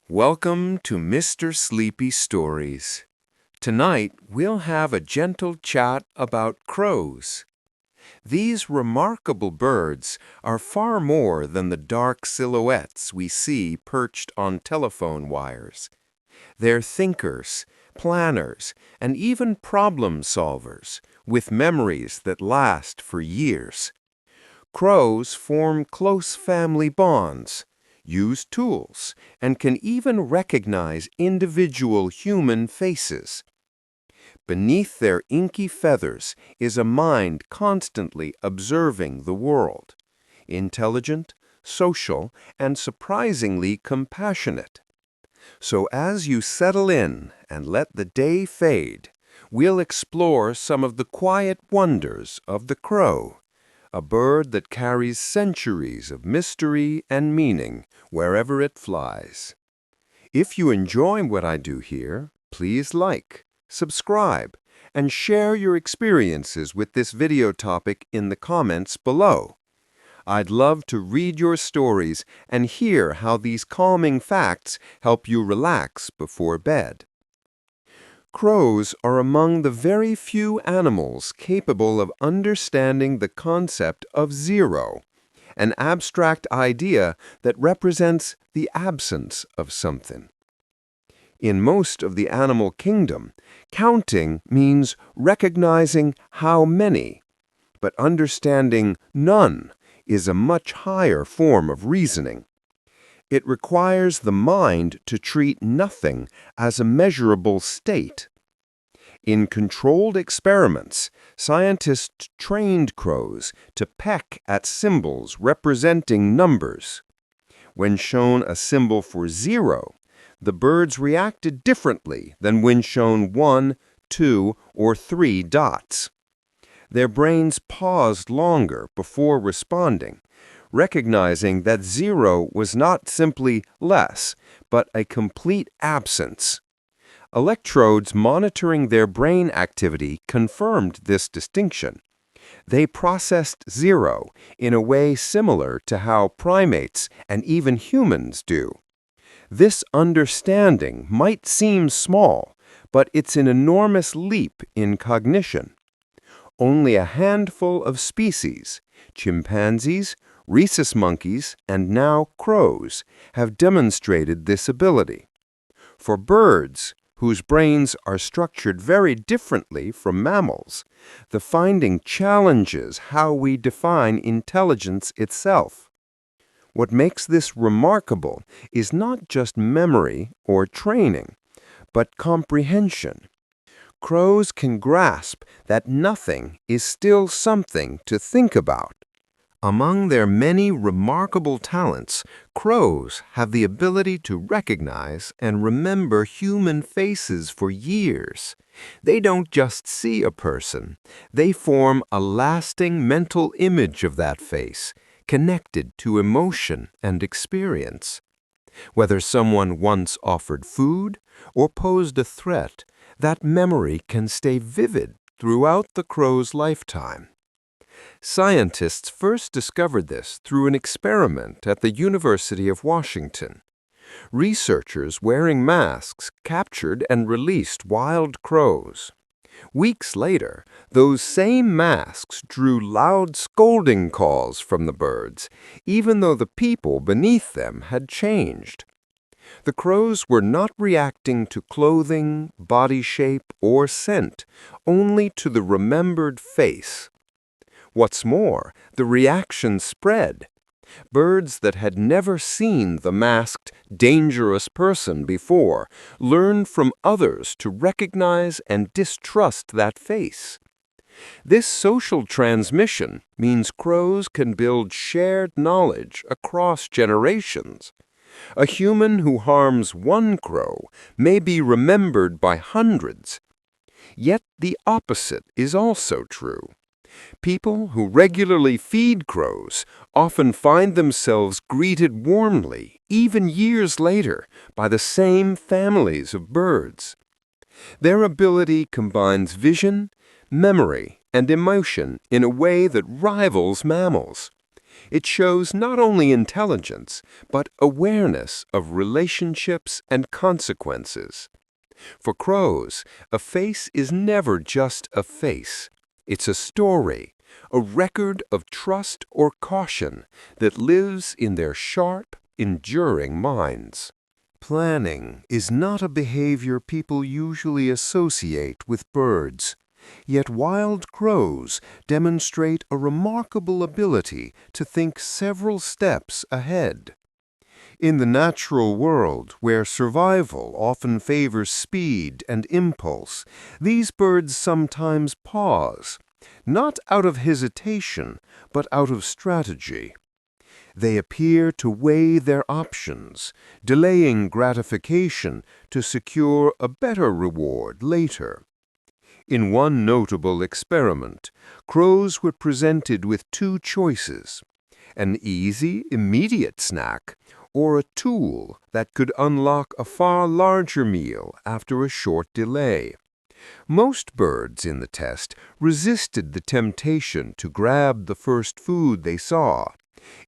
Welcome to Mr. Sleepy Stories. Tonight, we'll have a gentle chat about crows. These remarkable birds are far more than the dark silhouettes we see perched on telephone wires. They're thinkers, planners, and even problem solvers, with memories that last for years. Crows form close family bonds, use tools, and can even recognize individual human faces. Beneath their inky feathers is a mind constantly observing the world, intelligent, social, and surprisingly compassionate. So as you settle in and let the day fade, we'll explore some of the quiet wonders of the crow, a bird that carries centuries of mystery and meaning wherever it flies. If you enjoy what I do here, please like, subscribe, and share your experiences with this video topic in the comments below. I'd love to read your stories and hear how these calming facts help you relax before bed. Crows are among the very few animals capable of understanding the concept of zero, an abstract idea that represents the absence of something. In most of the animal kingdom, counting means recognizing how many, but understanding none is a much higher form of reasoning. It requires the mind to treat nothing as a measurable state. In controlled experiments, scientists trained crows to peck at symbols representing numbers. When shown a symbol for 0, the birds reacted differently than when shown 1, 2, or 3 dots. Their brains paused longer before responding, recognizing that 0 was not simply less, but a complete absence. Electrodes monitoring their brain activity confirmed this distinction. They processed 0 in a way similar to how primates and even humans do. This understanding might seem small, but it's an enormous leap in cognition. Only a handful of species, chimpanzees, rhesus monkeys, and now crows, have demonstrated this ability. For birds, whose brains are structured very differently from mammals, the finding challenges how we define intelligence itself. What makes this remarkable is not just memory or training, but comprehension. Crows can grasp that nothing is still something to think about. Among their many remarkable talents, crows have the ability to recognize and remember human faces for years. They don't just see a person, they form a lasting mental image of that face, connected to emotion and experience. Whether someone once offered food or posed a threat, that memory can stay vivid throughout the crow's lifetime. Scientists first discovered this through an experiment at the University of Washington. Researchers wearing masks captured and released wild crows. Weeks later, those same masks drew loud scolding calls from the birds, even though the people beneath them had changed. The crows were not reacting to clothing, body shape, or scent, only to the remembered face. What's more, the reaction spread. Birds that had never seen the masked, dangerous person before learned from others to recognize and distrust that face. This social transmission means crows can build shared knowledge across generations. A human who harms one crow may be remembered by hundreds. Yet the opposite is also true. People who regularly feed crows often find themselves greeted warmly, even years later, by the same families of birds. Their ability combines vision, memory, and emotion in a way that rivals mammals. It shows not only intelligence, but awareness of relationships and consequences. For crows, a face is never just a face. It's a story, a record of trust or caution that lives in their sharp, enduring minds. Planning is not a behavior people usually associate with birds. Yet wild crows demonstrate a remarkable ability to think several steps ahead. In the natural world, where survival often favors speed and impulse, these birds sometimes pause, not out of hesitation, but out of strategy. They appear to weigh their options, delaying gratification to secure a better reward later. In one notable experiment, crows were presented with two choices: an easy, immediate snack, or a tool that could unlock a far larger meal after a short delay. Most birds in the test resisted the temptation to grab the first food they saw.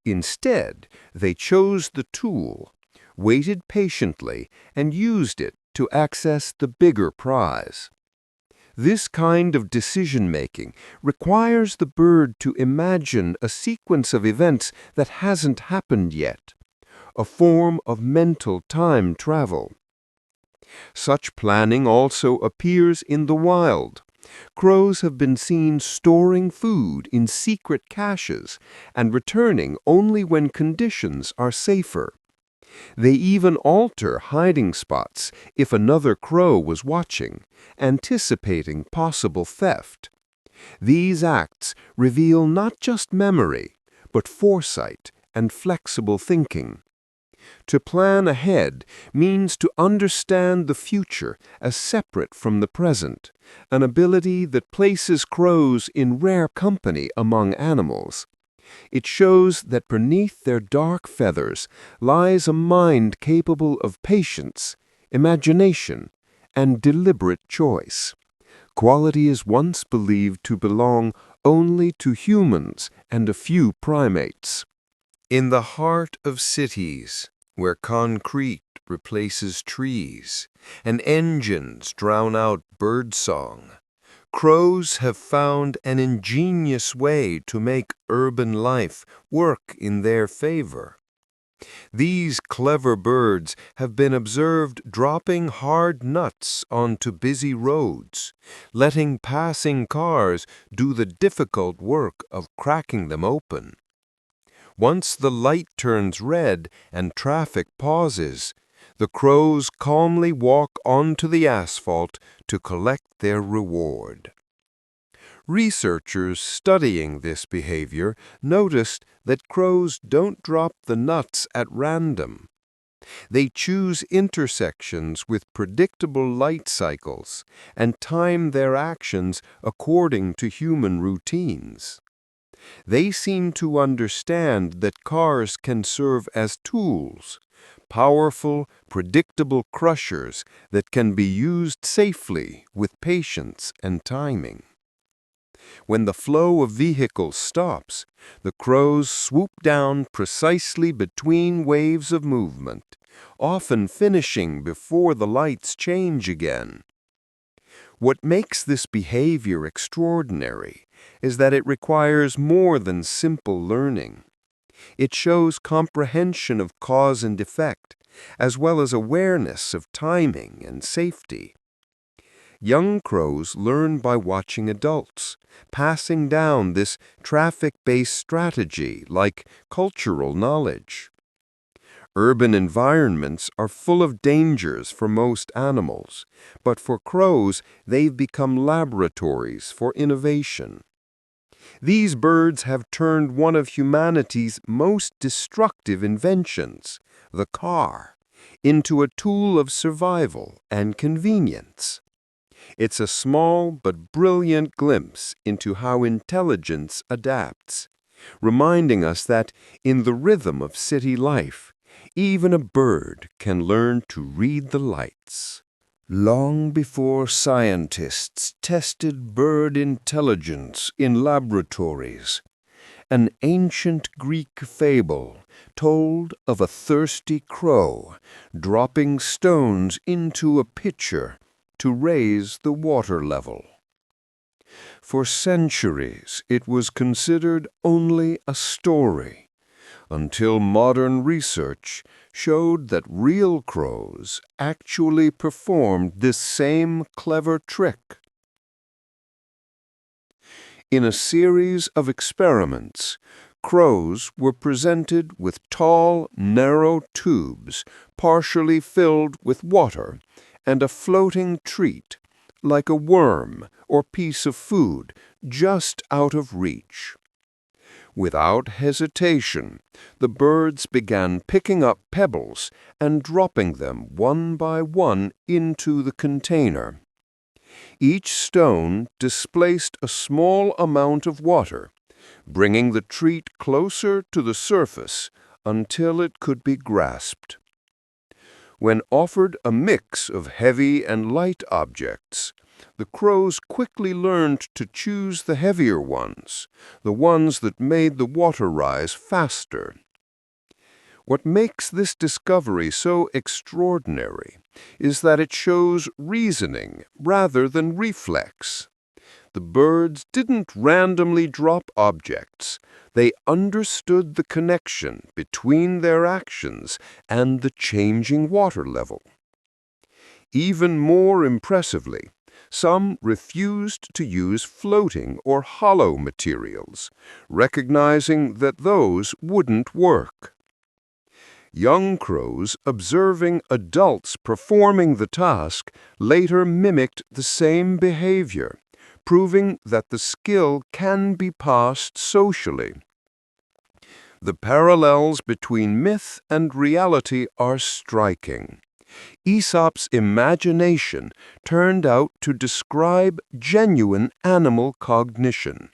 Instead, they chose the tool, waited patiently, and used it to access the bigger prize. This kind of decision-making requires the bird to imagine a sequence of events that hasn't happened yet, a form of mental time travel. Such planning also appears in the wild. Crows have been seen storing food in secret caches and returning only when conditions are safer. They even alter hiding spots if another crow was watching, anticipating possible theft. These acts reveal not just memory, but foresight and flexible thinking. To plan ahead means to understand the future as separate from the present, an ability that places crows in rare company among animals. It shows that beneath their dark feathers lies a mind capable of patience, imagination, and deliberate choice, qualities once believed to belong only to humans and a few primates. In the heart of cities, where concrete replaces trees and engines drown out birdsong, crows have found an ingenious way to make urban life work in their favor. These clever birds have been observed dropping hard nuts onto busy roads, letting passing cars do the difficult work of cracking them open. Once the light turns red and traffic pauses, the crows calmly walk onto the asphalt to collect their reward. Researchers studying this behavior noticed that crows don't drop the nuts at random. They choose intersections with predictable light cycles and time their actions according to human routines. They seem to understand that cars can serve as tools, powerful, predictable crushers that can be used safely with patience and timing. When the flow of vehicles stops, the crows swoop down precisely between waves of movement, often finishing before the lights change again. What makes this behavior extraordinary is that it requires more than simple learning. It shows comprehension of cause and effect, as well as awareness of timing and safety. Young crows learn by watching adults, passing down this traffic-based strategy like cultural knowledge. Urban environments are full of dangers for most animals, but for crows, they've become laboratories for innovation. These birds have turned one of humanity's most destructive inventions, the car, into a tool of survival and convenience. It's a small but brilliant glimpse into how intelligence adapts, reminding us that in the rhythm of city life, even a bird can learn to read the lights. Long before scientists tested bird intelligence in laboratories, an ancient Greek fable told of a thirsty crow dropping stones into a pitcher to raise the water level. For centuries, it was considered only a story, until modern research showed that real crows actually performed this same clever trick. In a series of experiments, crows were presented with tall, narrow tubes partially filled with water and a floating treat, like a worm or piece of food, just out of reach. Without hesitation, the birds began picking up pebbles and dropping them one by one into the container. Each stone displaced a small amount of water, bringing the treat closer to the surface until it could be grasped. When offered a mix of heavy and light objects, the crows quickly learned to choose the heavier ones, the ones that made the water rise faster. What makes this discovery so extraordinary is that it shows reasoning rather than reflex. The birds didn't randomly drop objects. They understood the connection between their actions and the changing water level. Even more impressively, some refused to use floating or hollow materials, recognizing that those wouldn't work. Young crows observing adults performing the task later mimicked the same behavior, proving that the skill can be passed socially. The parallels between myth and reality are striking. Aesop's imagination turned out to describe genuine animal cognition.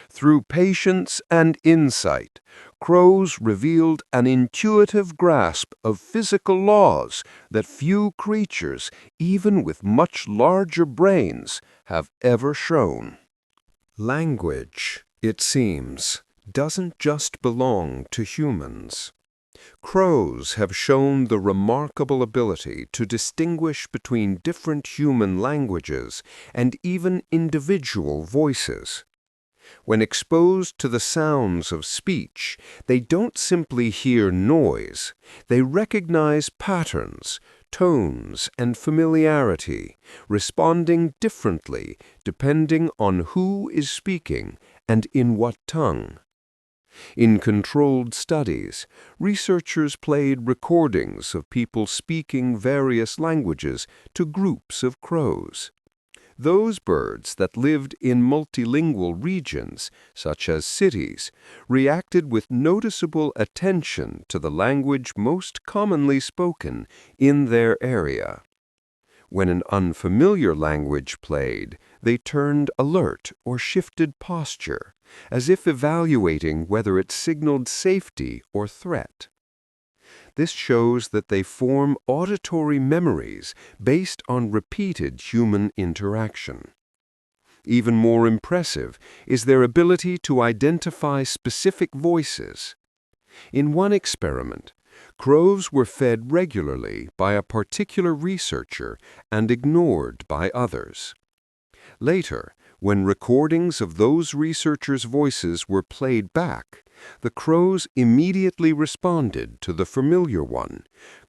Through patience and insight, crows revealed an intuitive grasp of physical laws that few creatures, even with much larger brains, have ever shown. Language, it seems, doesn't just belong to humans. Crows have shown the remarkable ability to distinguish between different human languages and even individual voices. When exposed to the sounds of speech, they don't simply hear noise, they recognize patterns, tones, and familiarity, responding differently depending on who is speaking and in what tongue. In controlled studies, researchers played recordings of people speaking various languages to groups of crows. Those birds that lived in multilingual regions, such as cities, reacted with noticeable attention to the language most commonly spoken in their area. When an unfamiliar language played, they turned alert or shifted posture, as if evaluating whether it signaled safety or threat. This shows that they form auditory memories based on repeated human interaction. Even more impressive is their ability to identify specific voices. In one experiment, crows were fed regularly by a particular researcher and ignored by others. Later, when recordings of those researchers' voices were played back, the crows immediately responded to the familiar one,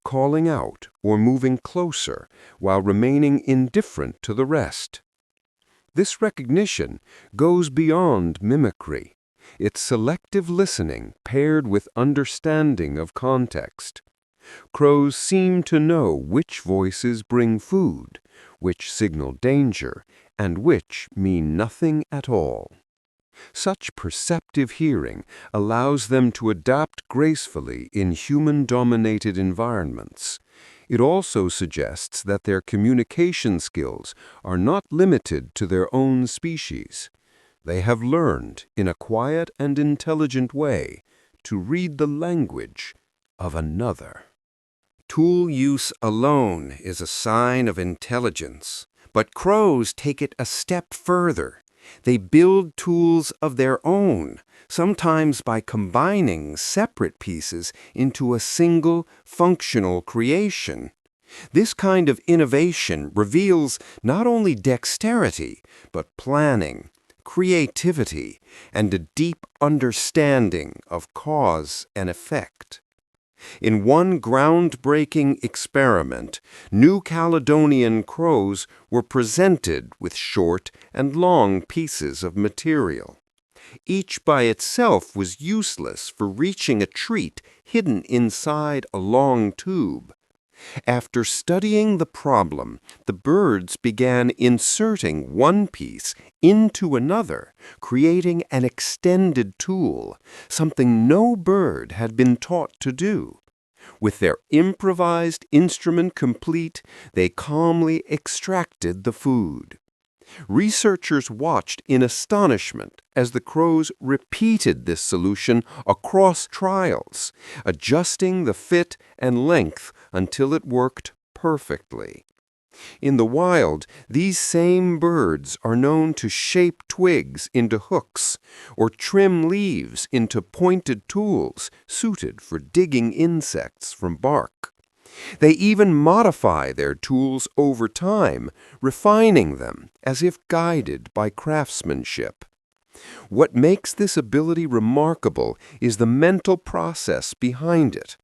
calling out or moving closer while remaining indifferent to the rest. This recognition goes beyond mimicry. It's selective listening paired with understanding of context. Crows seem to know which voices bring food, which signal danger, and which mean nothing at all. Such perceptive hearing allows them to adapt gracefully in human-dominated environments. It also suggests that their communication skills are not limited to their own species. They have learned, in a quiet and intelligent way, to read the language of another. Tool use alone is a sign of intelligence, but crows take it a step further. They build tools of their own, sometimes by combining separate pieces into a single functional creation. This kind of innovation reveals not only dexterity, but planning, creativity, and a deep understanding of cause and effect. In one groundbreaking experiment, New Caledonian crows were presented with short and long pieces of material. Each by itself was useless for reaching a treat hidden inside a long tube. After studying the problem, the birds began inserting one piece into another, creating an extended tool, something no bird had been taught to do. With their improvised instrument complete, they calmly extracted the food. Researchers watched in astonishment as the crows repeated this solution across trials, adjusting the fit and length until it worked perfectly. In the wild, these same birds are known to shape twigs into hooks or trim leaves into pointed tools suited for digging insects from bark. They even modify their tools over time, refining them as if guided by craftsmanship. What makes this ability remarkable is the mental process behind it.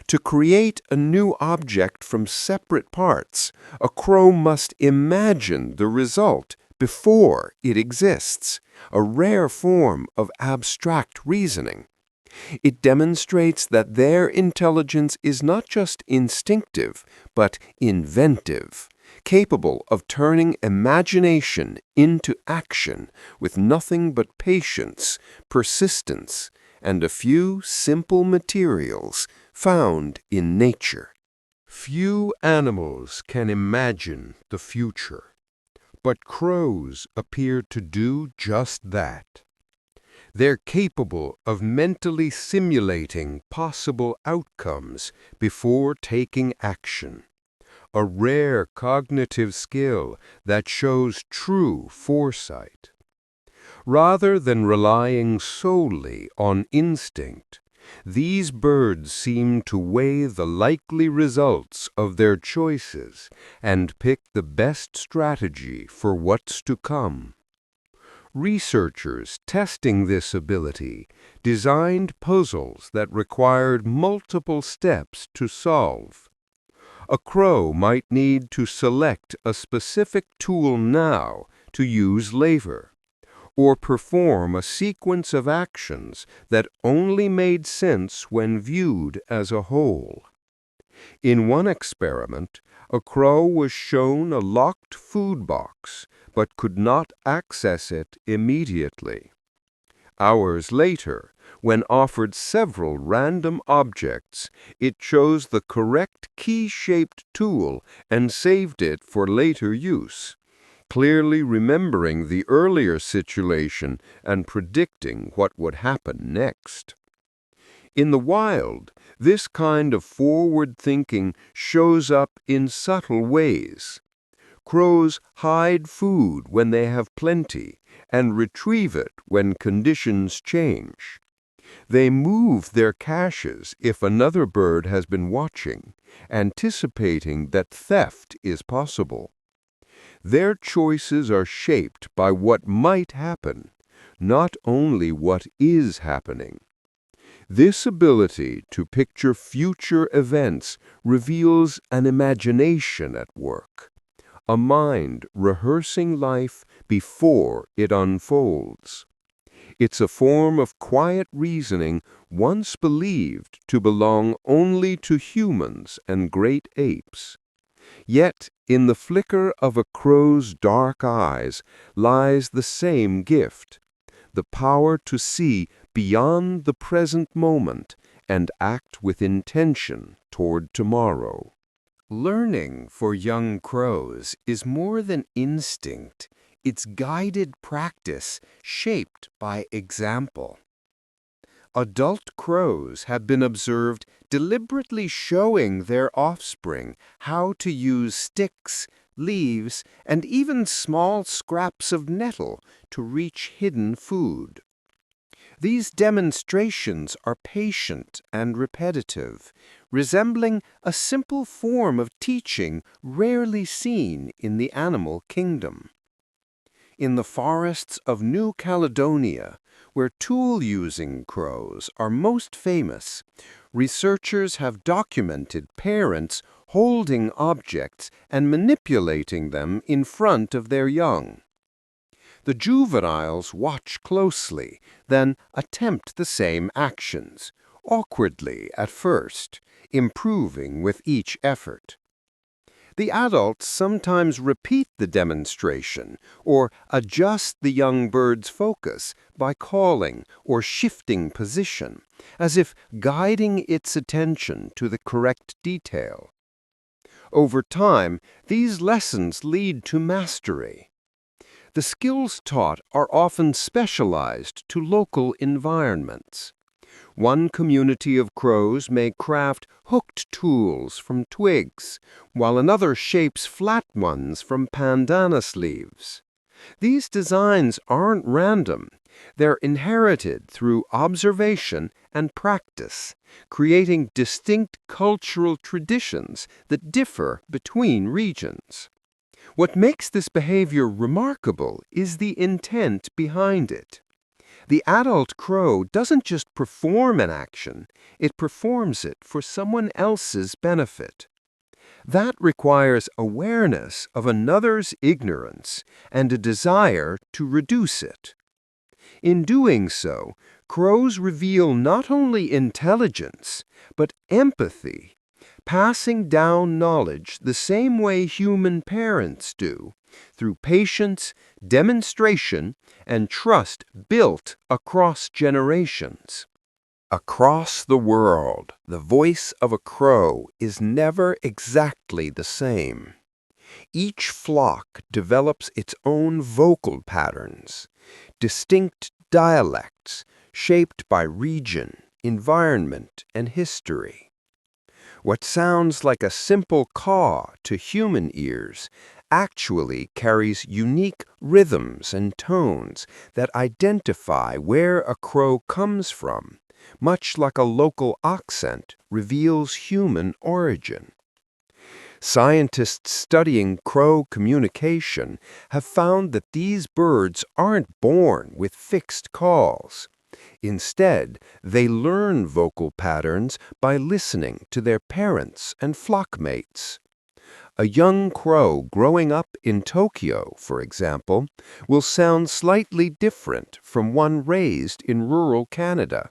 To create a new object from separate parts, a crow must imagine the result before it exists, a rare form of abstract reasoning. It demonstrates that their intelligence is not just instinctive, but inventive, capable of turning imagination into action with nothing but patience, persistence, and a few simple materials found in nature. Few animals can imagine the future, but crows appear to do just that. They're capable of mentally simulating possible outcomes before taking action, a rare cognitive skill that shows true foresight. Rather than relying solely on instinct, these birds seem to weigh the likely results of their choices and pick the best strategy for what's to come. Researchers testing this ability designed puzzles that required multiple steps to solve. A crow might need to select a specific tool now to use later, or perform a sequence of actions that only made sense when viewed as a whole. In one experiment, a crow was shown a locked food box, but could not access it immediately. Hours later, when offered several random objects, it chose the correct key-shaped tool and saved it for later use, clearly remembering the earlier situation and predicting what would happen next. In the wild, this kind of forward thinking shows up in subtle ways. Crows hide food when they have plenty and retrieve it when conditions change. They move their caches if another bird has been watching, anticipating that theft is possible. Their choices are shaped by what might happen, not only what is happening. This ability to picture future events reveals an imagination at work, a mind rehearsing life before it unfolds. It's a form of quiet reasoning once believed to belong only to humans and great apes. Yet, in the flicker of a crow's dark eyes lies the same gift, the power to see beyond the present moment and act with intention toward tomorrow. Learning for young crows is more than instinct. It's guided practice shaped by example. Adult crows have been observed deliberately showing their offspring how to use sticks, leaves, and even small scraps of nettle to reach hidden food. These demonstrations are patient and repetitive, resembling a simple form of teaching rarely seen in the animal kingdom. In the forests of New Caledonia, where tool-using crows are most famous, researchers have documented parents holding objects and manipulating them in front of their young. The juveniles watch closely, then attempt the same actions, awkwardly at first, improving with each effort. The adults sometimes repeat the demonstration or adjust the young bird's focus by calling or shifting position, as if guiding its attention to the correct detail. Over time, these lessons lead to mastery. The skills taught are often specialized to local environments. One community of crows may craft hooked tools from twigs, while another shapes flat ones from pandanus leaves. These designs aren't random. They're inherited through observation and practice, creating distinct cultural traditions that differ between regions. What makes this behavior remarkable is the intent behind it. The adult crow doesn't just perform an action, it performs it for someone else's benefit. That requires awareness of another's ignorance and a desire to reduce it. In doing so, crows reveal not only intelligence, but empathy, passing down knowledge the same way human parents do, through patience, demonstration, and trust built across generations. Across the world, the voice of a crow is never exactly the same. Each flock develops its own vocal patterns, distinct dialects shaped by region, environment, and history. What sounds like a simple caw to human ears actually carries unique rhythms and tones that identify where a crow comes from, much like a local accent reveals human origin. Scientists studying crow communication have found that these birds aren't born with fixed calls. Instead, they learn vocal patterns by listening to their parents and flockmates. A young crow growing up in Tokyo, for example, will sound slightly different from one raised in rural Canada.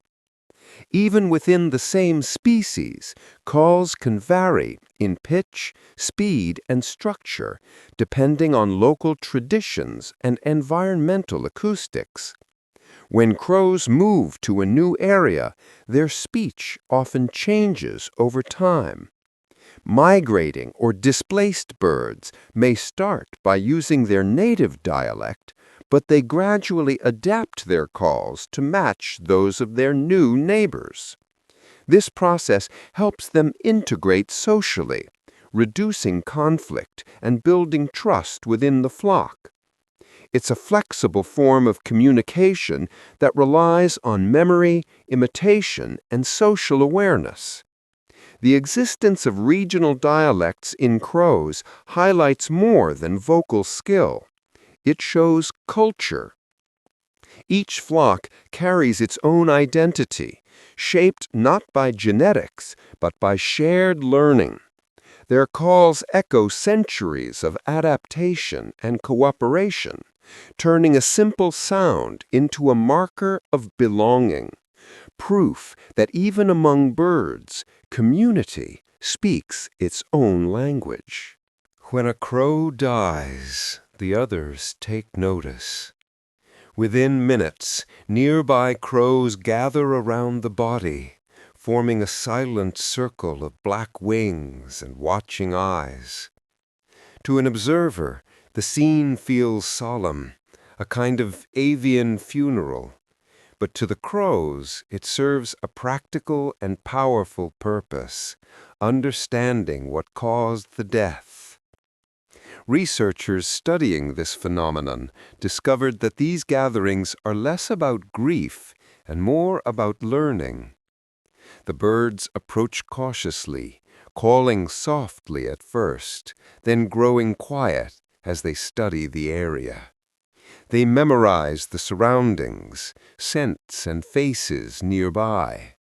Even within the same species, calls can vary in pitch, speed, and structure, depending on local traditions and environmental acoustics. When crows move to a new area, their speech often changes over time. Migrating or displaced birds may start by using their native dialect, but they gradually adapt their calls to match those of their new neighbors. This process helps them integrate socially, reducing conflict and building trust within the flock. It's a flexible form of communication that relies on memory, imitation, and social awareness. The existence of regional dialects in crows highlights more than vocal skill. It shows culture. Each flock carries its own identity, shaped not by genetics, but by shared learning. Their calls echo centuries of adaptation and cooperation, turning a simple sound into a marker of belonging, proof that even among birds, community speaks its own language. When a crow dies, the others take notice. Within minutes, nearby crows gather around the body, forming a silent circle of black wings and watching eyes. To an observer, the scene feels solemn, a kind of avian funeral. but to the crows it serves a practical and powerful purpose, understanding what caused the death. Researchers studying this phenomenon discovered that these gatherings are less about grief and more about learning. The birds approach cautiously, calling softly at first, then growing quiet as they study the area. They memorize the surroundings, scents and faces nearby.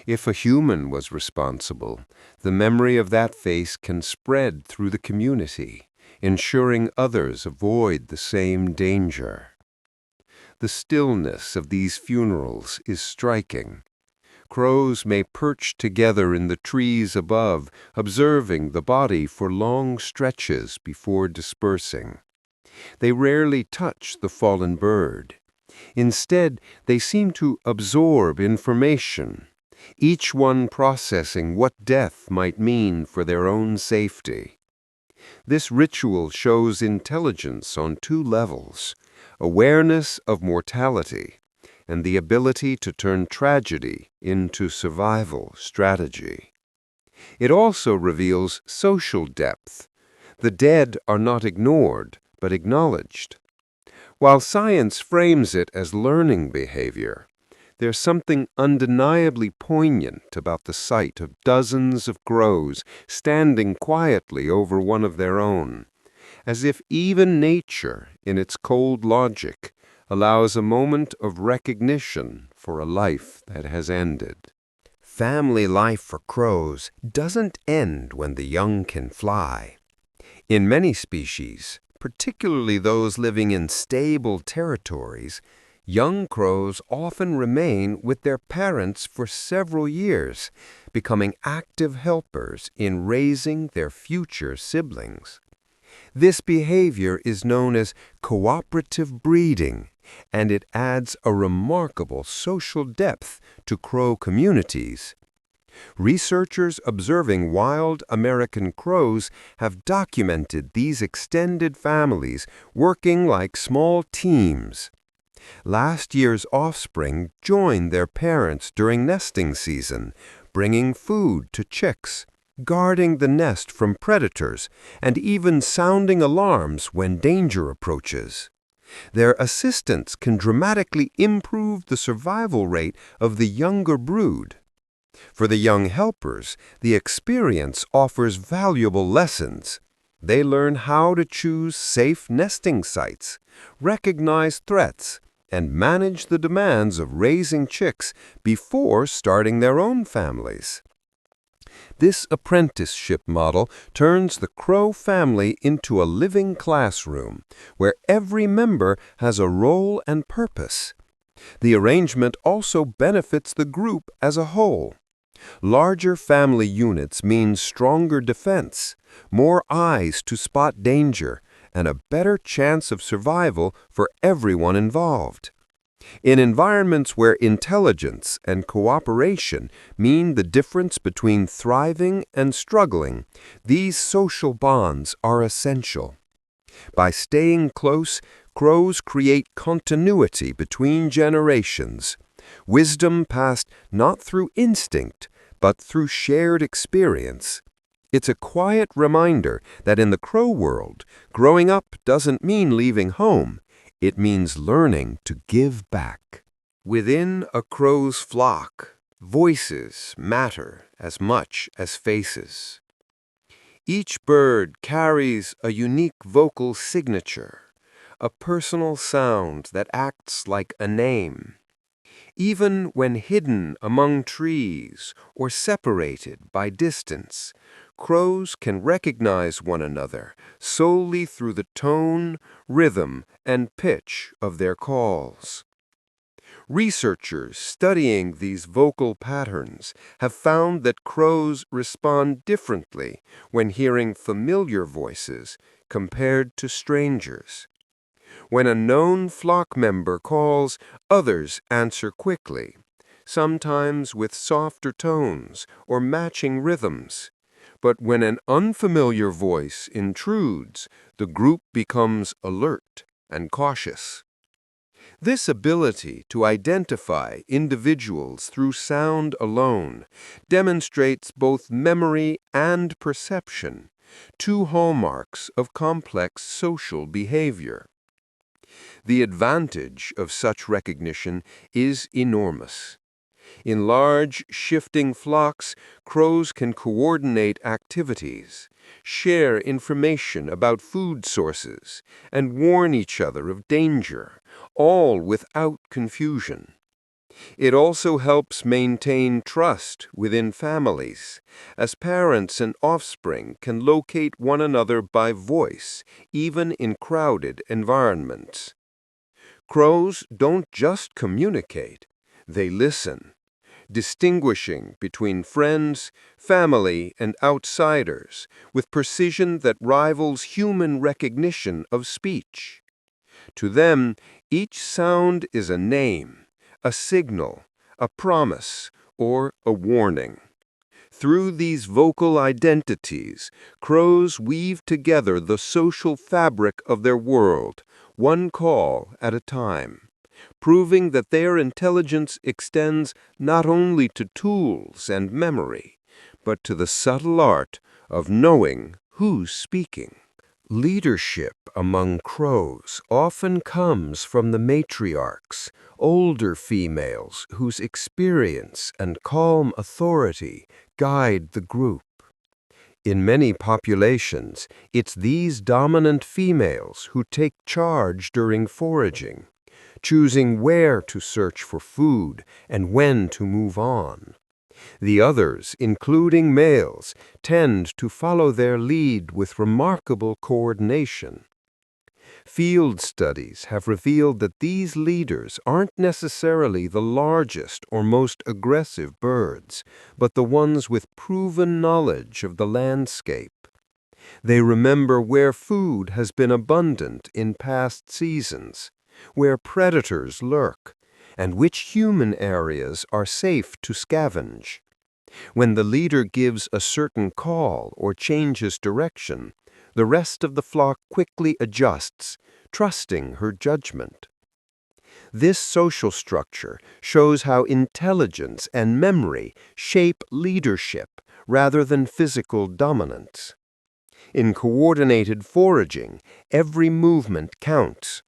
If a human was responsible, the memory of that face can spread through the community, ensuring others avoid the same danger. The stillness of these funerals is striking. Crows may perch together in the trees above, observing the body for long stretches before dispersing. They rarely touch the fallen bird. Instead, they seem to absorb information, each one processing what death might mean for their own safety. This ritual shows intelligence on two levels: awareness of mortality and the ability to turn tragedy into survival strategy. It also reveals social depth. The dead are not ignored, but acknowledged. While science frames it as learning behavior, there's something undeniably poignant about the sight of dozens of crows standing quietly over one of their own, as if even nature, in its cold logic, allows a moment of recognition for a life that has ended. Family life for crows doesn't end when the young can fly. In many species, particularly those living in stable territories, young crows often remain with their parents for several years, becoming active helpers in raising their future siblings. This behavior is known as cooperative breeding, and it adds a remarkable social depth to crow communities. Researchers observing wild American crows have documented these extended families working like small teams. Last year's offspring joined their parents during nesting season, bringing food to chicks, guarding the nest from predators, and even sounding alarms when danger approaches. Their assistance can dramatically improve the survival rate of the younger brood. For the young helpers, the experience offers valuable lessons. They learn how to choose safe nesting sites, recognize threats, and manage the demands of raising chicks before starting their own families. This apprenticeship model turns the crow family into a living classroom where every member has a role and purpose. The arrangement also benefits the group as a whole. Larger family units mean stronger defense, more eyes to spot danger, and a better chance of survival for everyone involved. In environments where intelligence and cooperation mean the difference between thriving and struggling, these social bonds are essential. By staying close, crows create continuity between generations, wisdom passed not through instinct, but through shared experience. It's a quiet reminder that in the crow world, growing up doesn't mean leaving home. It means learning to give back. Within a crow's flock, voices matter as much as faces. Each bird carries a unique vocal signature, a personal sound that acts like a name. Even when hidden among trees or separated by distance, crows can recognize one another solely through the tone, rhythm, and pitch of their calls. Researchers studying these vocal patterns have found that crows respond differently when hearing familiar voices compared to strangers. When a known flock member calls, others answer quickly, sometimes with softer tones or matching rhythms. But when an unfamiliar voice intrudes, the group becomes alert and cautious. This ability to identify individuals through sound alone demonstrates both memory and perception, two hallmarks of complex social behavior. The advantage of such recognition is enormous. In large, shifting flocks, crows can coordinate activities, share information about food sources, and warn each other of danger, all without confusion. It also helps maintain trust within families, as parents and offspring can locate one another by voice, even in crowded environments. Crows don't just communicate, they listen, distinguishing between friends, family, and outsiders with precision that rivals human recognition of speech. To them, each sound is a name, a signal, a promise, or a warning. Through these vocal identities, crows weave together the social fabric of their world, one call at a time, proving that their intelligence extends not only to tools and memory, but to the subtle art of knowing who's speaking. Leadership among crows often comes from the matriarchs, older females whose experience and calm authority guide the group. In many populations, it's these dominant females who take charge during foraging, choosing where to search for food and when to move on. The others, including males, tend to follow their lead with remarkable coordination. Field studies have revealed that these leaders aren't necessarily the largest or most aggressive birds, but the ones with proven knowledge of the landscape. They remember where food has been abundant in past seasons, where predators lurk, and which human areas are safe to scavenge. When the leader gives a certain call or changes direction, the rest of the flock quickly adjusts, trusting her judgment. This social structure shows how intelligence and memory shape leadership rather than physical dominance. In coordinated foraging, every movement counts.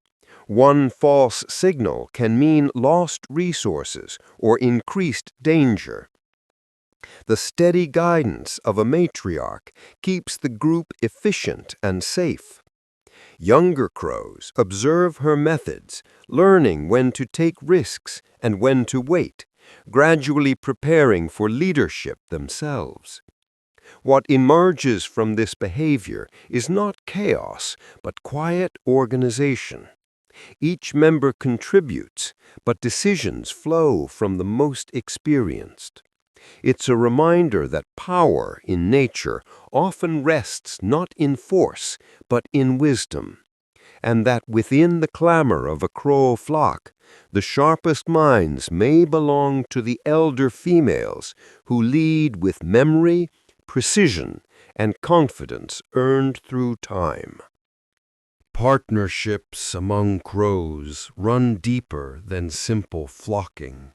One false signal can mean lost resources or increased danger. The steady guidance of a matriarch keeps the group efficient and safe. Younger crows observe her methods, learning when to take risks and when to wait, gradually preparing for leadership themselves. What emerges from this behavior is not chaos, but quiet organization. Each member contributes, but decisions flow from the most experienced. It's a reminder that power in nature often rests not in force, but in wisdom, and that within the clamor of a crow flock, the sharpest minds may belong to the elder females who lead with memory, precision, and confidence earned through time. Partnerships among crows run deeper than simple flocking.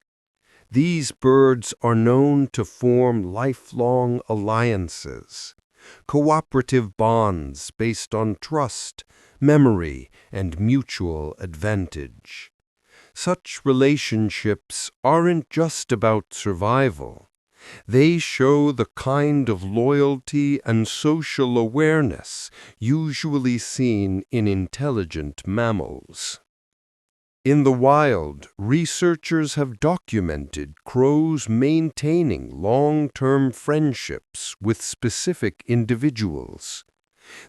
These birds are known to form lifelong alliances, cooperative bonds based on trust, memory, and mutual advantage. Such relationships aren't just about survival. They show the kind of loyalty and social awareness usually seen in intelligent mammals. In the wild, researchers have documented crows maintaining long-term friendships with specific individuals.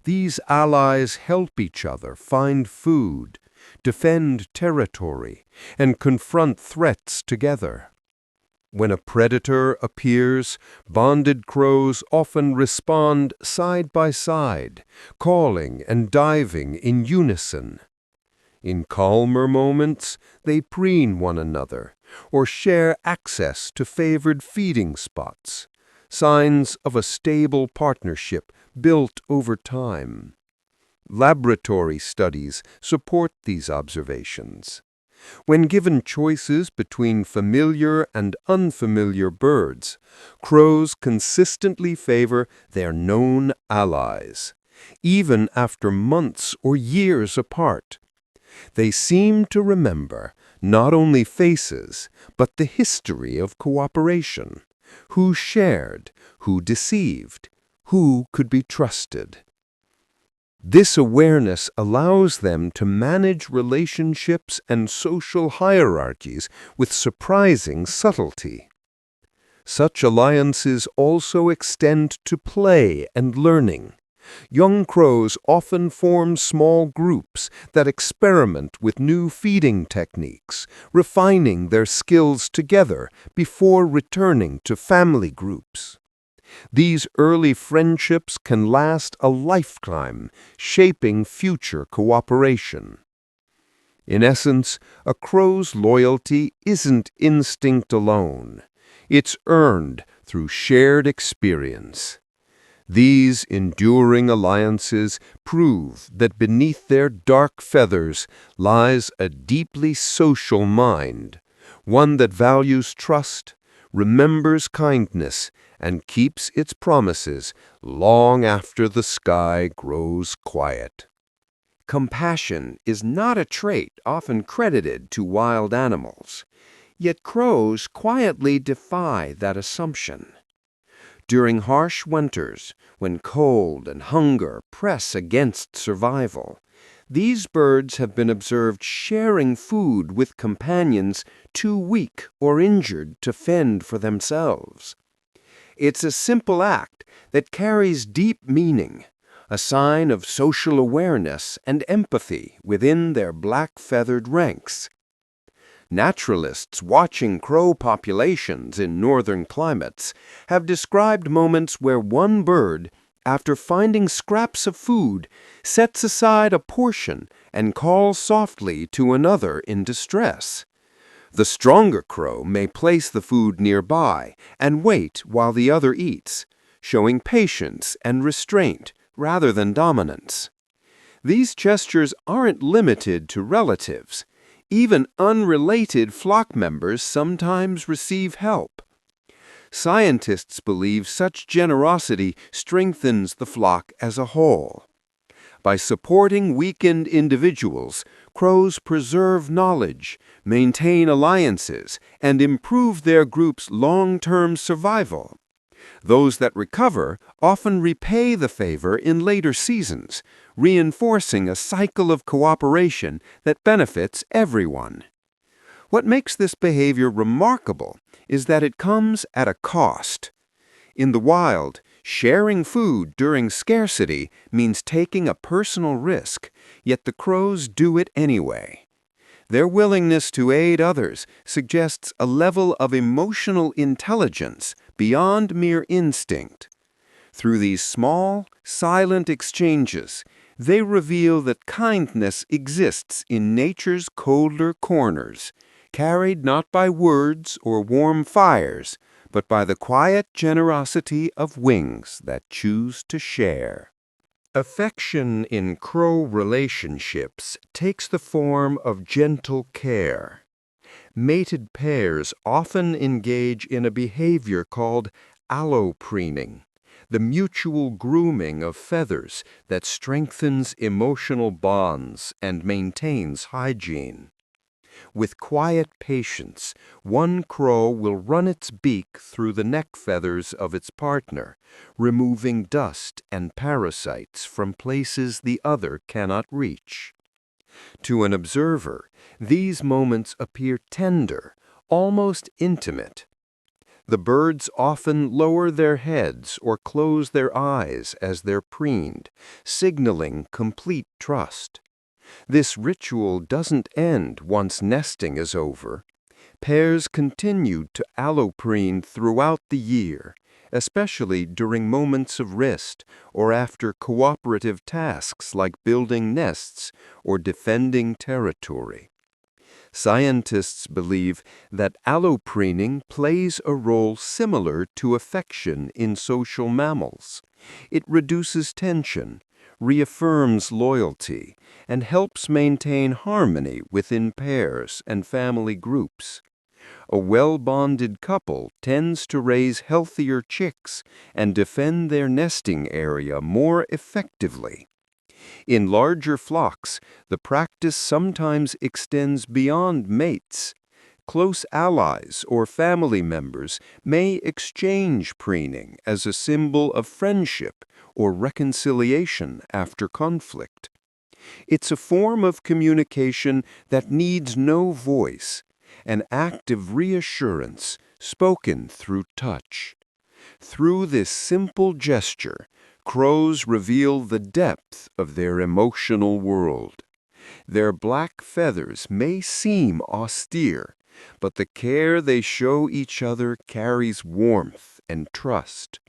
These allies help each other find food, defend territory, and confront threats together. When a predator appears, bonded crows often respond side by side, calling and diving in unison. In calmer moments, they preen one another or share access to favored feeding spots, signs of a stable partnership built over time. Laboratory studies support these observations. When given choices between familiar and unfamiliar birds, crows consistently favor their known allies, even after months or years apart. They seem to remember not only faces, but the history of cooperation, who shared, who deceived, who could be trusted. This awareness allows them to manage relationships and social hierarchies with surprising subtlety. Such alliances also extend to play and learning. Young crows often form small groups that experiment with new feeding techniques, refining their skills together before returning to family groups. These early friendships can last a lifetime, shaping future cooperation. In essence, a crow's loyalty isn't instinct alone. It's earned through shared experience. These enduring alliances prove that beneath their dark feathers lies a deeply social mind, one that values trust, remembers kindness, and keeps its promises long after the sky grows quiet. Compassion is not a trait often credited to wild animals, yet crows quietly defy that assumption. During harsh winters, when cold and hunger press against survival, these birds have been observed sharing food with companions too weak or injured to fend for themselves. It's a simple act that carries deep meaning, a sign of social awareness and empathy within their black-feathered ranks. Naturalists watching crow populations in northern climates have described moments where one bird, after finding scraps of food, sets aside a portion and calls softly to another in distress. The stronger crow may place the food nearby and wait while the other eats, showing patience and restraint rather than dominance. These gestures aren't limited to relatives. Even unrelated flock members sometimes receive help. Scientists believe such generosity strengthens the flock as a whole. By supporting weakened individuals, crows preserve knowledge, maintain alliances, and improve their group's long-term survival. Those that recover often repay the favor in later seasons, reinforcing a cycle of cooperation that benefits everyone. What makes this behavior remarkable is that it comes at a cost. In the wild, sharing food during scarcity means taking a personal risk, yet the crows do it anyway. Their willingness to aid others suggests a level of emotional intelligence beyond mere instinct. Through these small, silent exchanges, they reveal that kindness exists in nature's colder corners, carried not by words or warm fires, but by the quiet generosity of wings that choose to share. Affection in crow relationships takes the form of gentle care. Mated pairs often engage in a behavior called allopreening, the mutual grooming of feathers that strengthens emotional bonds and maintains hygiene. With quiet patience, one crow will run its beak through the neck feathers of its partner, removing dust and parasites from places the other cannot reach. To an observer, these moments appear tender, almost intimate. The birds often lower their heads or close their eyes as they're preened, signaling complete trust. This ritual doesn't end once nesting is over. Pairs continue to alloprene throughout the year, especially during moments of rest or after cooperative tasks like building nests or defending territory. Scientists believe that allopreening plays a role similar to affection in social mammals. It reduces tension, reaffirms loyalty, and helps maintain harmony within pairs and family groups. A well-bonded couple tends to raise healthier chicks and defend their nesting area more effectively. In larger flocks, the practice sometimes extends beyond mates. Close allies or family members may exchange preening as a symbol of friendship or reconciliation after conflict. It's a form of communication that needs no voice, an act of reassurance spoken through touch. Through this simple gesture, crows reveal the depth of their emotional world. Their black feathers may seem austere, but the care they show each other carries warmth and trust.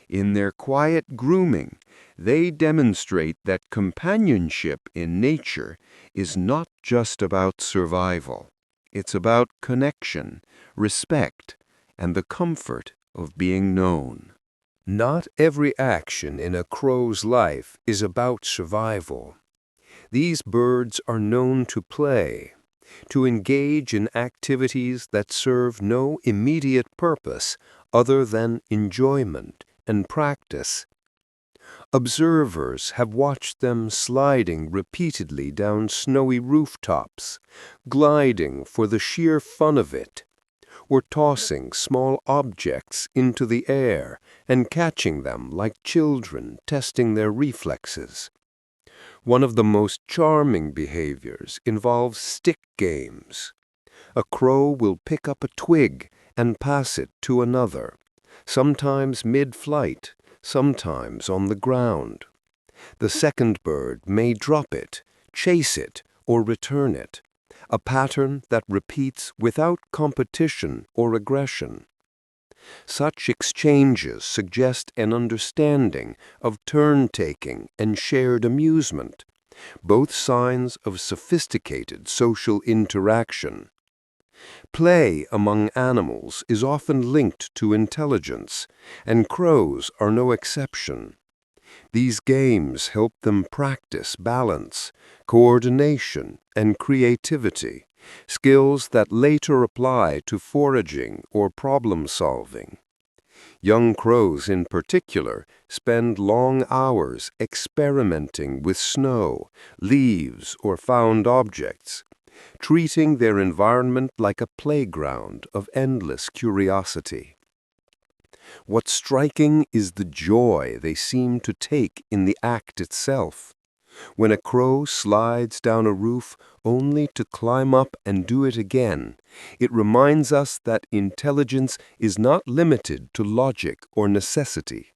In their quiet grooming, they demonstrate that companionship in nature is not just about survival. It's about connection, respect, and the comfort of being known. Not every action in a crow's life is about survival. These birds are known to play, to engage in activities that serve no immediate purpose other than enjoyment and practice. Observers have watched them sliding repeatedly down snowy rooftops, gliding for the sheer fun of it, or tossing small objects into the air and catching them like children testing their reflexes. One of the most charming behaviors involves stick games. A crow will pick up a twig and pass it to another, sometimes mid-flight, sometimes on the ground. The second bird may drop it, chase it, or return it, a pattern that repeats without competition or aggression. Such exchanges suggest an understanding of turn-taking and shared amusement, both signs of sophisticated social interaction. Play among animals is often linked to intelligence, and crows are no exception. These games help them practice balance, coordination, and creativity, skills that later apply to foraging or problem-solving. Young crows in particular spend long hours experimenting with snow, leaves, or found objects, treating their environment like a playground of endless curiosity. What's striking is the joy they seem to take in the act itself. When a crow slides down a roof only to climb up and do it again, it reminds us that intelligence is not limited to logic or necessity.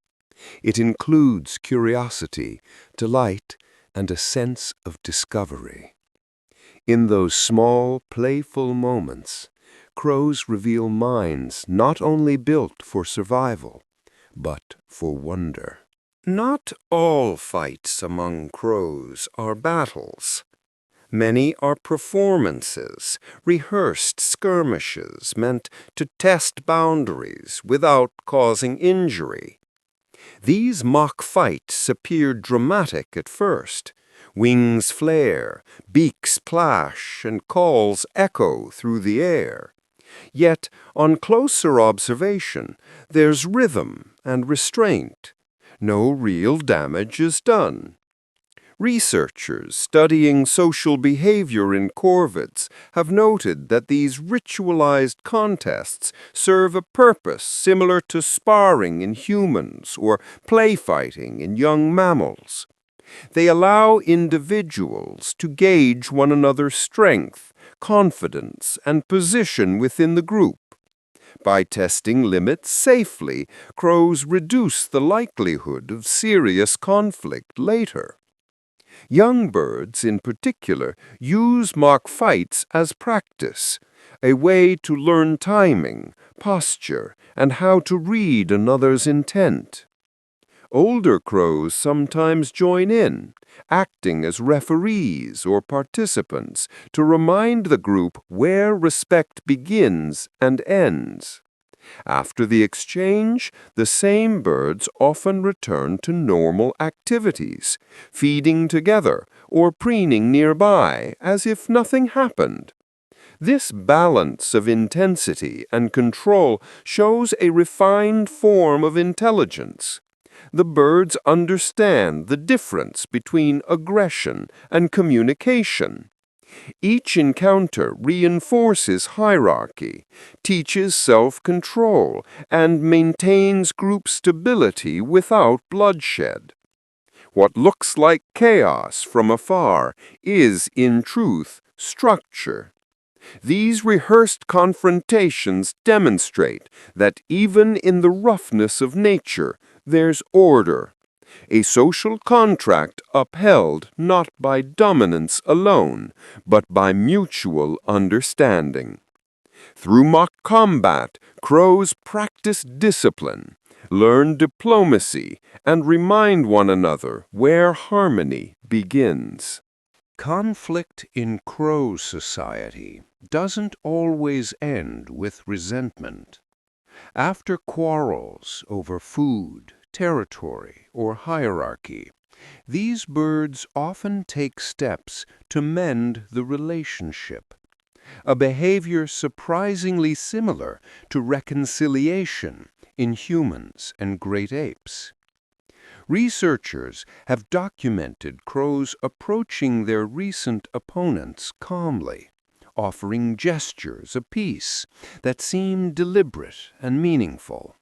It includes curiosity, delight, and a sense of discovery. In those small, playful moments, crows reveal minds not only built for survival, but for wonder. Not all fights among crows are battles. Many are performances, rehearsed skirmishes meant to test boundaries without causing injury. These mock fights appear dramatic at first. Wings flare, beaks plash, and calls echo through the air. Yet, on closer observation, there's rhythm and restraint. No real damage is done. Researchers studying social behavior in corvids have noted that these ritualized contests serve a purpose similar to sparring in humans or play fighting in young mammals. They allow individuals to gauge one another's strength, confidence, and position within the group. By testing limits safely, crows reduce the likelihood of serious conflict later. Young birds, in particular, use mock fights as practice, a way to learn timing, posture, and how to read another's intent. Older crows sometimes join in, acting as referees or participants to remind the group where respect begins and ends. After the exchange, the same birds often return to normal activities, feeding together or preening nearby as if nothing happened. This balance of intensity and control shows a refined form of intelligence. The birds understand the difference between aggression and communication. Each encounter reinforces hierarchy, teaches self-control, and maintains group stability without bloodshed. What looks like chaos from afar is, in truth, structure. These rehearsed confrontations demonstrate that even in the roughness of nature, there's order, a social contract upheld not by dominance alone, but by mutual understanding. Through mock combat, crows practice discipline, learn diplomacy, and remind one another where harmony begins. Conflict in crow society doesn't always end with resentment. After quarrels over food, territory, or hierarchy, these birds often take steps to mend the relationship, a behavior surprisingly similar to reconciliation in humans and great apes. Researchers have documented crows approaching their recent opponents calmly, offering gestures of peace that seem deliberate and meaningful.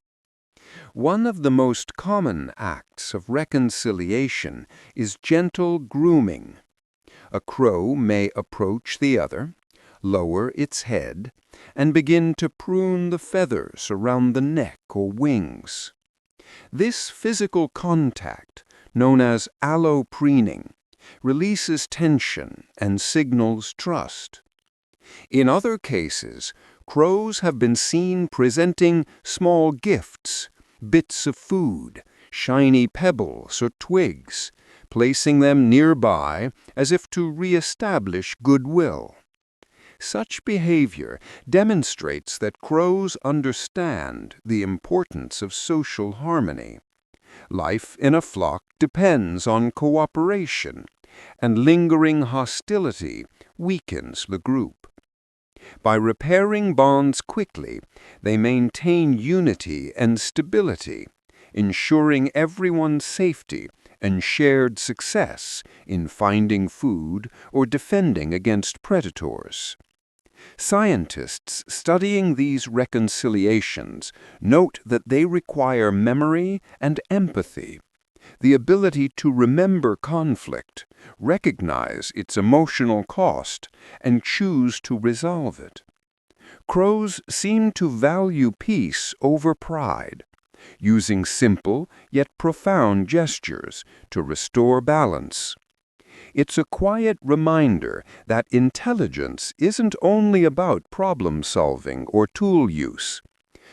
One of the most common acts of reconciliation is gentle grooming. A crow may approach the other, lower its head, and begin to prune the feathers around the neck or wings. This physical contact, known as allopreening, releases tension and signals trust. In other cases, crows have been seen presenting small gifts, bits of food, shiny pebbles or twigs, placing them nearby as if to re-establish goodwill. Such behavior demonstrates that crows understand the importance of social harmony. Life in a flock depends on cooperation, and lingering hostility weakens the group. By repairing bonds quickly, they maintain unity and stability, ensuring everyone's safety and shared success in finding food or defending against predators. Scientists studying these reconciliations note that they require memory and empathy, the ability to remember conflict, recognize its emotional cost, and choose to resolve it. Crows seem to value peace over pride, using simple yet profound gestures to restore balance. It's a quiet reminder that intelligence isn't only about problem-solving or tool use.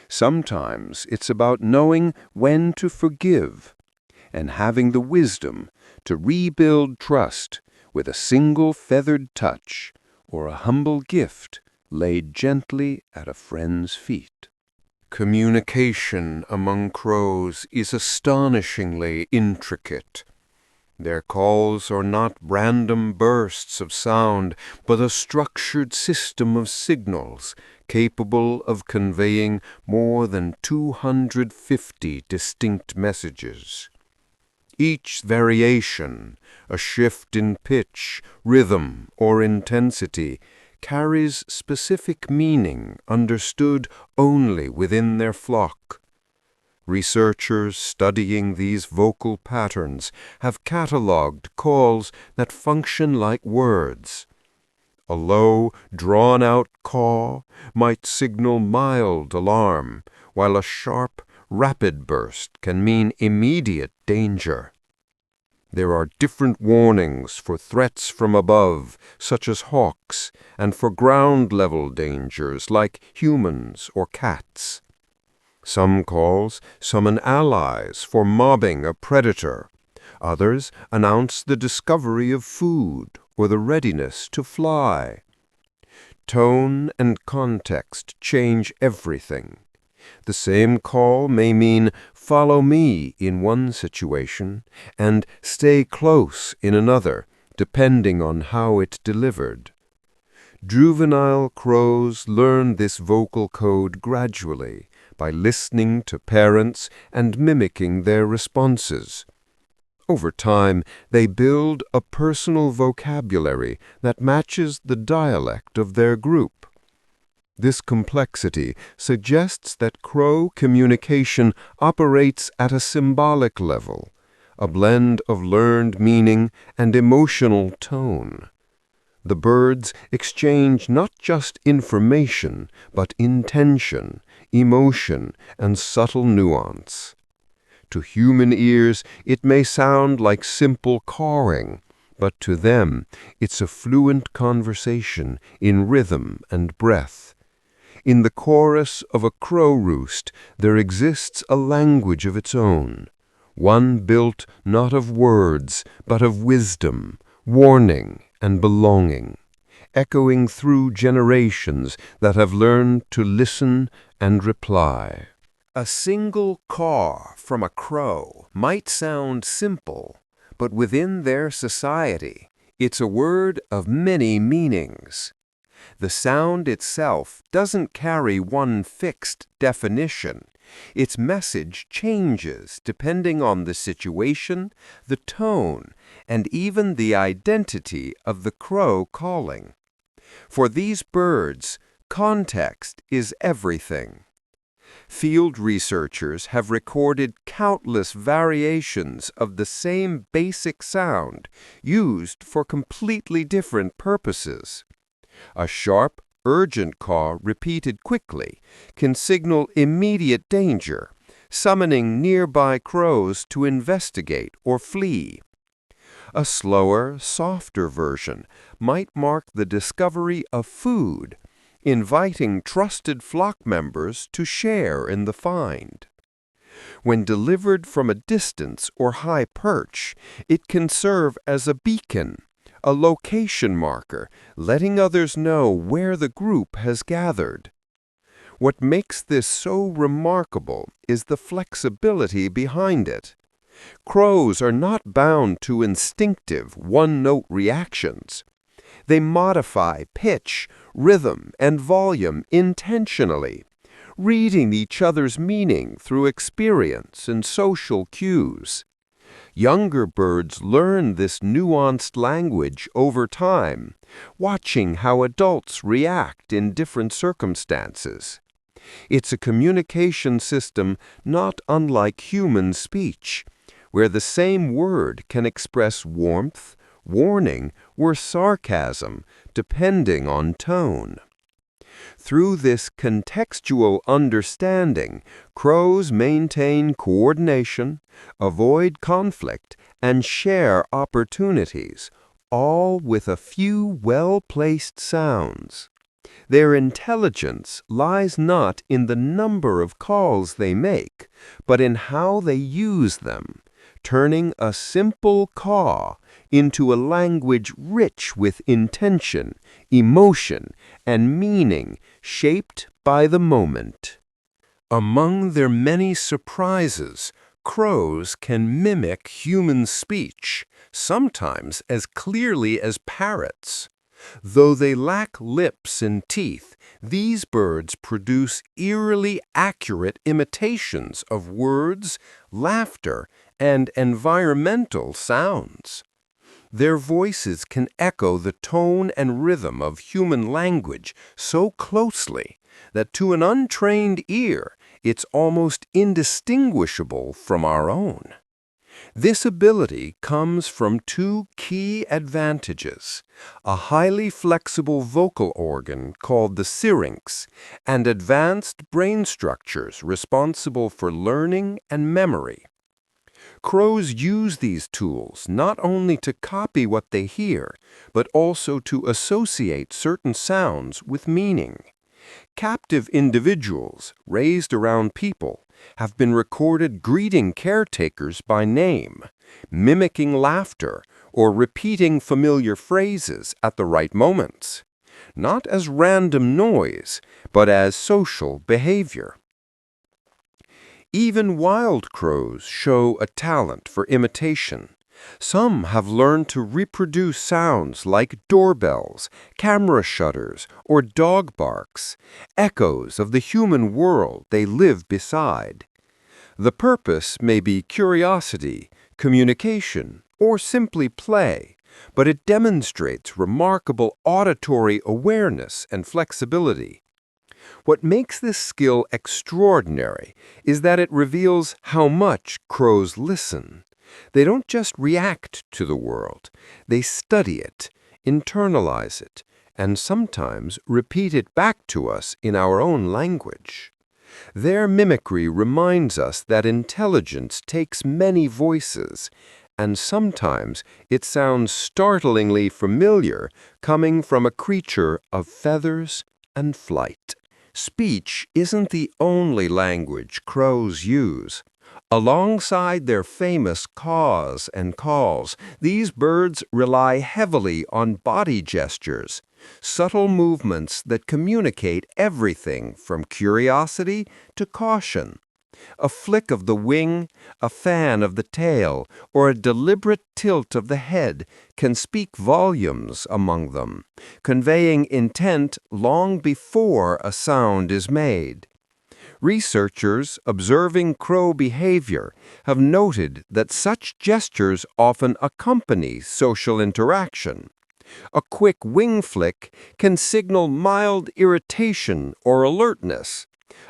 Sometimes it's about knowing when to forgive and having the wisdom to rebuild trust with a single feathered touch or a humble gift laid gently at a friend's feet. Communication among crows is astonishingly intricate. Their calls are not random bursts of sound, but a structured system of signals capable of conveying more than 250 distinct messages. Each variation, a shift in pitch, rhythm, or intensity, carries specific meaning understood only within their flock. Researchers studying these vocal patterns have catalogued calls that function like words. A low, drawn-out caw might signal mild alarm, while a sharp, rapid burst can mean immediate danger. There are different warnings for threats from above, such as hawks, and for ground-level dangers like humans or cats. Some calls summon allies for mobbing a predator. Others announce the discovery of food or the readiness to fly. Tone and context change everything. The same call may mean follow me in one situation and stay close in another, depending on how it's delivered. Juvenile crows learn this vocal code gradually by listening to parents and mimicking their responses. Over time, they build a personal vocabulary that matches the dialect of their group. This complexity suggests that crow communication operates at a symbolic level, a blend of learned meaning and emotional tone. The birds exchange not just information, but intention, emotion, and subtle nuance. To human ears, it may sound like simple cawing, but to them, it's a fluent conversation in rhythm and breath. In the chorus of a crow roost, there exists a language of its own, one built not of words, but of wisdom, warning, and belonging, echoing through generations that have learned to listen and reply. A single caw from a crow might sound simple, but within their society, it's a word of many meanings. The sound itself doesn't carry one fixed definition. Its message changes depending on the situation, the tone, and even the identity of the crow calling. For these birds, context is everything. Field researchers have recorded countless variations of the same basic sound used for completely different purposes. A sharp, urgent caw repeated quickly can signal immediate danger, summoning nearby crows to investigate or flee. A slower, softer version might mark the discovery of food, inviting trusted flock members to share in the find. When delivered from a distance or high perch, it can serve as a beacon, a location marker, letting others know where the group has gathered. What makes this so remarkable is the flexibility behind it. Crows are not bound to instinctive, one-note reactions. They modify pitch, rhythm, and volume intentionally, reading each other's meaning through experience and social cues. Younger birds learn this nuanced language over time, watching how adults react in different circumstances. It's a communication system not unlike human speech, where the same word can express warmth, warning, or sarcasm, depending on tone. Through this contextual understanding, crows maintain coordination, avoid conflict, and share opportunities, all with a few well-placed sounds. Their intelligence lies not in the number of calls they make, but in how they use them, turning a simple caw into a language rich with intention, emotion, and meaning shaped by the moment. Among their many surprises, crows can mimic human speech, sometimes as clearly as parrots. Though they lack lips and teeth, these birds produce eerily accurate imitations of words, laughter, and environmental sounds. Their voices can echo the tone and rhythm of human language so closely that to an untrained ear, it's almost indistinguishable from our own. This ability comes from two key advantages: a highly flexible vocal organ called the syrinx, and advanced brain structures responsible for learning and memory. Crows use these tools not only to copy what they hear, but also to associate certain sounds with meaning. Captive individuals, raised around people, have been recorded greeting caretakers by name, mimicking laughter, or repeating familiar phrases at the right moments, not as random noise, but as social behavior. Even wild crows show a talent for imitation. Some have learned to reproduce sounds like doorbells, camera shutters, or dog barks, echoes of the human world they live beside. The purpose may be curiosity, communication, or simply play, but it demonstrates remarkable auditory awareness and flexibility. What makes this skill extraordinary is that it reveals how much crows listen. They don't just react to the world, they study it, internalize it, and sometimes repeat it back to us in our own language. Their mimicry reminds us that intelligence takes many voices, and sometimes it sounds startlingly familiar coming from a creature of feathers and flight. Speech isn't the only language crows use. Alongside their famous caws and calls, these birds rely heavily on body gestures, subtle movements that communicate everything from curiosity to caution. A flick of the wing, a fan of the tail, or a deliberate tilt of the head can speak volumes among them, conveying intent long before a sound is made. Researchers observing crow behavior have noted that such gestures often accompany social interaction. A quick wing flick can signal mild irritation or alertness.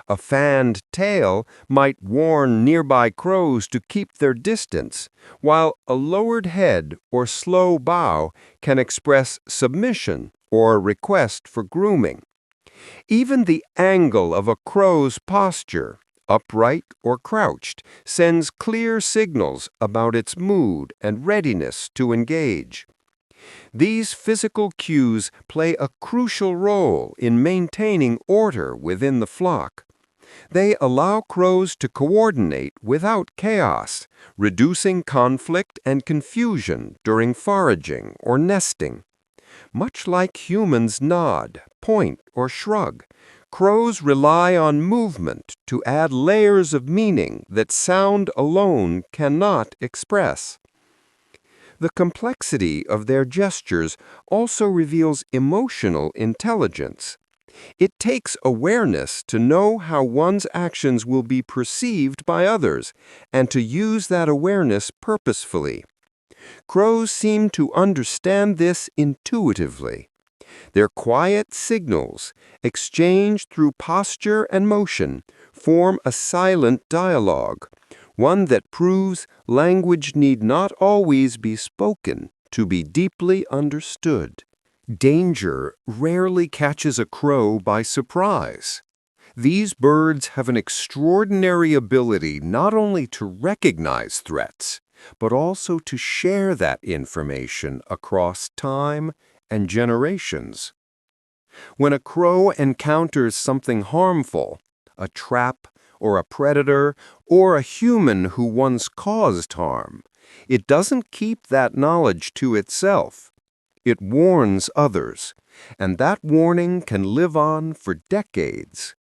A fanned tail might warn nearby crows to keep their distance, while a lowered head or slow bow can express submission or a request for grooming. Even the angle of a crow's posture, upright or crouched, sends clear signals about its mood and readiness to engage. These physical cues play a crucial role in maintaining order within the flock. They allow crows to coordinate without chaos, reducing conflict and confusion during foraging or nesting. Much like humans nod, point, or shrug, crows rely on movement to add layers of meaning that sound alone cannot express. The complexity of their gestures also reveals emotional intelligence. It takes awareness to know how one's actions will be perceived by others and to use that awareness purposefully. Crows seem to understand this intuitively. Their quiet signals, exchanged through posture and motion, form a silent dialogue, one that proves language need not always be spoken to be deeply understood. Danger rarely catches a crow by surprise. These birds have an extraordinary ability not only to recognize threats, but also to share that information across time and generations. When a crow encounters something harmful, a trap or a predator or a human who once caused harm, it doesn't keep that knowledge to itself. It warns others, and that warning can live on for decades.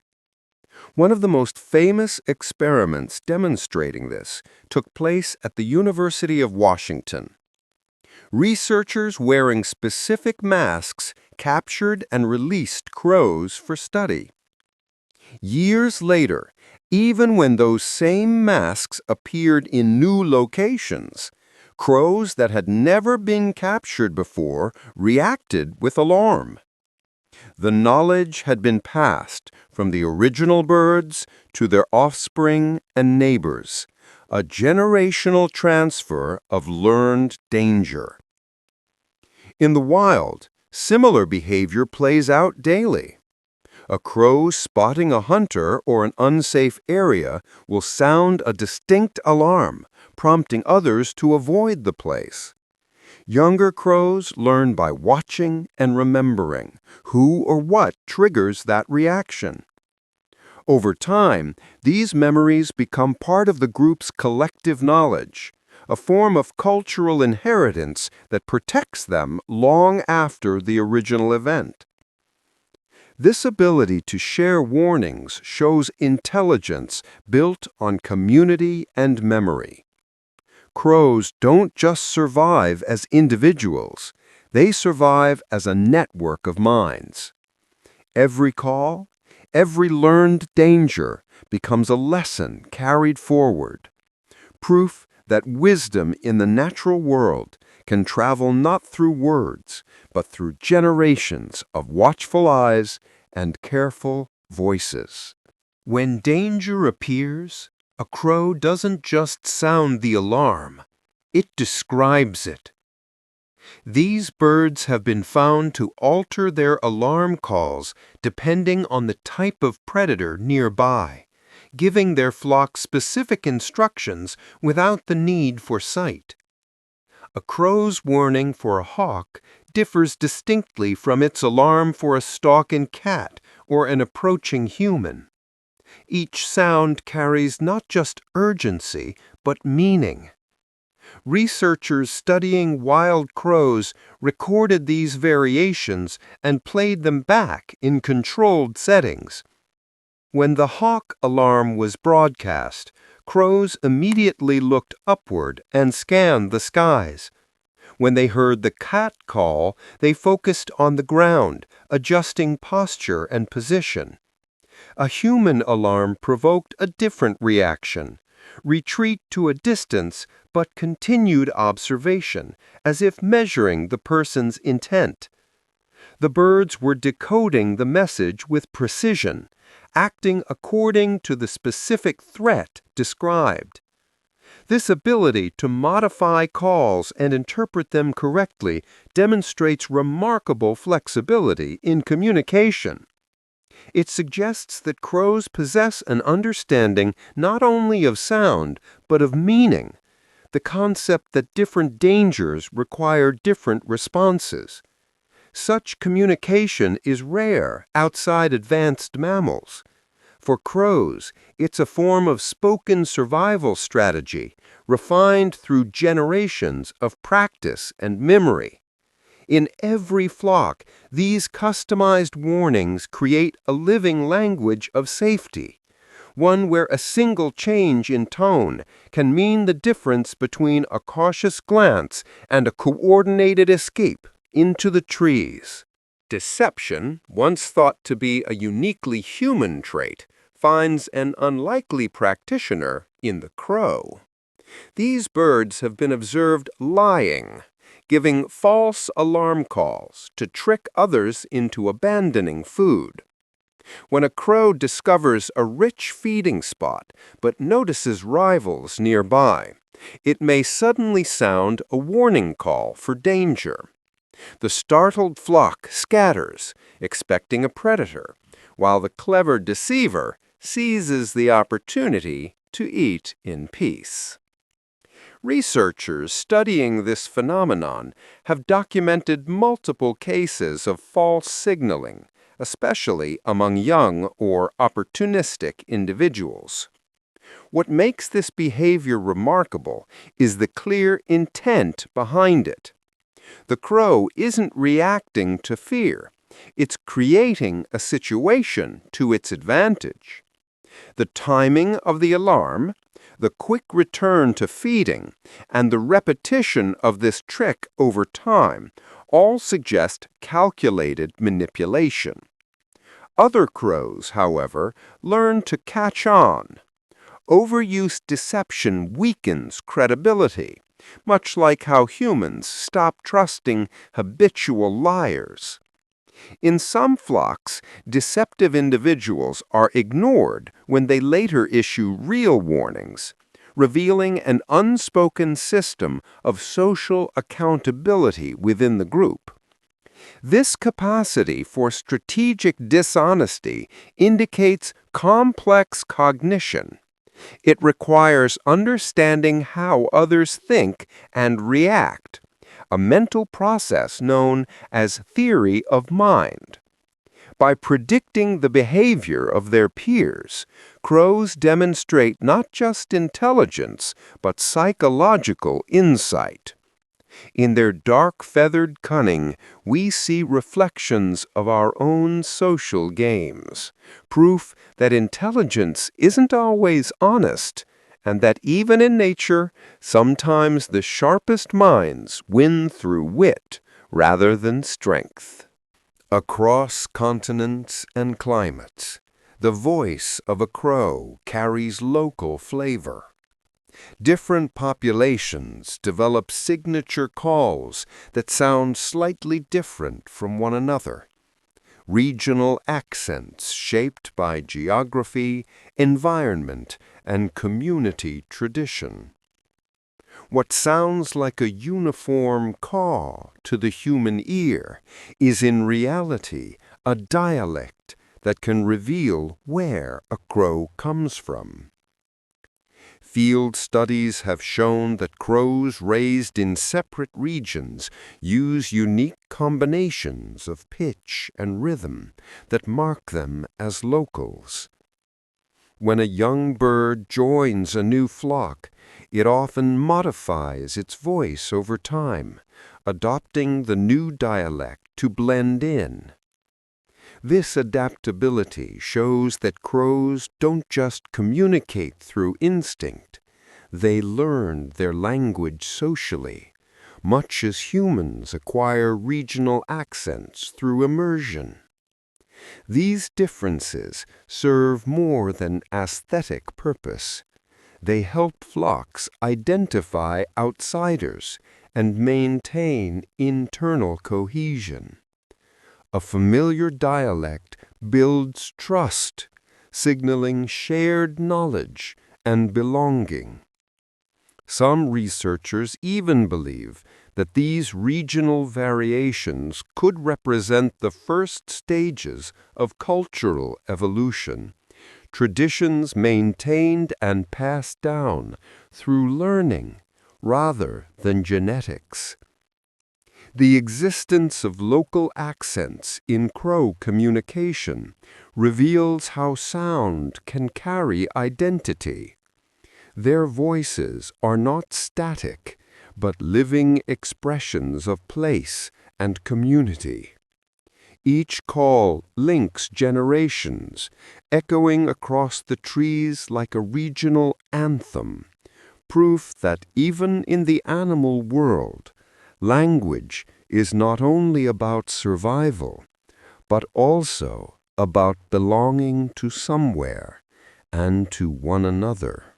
One of the most famous experiments demonstrating this took place at the University of Washington. Researchers wearing specific masks captured and released crows for study. Years later, even when those same masks appeared in new locations, crows that had never been captured before reacted with alarm. The knowledge had been passed from the original birds to their offspring and neighbors, a generational transfer of learned danger. In the wild, similar behavior plays out daily. A crow spotting a hunter or an unsafe area will sound a distinct alarm, prompting others to avoid the place. Younger crows learn by watching and remembering who or what triggers that reaction. Over time, these memories become part of the group's collective knowledge, a form of cultural inheritance that protects them long after the original event. This ability to share warnings shows intelligence built on community and memory. Crows don't just survive as individuals, they survive as a network of minds. Every call, every learned danger becomes a lesson carried forward, proof that wisdom in the natural world can travel not through words, but through generations of watchful eyes and careful voices. When danger appears, a crow doesn't just sound the alarm, it describes it. These birds have been found to alter their alarm calls depending on the type of predator nearby, giving their flock specific instructions without the need for sight. A crow's warning for a hawk differs distinctly from its alarm for a stalking cat or an approaching human. Each sound carries not just urgency, but meaning. Researchers studying wild crows recorded these variations and played them back in controlled settings. When the hawk alarm was broadcast, crows immediately looked upward and scanned the skies. When they heard the cat call, they focused on the ground, adjusting posture and position. A human alarm provoked a different reaction: retreat to a distance, but continued observation, as if measuring the person's intent. The birds were decoding the message with precision, acting according to the specific threat described. This ability to modify calls and interpret them correctly demonstrates remarkable flexibility in communication. It suggests that crows possess an understanding not only of sound, but of meaning, the concept that different dangers require different responses. Such communication is rare outside advanced mammals. For crows, it's a form of spoken survival strategy, refined through generations of practice and memory. In every flock, these customized warnings create a living language of safety, one where a single change in tone can mean the difference between a cautious glance and a coordinated escape into the trees. Deception, once thought to be a uniquely human trait, finds an unlikely practitioner in the crow. These birds have been observed lying, giving false alarm calls to trick others into abandoning food. When a crow discovers a rich feeding spot but notices rivals nearby, it may suddenly sound a warning call for danger. The startled flock scatters, expecting a predator, while the clever deceiver seizes the opportunity to eat in peace. Researchers studying this phenomenon have documented multiple cases of false signaling, especially among young or opportunistic individuals. What makes this behavior remarkable is the clear intent behind it. The crow isn't reacting to fear, it's creating a situation to its advantage. The timing of the alarm, the quick return to feeding, and the repetition of this trick over time all suggest calculated manipulation. Other crows, however, learn to catch on. Overuse deception weakens credibility, much like how humans stop trusting habitual liars. In some flocks, deceptive individuals are ignored when they later issue real warnings, revealing an unspoken system of social accountability within the group. This capacity for strategic dishonesty indicates complex cognition. It requires understanding how others think and react, a mental process known as theory of mind. By predicting the behavior of their peers, crows demonstrate not just intelligence, but psychological insight. In their dark feathered cunning, we see reflections of our own social games, proof that intelligence isn't always honest, and that even in nature, sometimes the sharpest minds win through wit rather than strength. Across continents and climates, the voice of a crow carries local flavor. Different populations develop signature calls that sound slightly different from one another. Regional accents shaped by geography, environment, and community tradition. What sounds like a uniform caw to the human ear is in reality a dialect that can reveal where a crow comes from. Field studies have shown that crows raised in separate regions use unique combinations of pitch and rhythm that mark them as locals. When a young bird joins a new flock, it often modifies its voice over time, adopting the new dialect to blend in. This adaptability shows that crows don't just communicate through instinct. They learn their language socially, much as humans acquire regional accents through immersion. These differences serve more than aesthetic purpose. They help flocks identify outsiders and maintain internal cohesion. A familiar dialect builds trust, signaling shared knowledge and belonging. Some researchers even believe that these regional variations could represent the first stages of cultural evolution, traditions maintained and passed down through learning rather than genetics. The existence of local accents in crow communication reveals how sound can carry identity. Their voices are not static, but living expressions of place and community. Each call links generations, echoing across the trees like a regional anthem, proof that even in the animal world, language is not only about survival, but also about belonging to somewhere and to one another.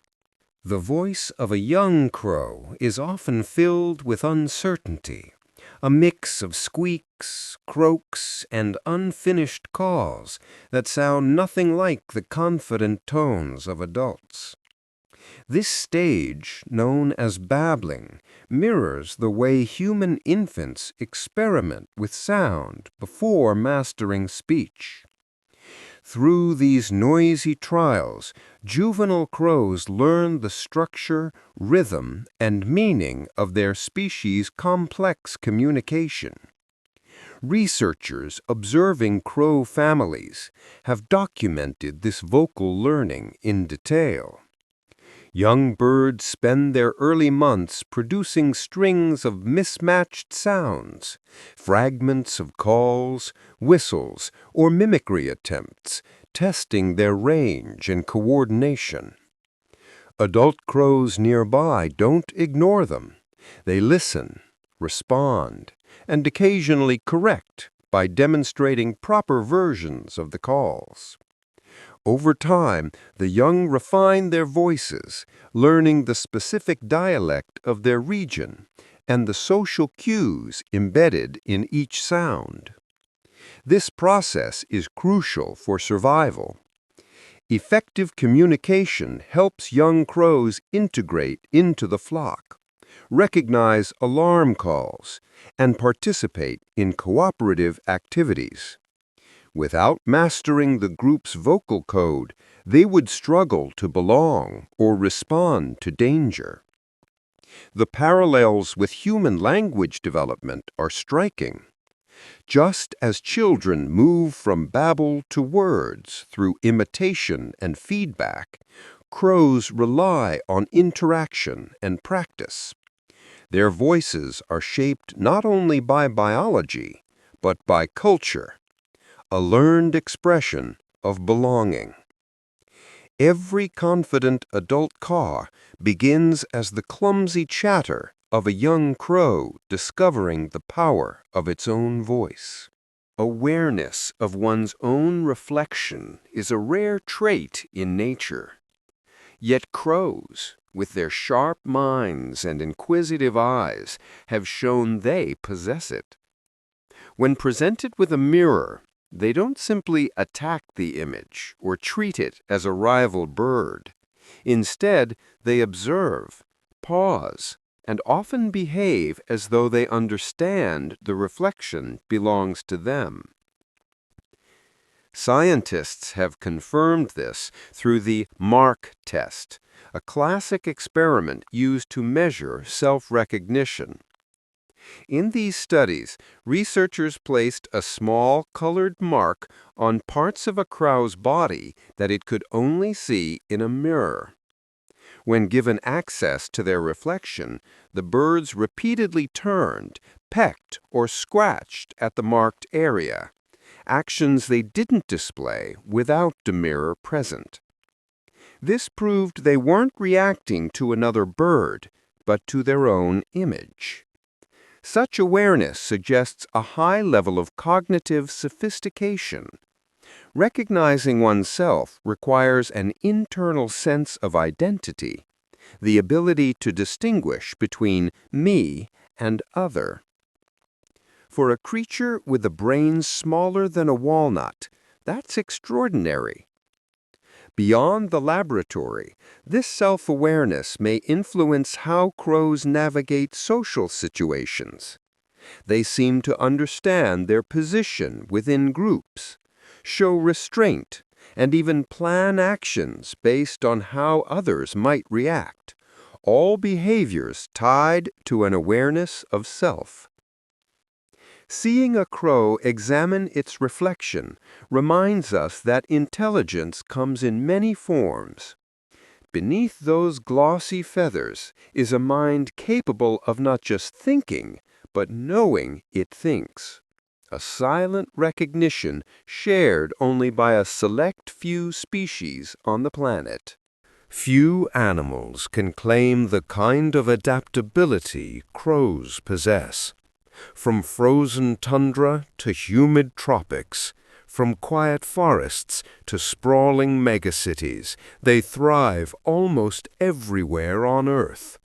The voice of a young crow is often filled with uncertainty, a mix of squeaks, croaks, and unfinished calls that sound nothing like the confident tones of adults. This stage, known as babbling, mirrors the way human infants experiment with sound before mastering speech. Through these noisy trials, juvenile crows learn the structure, rhythm, and meaning of their species' complex communication. Researchers observing crow families have documented this vocal learning in detail. Young birds spend their early months producing strings of mismatched sounds, fragments of calls, whistles, or mimicry attempts, testing their range and coordination. Adult crows nearby don't ignore them. They listen, respond, and occasionally correct by demonstrating proper versions of the calls. Over time, the young refine their voices, learning the specific dialect of their region and the social cues embedded in each sound. This process is crucial for survival. Effective communication helps young crows integrate into the flock, recognize alarm calls, and participate in cooperative activities. Without mastering the group's vocal code, they would struggle to belong or respond to danger. The parallels with human language development are striking. Just as children move from babble to words through imitation and feedback, crows rely on interaction and practice. Their voices are shaped not only by biology, but by culture, a learned expression of belonging. Every confident adult caw begins as the clumsy chatter of a young crow discovering the power of its own voice. Awareness of one's own reflection is a rare trait in nature. Yet crows, with their sharp minds and inquisitive eyes, have shown they possess it. When presented with a mirror, they don't simply attack the image or treat it as a rival bird. Instead, they observe, pause, and often behave as though they understand the reflection belongs to them. Scientists have confirmed this through the mark test, a classic experiment used to measure self-recognition. In these studies, researchers placed a small colored mark on parts of a crow's body that it could only see in a mirror. When given access to their reflection, the birds repeatedly turned, pecked, or scratched at the marked area, actions they didn't display without the mirror present. This proved they weren't reacting to another bird, but to their own image. Such awareness suggests a high level of cognitive sophistication. Recognizing oneself requires an internal sense of identity, the ability to distinguish between me and other. For a creature with a brain smaller than a walnut, that's extraordinary. Beyond the laboratory, this self-awareness may influence how crows navigate social situations. They seem to understand their position within groups, show restraint, and even plan actions based on how others might react, all behaviors tied to an awareness of self. Seeing a crow examine its reflection reminds us that intelligence comes in many forms. Beneath those glossy feathers is a mind capable of not just thinking, but knowing it thinks. A silent recognition shared only by a select few species on the planet. Few animals can claim the kind of adaptability crows possess. From frozen tundra to humid tropics, from quiet forests to sprawling megacities, they thrive almost everywhere on Earth.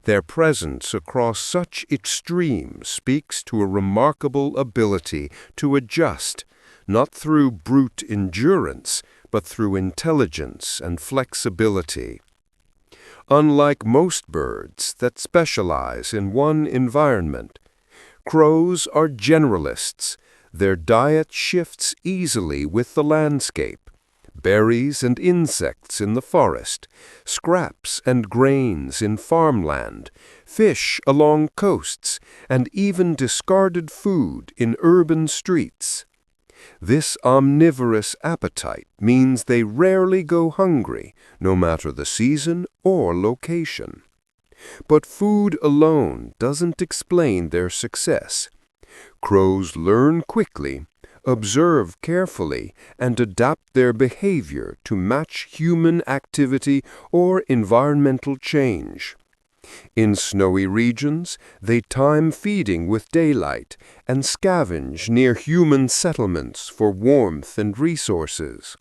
Their presence across such extremes speaks to a remarkable ability to adjust, not through brute endurance, but through intelligence and flexibility. Unlike most birds that specialize in one environment, crows are generalists. Their diet shifts easily with the landscape. Berries and insects in the forest, scraps and grains in farmland, fish along coasts, and even discarded food in urban streets. This omnivorous appetite means they rarely go hungry, no matter the season or location. But food alone doesn't explain their success. Crows learn quickly, observe carefully, and adapt their behavior to match human activity or environmental change. In snowy regions, they time feeding with daylight and scavenge near human settlements for warmth and resources.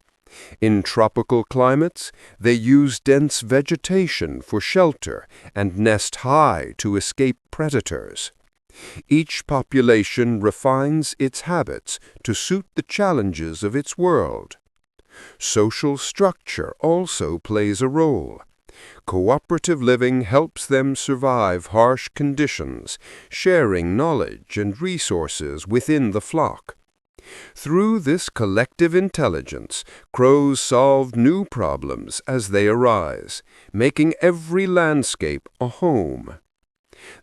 In tropical climates, they use dense vegetation for shelter and nest high to escape predators. Each population refines its habits to suit the challenges of its world. Social structure also plays a role. Cooperative living helps them survive harsh conditions, sharing knowledge and resources within the flock. Through this collective intelligence, crows solve new problems as they arise, making every landscape a home.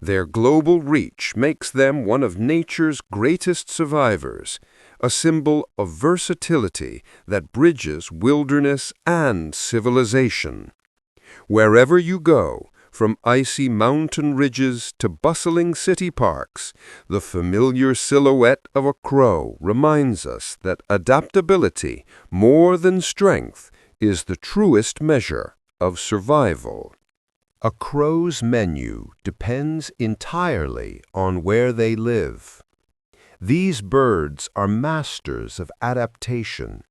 Their global reach makes them one of nature's greatest survivors, a symbol of versatility that bridges wilderness and civilization. Wherever you go, From icy mountain ridges to bustling city parks, the familiar silhouette of a crow reminds us that adaptability, more than strength, is the truest measure of survival. A crow's menu depends entirely on where they live. These birds are masters of adaptation,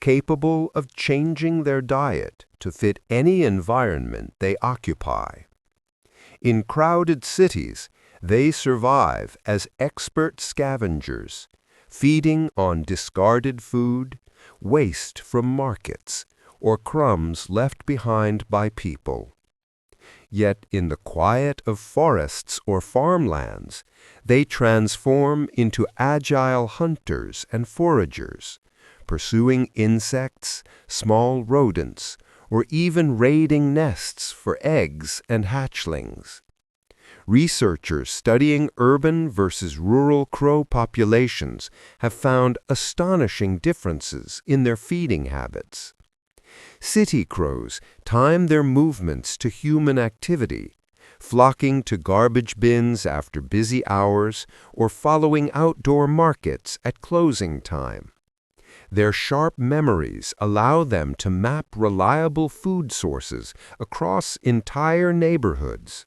capable of changing their diet to fit any environment they occupy. In crowded cities, they survive as expert scavengers, feeding on discarded food, waste from markets, or crumbs left behind by people. Yet in the quiet of forests or farmlands, they transform into agile hunters and foragers, pursuing insects, small rodents, or even raiding nests for eggs and hatchlings. Researchers studying urban versus rural crow populations have found astonishing differences in their feeding habits. City crows time their movements to human activity, flocking to garbage bins after busy hours or following outdoor markets at closing time. Their sharp memories allow them to map reliable food sources across entire neighborhoods.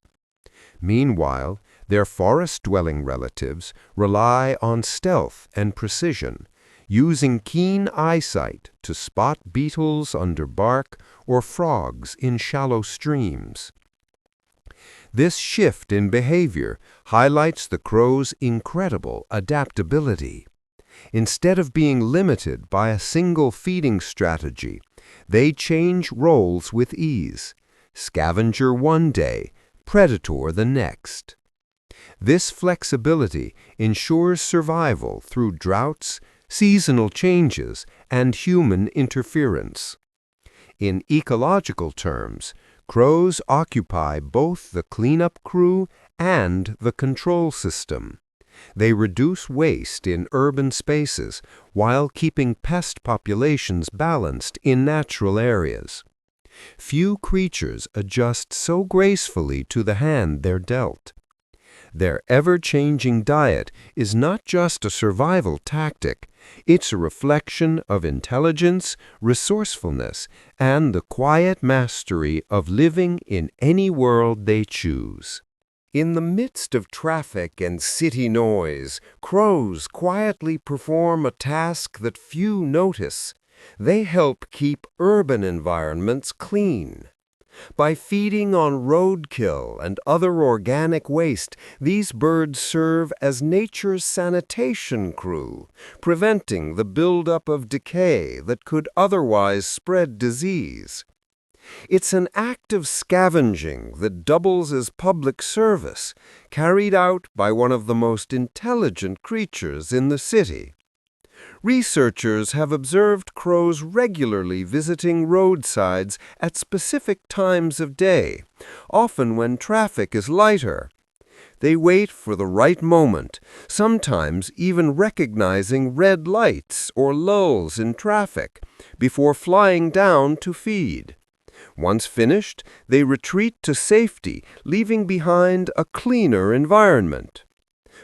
Meanwhile, their forest-dwelling relatives rely on stealth and precision, using keen eyesight to spot beetles under bark or frogs in shallow streams. This shift in behavior highlights the crow's incredible adaptability. Instead of being limited by a single feeding strategy, they change roles with ease, scavenger one day, predator the next. This flexibility ensures survival through droughts, seasonal changes, and human interference. In ecological terms, crows occupy both the cleanup crew and the control system. They reduce waste in urban spaces while keeping pest populations balanced in natural areas. Few creatures adjust so gracefully to the hand they're dealt. Their ever-changing diet is not just a survival tactic, it's a reflection of intelligence, resourcefulness, and the quiet mastery of living in any world they choose. In the midst of traffic and city noise, crows quietly perform a task that few notice. They help keep urban environments clean. By feeding on roadkill and other organic waste, these birds serve as nature's sanitation crew, preventing the buildup of decay that could otherwise spread disease. It's an act of scavenging that doubles as public service, carried out by one of the most intelligent creatures in the city. Researchers have observed crows regularly visiting roadsides at specific times of day, often when traffic is lighter. They wait for the right moment, sometimes even recognizing red lights or lulls in traffic, before flying down to feed. Once finished, they retreat to safety, leaving behind a cleaner environment.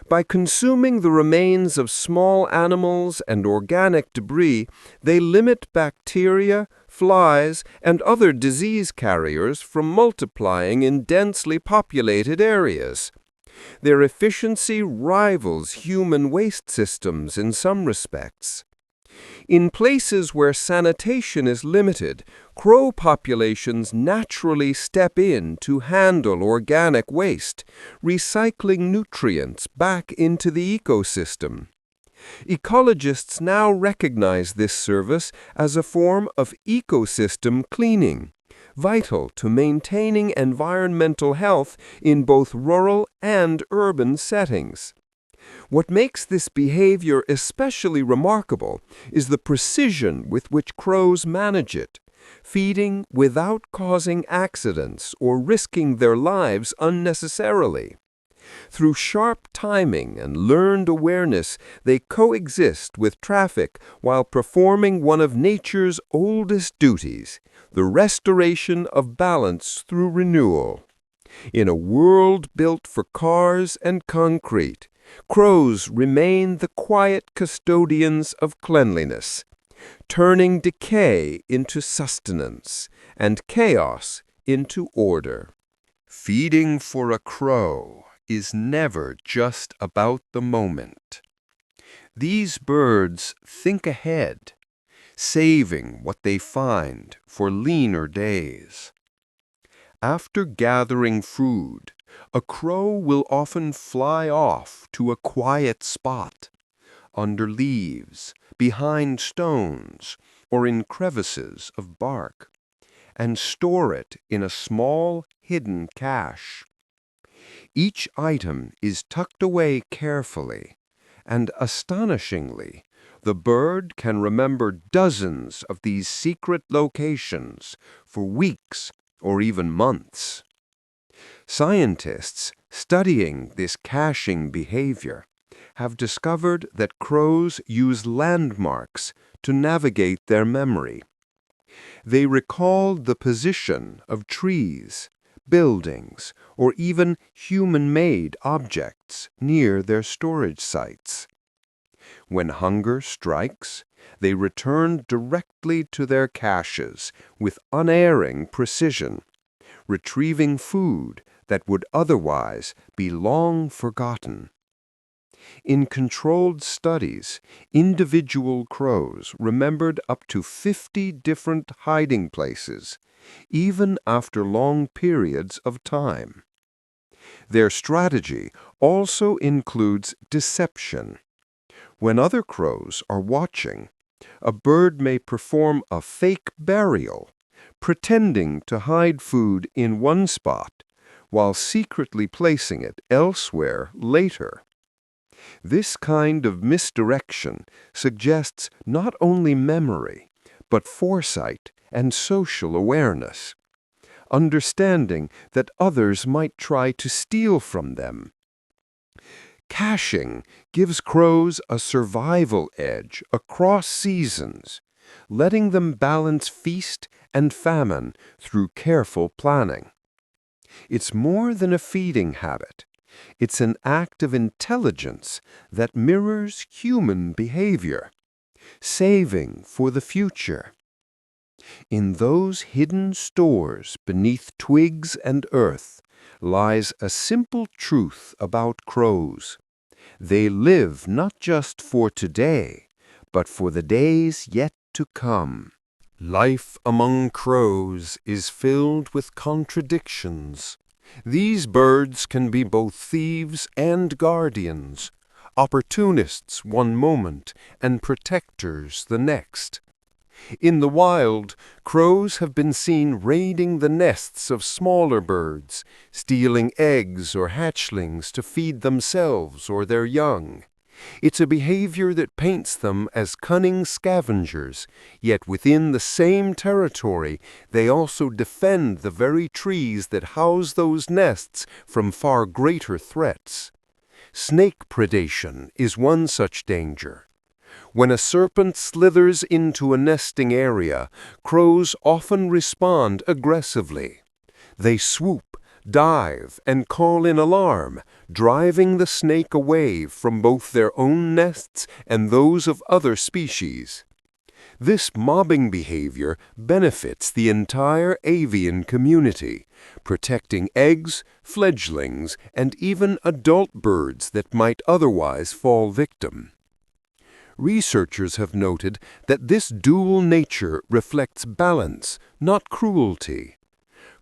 By consuming the remains of small animals and organic debris, they limit bacteria, flies, and other disease carriers from multiplying in densely populated areas. Their efficiency rivals human waste systems in some respects. In places where sanitation is limited, crow populations naturally step in to handle organic waste, recycling nutrients back into the ecosystem. Ecologists now recognize this service as a form of ecosystem cleaning, vital to maintaining environmental health in both rural and urban settings. What makes this behavior especially remarkable is the precision with which crows manage it, feeding without causing accidents or risking their lives unnecessarily. Through sharp timing and learned awareness, they coexist with traffic while performing one of nature's oldest duties, the restoration of balance through renewal. In a world built for cars and concrete, crows remain the quiet custodians of cleanliness, turning decay into sustenance and chaos into order. Feeding for a crow is never just about the moment. These birds think ahead, saving what they find for leaner days. After gathering food, a crow will often fly off to a quiet spot, under leaves, behind stones, or in crevices of bark, and store it in a small, hidden cache. Each item is tucked away carefully, and astonishingly, the bird can remember dozens of these secret locations for weeks or even months. Scientists studying this caching behavior have discovered that crows use landmarks to navigate their memory. They recall the position of trees, buildings, or even human-made objects near their storage sites. When hunger strikes, they return directly to their caches with unerring precision, retrieving food that would otherwise be long forgotten. In controlled studies, individual crows remembered up to 50 different hiding places, even after long periods of time. Their strategy also includes deception. When other crows are watching, a bird may perform a fake burial, pretending to hide food in one spot while secretly placing it elsewhere later. This kind of misdirection suggests not only memory, but foresight and social awareness, understanding that others might try to steal from them. Caching gives crows a survival edge across seasons, letting them balance feast and famine through careful planning. It's more than a feeding habit. It's an act of intelligence that mirrors human behavior, saving for the future. In those hidden stores beneath twigs and earth lies a simple truth about crows. They live not just for today, but for the days yet to come. Life among crows is filled with contradictions. These birds can be both thieves and guardians, opportunists one moment and protectors the next. In the wild, crows have been seen raiding the nests of smaller birds, stealing eggs or hatchlings to feed themselves or their young. It's a behavior that paints them as cunning scavengers, yet within the same territory they also defend the very trees that house those nests from far greater threats. Snake predation is one such danger. When a serpent slithers into a nesting area, crows often respond aggressively. They swoop, dive, and call in alarm, driving the snake away from both their own nests and those of other species. This mobbing behavior benefits the entire avian community, protecting eggs, fledglings, and even adult birds that might otherwise fall victim. Researchers have noted that this dual nature reflects balance, not cruelty.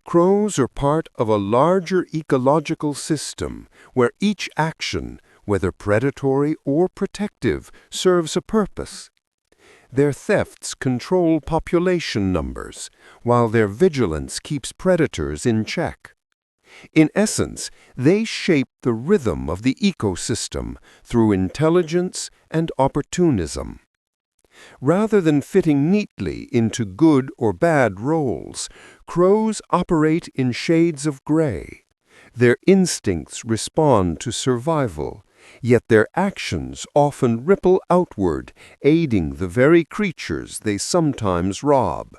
Crows are part of a larger ecological system where each action, whether predatory or protective, serves a purpose. Their thefts control population numbers, while their vigilance keeps predators in check. In essence, they shape the rhythm of the ecosystem through intelligence and opportunism. Rather than fitting neatly into good or bad roles, crows operate in shades of gray. Their instincts respond to survival, yet their actions often ripple outward, aiding the very creatures they sometimes rob.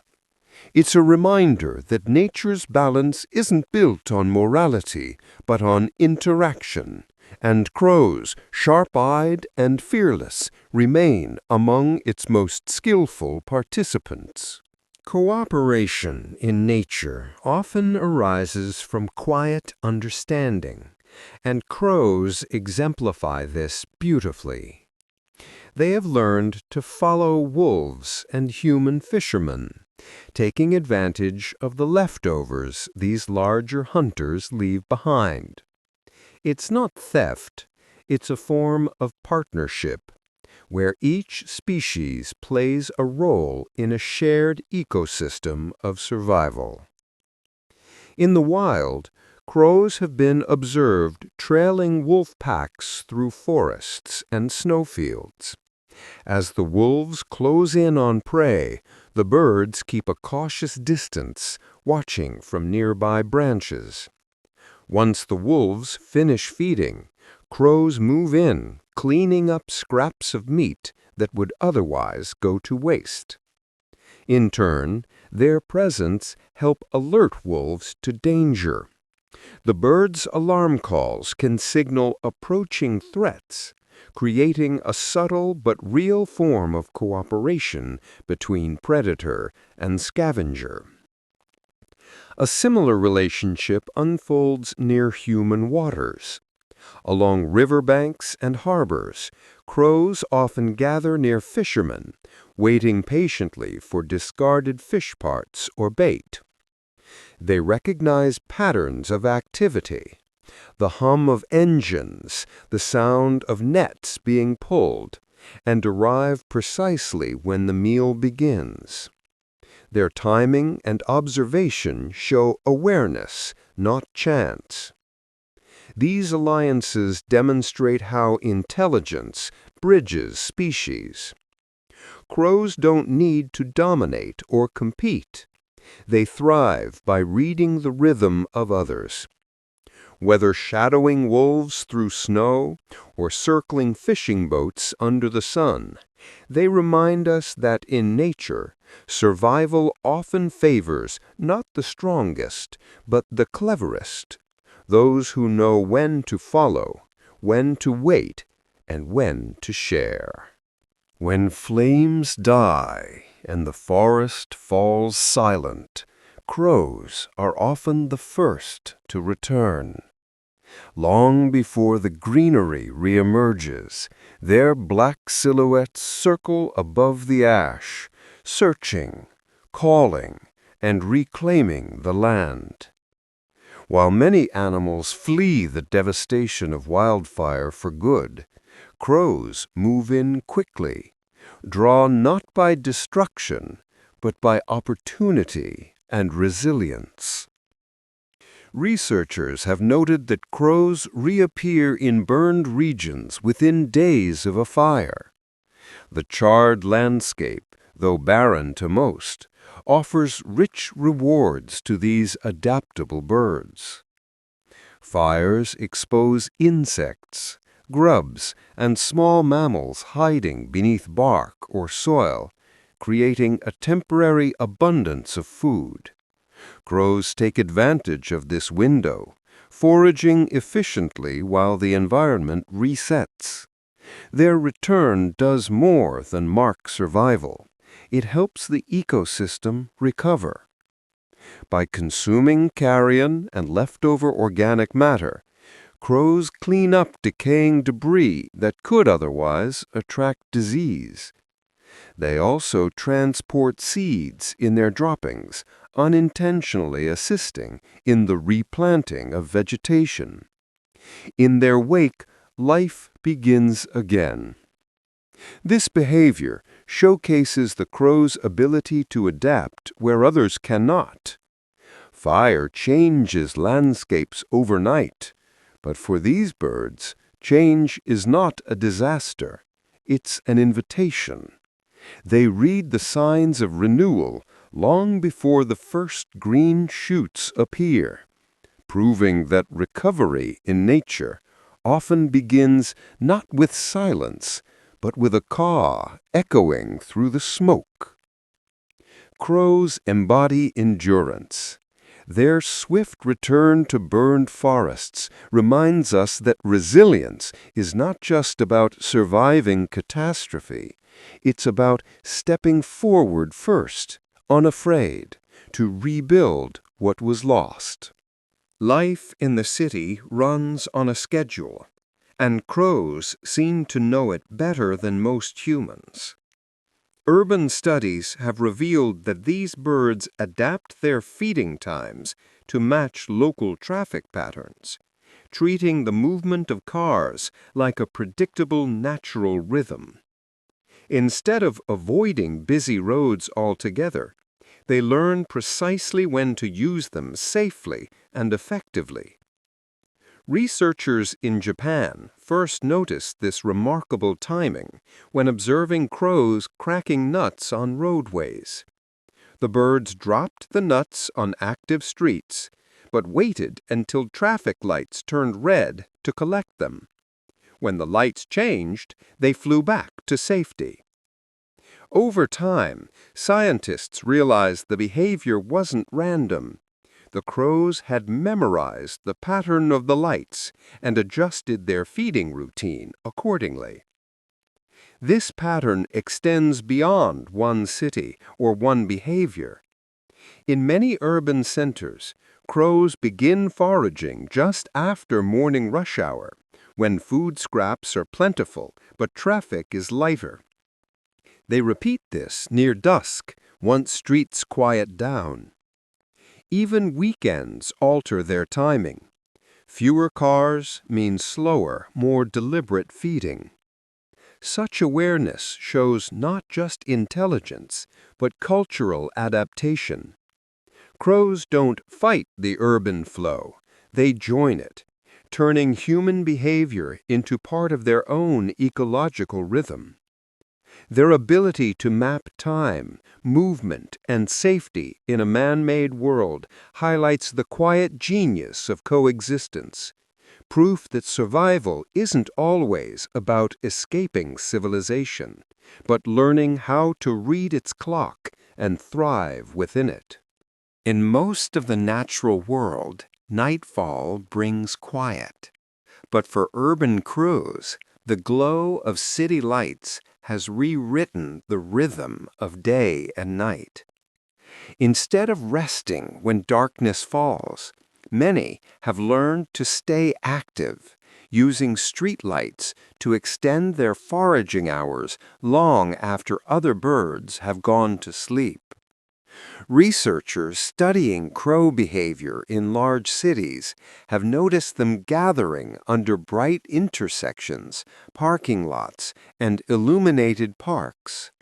It's a reminder that nature's balance isn't built on morality, but on interaction, and crows, sharp-eyed and fearless, remain among its most skillful participants. Cooperation in nature often arises from quiet understanding, and crows exemplify this beautifully. They have learned to follow wolves and human fishermen, taking advantage of the leftovers these larger hunters leave behind. It's not theft, it's a form of partnership, where each species plays a role in a shared ecosystem of survival. In the wild, crows have been observed trailing wolf packs through forests and snowfields. As the wolves close in on prey, the birds keep a cautious distance, watching from nearby branches. Once the wolves finish feeding, crows move in, cleaning up scraps of meat that would otherwise go to waste. In turn, their presence help alert wolves to danger. The birds' alarm calls can signal approaching threats, creating a subtle but real form of cooperation between predator and scavenger. A similar relationship unfolds near human waters. Along riverbanks and harbors, crows often gather near fishermen, waiting patiently for discarded fish parts or bait. They recognize patterns of activity, the hum of engines, the sound of nets being pulled, and arrive precisely when the meal begins. Their timing and observation show awareness, not chance. These alliances demonstrate how intelligence bridges species. Crows don't need to dominate or compete. They thrive by reading the rhythm of others. Whether shadowing wolves through snow or circling fishing boats under the sun, they remind us that in nature, survival often favors not the strongest, but the cleverest, those who know when to follow, when to wait, and when to share. When flames die and the forest falls silent, crows are often the first to return. Long before the greenery reemerges, their black silhouettes circle above the ash, searching, calling, and reclaiming the land. While many animals flee the devastation of wildfire for good, crows move in quickly, drawn not by destruction, but by opportunity and resilience. Researchers have noted that crows reappear in burned regions within days of a fire. The charred landscape, though barren to most, offers rich rewards to these adaptable birds. Fires expose insects, grubs, and small mammals hiding beneath bark or soil, creating a temporary abundance of food. Crows take advantage of this window, foraging efficiently while the environment resets. Their return does more than mark survival. It helps the ecosystem recover. By consuming carrion and leftover organic matter, crows clean up decaying debris that could otherwise attract disease. They also transport seeds in their droppings, unintentionally assisting in the replanting of vegetation. In their wake, life begins again. This behavior showcases the crow's ability to adapt where others cannot. Fire changes landscapes overnight, but for these birds, change is not a disaster. It's an invitation. They read the signs of renewal long before the first green shoots appear, proving that recovery in nature often begins not with silence, but with a caw echoing through the smoke. Crows embody endurance. Their swift return to burned forests reminds us that resilience is not just about surviving catastrophe. It's about stepping forward first, unafraid, to rebuild what was lost. Life in the city runs on a schedule, and crows seem to know it better than most humans. Urban studies have revealed that these birds adapt their feeding times to match local traffic patterns, treating the movement of cars like a predictable natural rhythm. Instead of avoiding busy roads altogether, they learn precisely when to use them safely and effectively. Researchers in Japan first noticed this remarkable timing when observing crows cracking nuts on roadways. The birds dropped the nuts on active streets, but waited until traffic lights turned red to collect them. When the lights changed, they flew back to safety. Over time, scientists realized the behavior wasn't random. The crows had memorized the pattern of the lights and adjusted their feeding routine accordingly. This pattern extends beyond one city or one behavior. In many urban centers, crows begin foraging just after morning rush hour, when food scraps are plentiful but traffic is lighter. They repeat this near dusk, once streets quiet down. Even weekends alter their timing. Fewer cars mean slower, more deliberate feeding. Such awareness shows not just intelligence, but cultural adaptation. Crows don't fight the urban flow, they join it, turning human behavior into part of their own ecological rhythm. Their ability to map time, movement, and safety in a man-made world highlights the quiet genius of coexistence, proof that survival isn't always about escaping civilization, but learning how to read its clock and thrive within it. In most of the natural world, nightfall brings quiet. But for urban crows, the glow of city lights has rewritten the rhythm of day and night. Instead of resting when darkness falls, many have learned to stay active, using streetlights to extend their foraging hours long after other birds have gone to sleep. Researchers studying crow behavior in large cities have noticed them gathering under bright intersections, parking lots, and illuminated parks.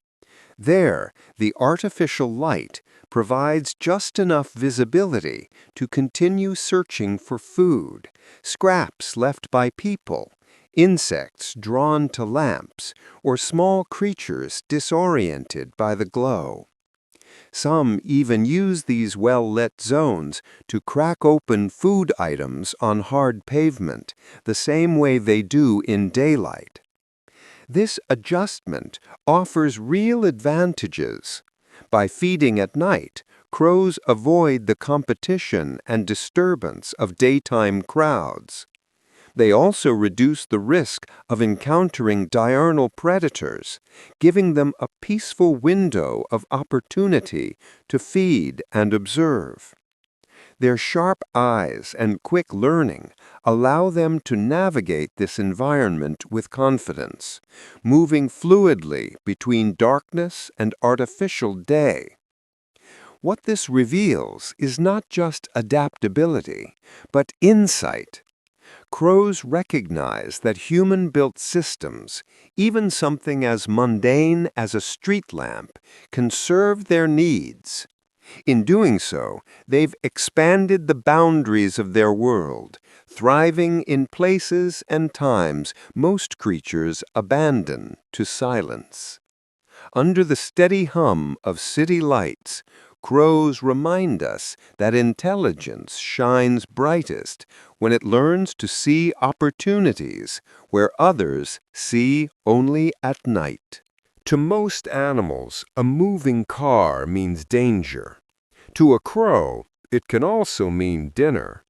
There, the artificial light provides just enough visibility to continue searching for food, scraps left by people, insects drawn to lamps, or small creatures disoriented by the glow. Some even use these well-lit zones to crack open food items on hard pavement, the same way they do in daylight. This adjustment offers real advantages. By feeding at night, crows avoid the competition and disturbance of daytime crowds. They also reduce the risk of encountering diurnal predators, giving them a peaceful window of opportunity to feed and observe. Their sharp eyes and quick learning allow them to navigate this environment with confidence, moving fluidly between darkness and artificial day. What this reveals is not just adaptability, but insight. Crows recognize that human-built systems, even something as mundane as a street lamp, can serve their needs. In doing so, they've expanded the boundaries of their world, thriving in places and times most creatures abandon to silence. Under the steady hum of city lights, crows remind us that intelligence shines brightest when it learns to see opportunities where others see only at night. To most animals, a moving car means danger. To a crow, it can also mean dinner.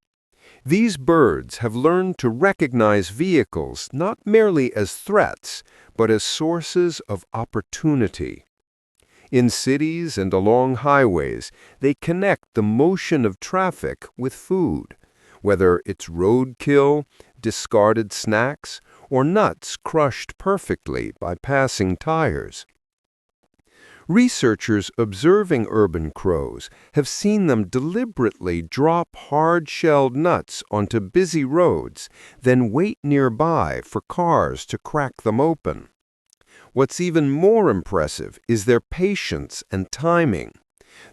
These birds have learned to recognize vehicles not merely as threats, but as sources of opportunity. In cities and along highways, they connect the motion of traffic with food, whether it's roadkill, discarded snacks, or nuts crushed perfectly by passing tires. Researchers observing urban crows have seen them deliberately drop hard-shelled nuts onto busy roads, then wait nearby for cars to crack them open. What's even more impressive is their patience and timing.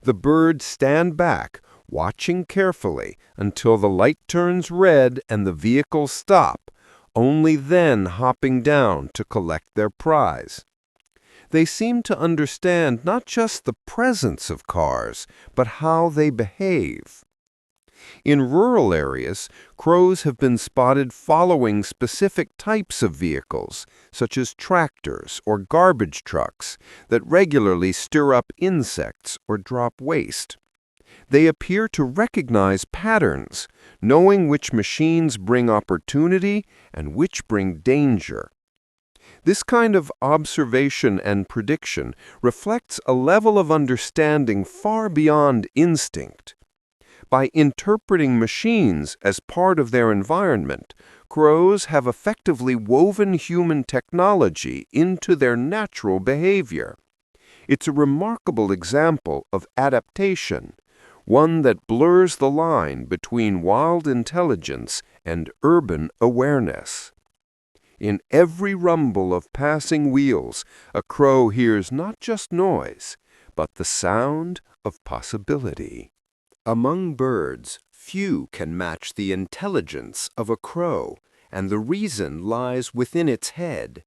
The birds stand back, watching carefully until the light turns red and the vehicles stop, only then hopping down to collect their prize. They seem to understand not just the presence of cars, but how they behave. In rural areas, crows have been spotted following specific types of vehicles, such as tractors or garbage trucks, that regularly stir up insects or drop waste. They appear to recognize patterns, knowing which machines bring opportunity and which bring danger. This kind of observation and prediction reflects a level of understanding far beyond instinct. By interpreting machines as part of their environment, crows have effectively woven human technology into their natural behavior. It's a remarkable example of adaptation, one that blurs the line between wild intelligence and urban awareness. In every rumble of passing wheels, a crow hears not just noise, but the sound of possibility. Among birds, few can match the intelligence of a crow, and the reason lies within its head.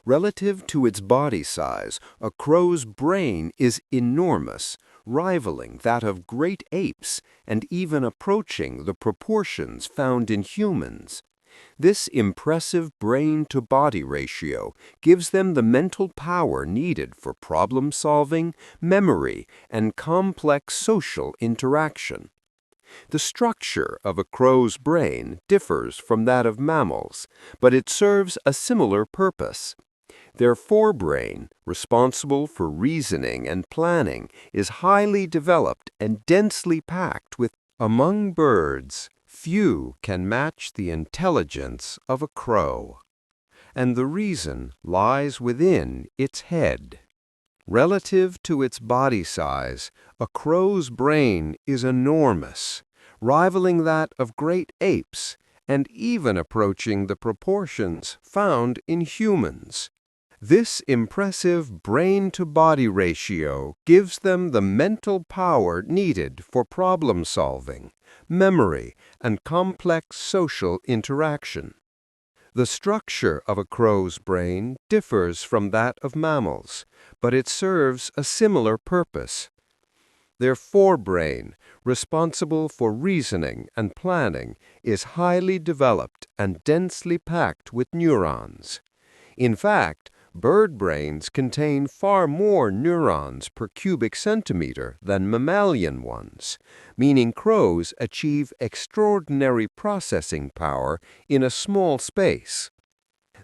Relative to its body size, a crow's brain is enormous, rivaling that of great apes and even approaching the proportions found in humans. This impressive brain-to-body ratio gives them the mental power needed for problem-solving, memory, and complex social interaction. The structure of a crow's brain differs from that of mammals, but it serves a similar purpose. Their forebrain, responsible for reasoning and planning, is highly developed and densely packed with. Among birds, few can match the intelligence of a crow, and the reason lies within its head. Relative to its body size, a crow's brain is enormous, rivaling that of great apes and even approaching the proportions found in humans. This impressive brain-to-body ratio gives them the mental power needed for problem-solving, memory, and complex social interaction. The structure of a crow's brain differs from that of mammals, but it serves a similar purpose. Their forebrain, responsible for reasoning and planning, is highly developed and densely packed with neurons. In fact, bird brains contain far more neurons per cubic centimeter than mammalian ones, meaning crows achieve extraordinary processing power in a small space.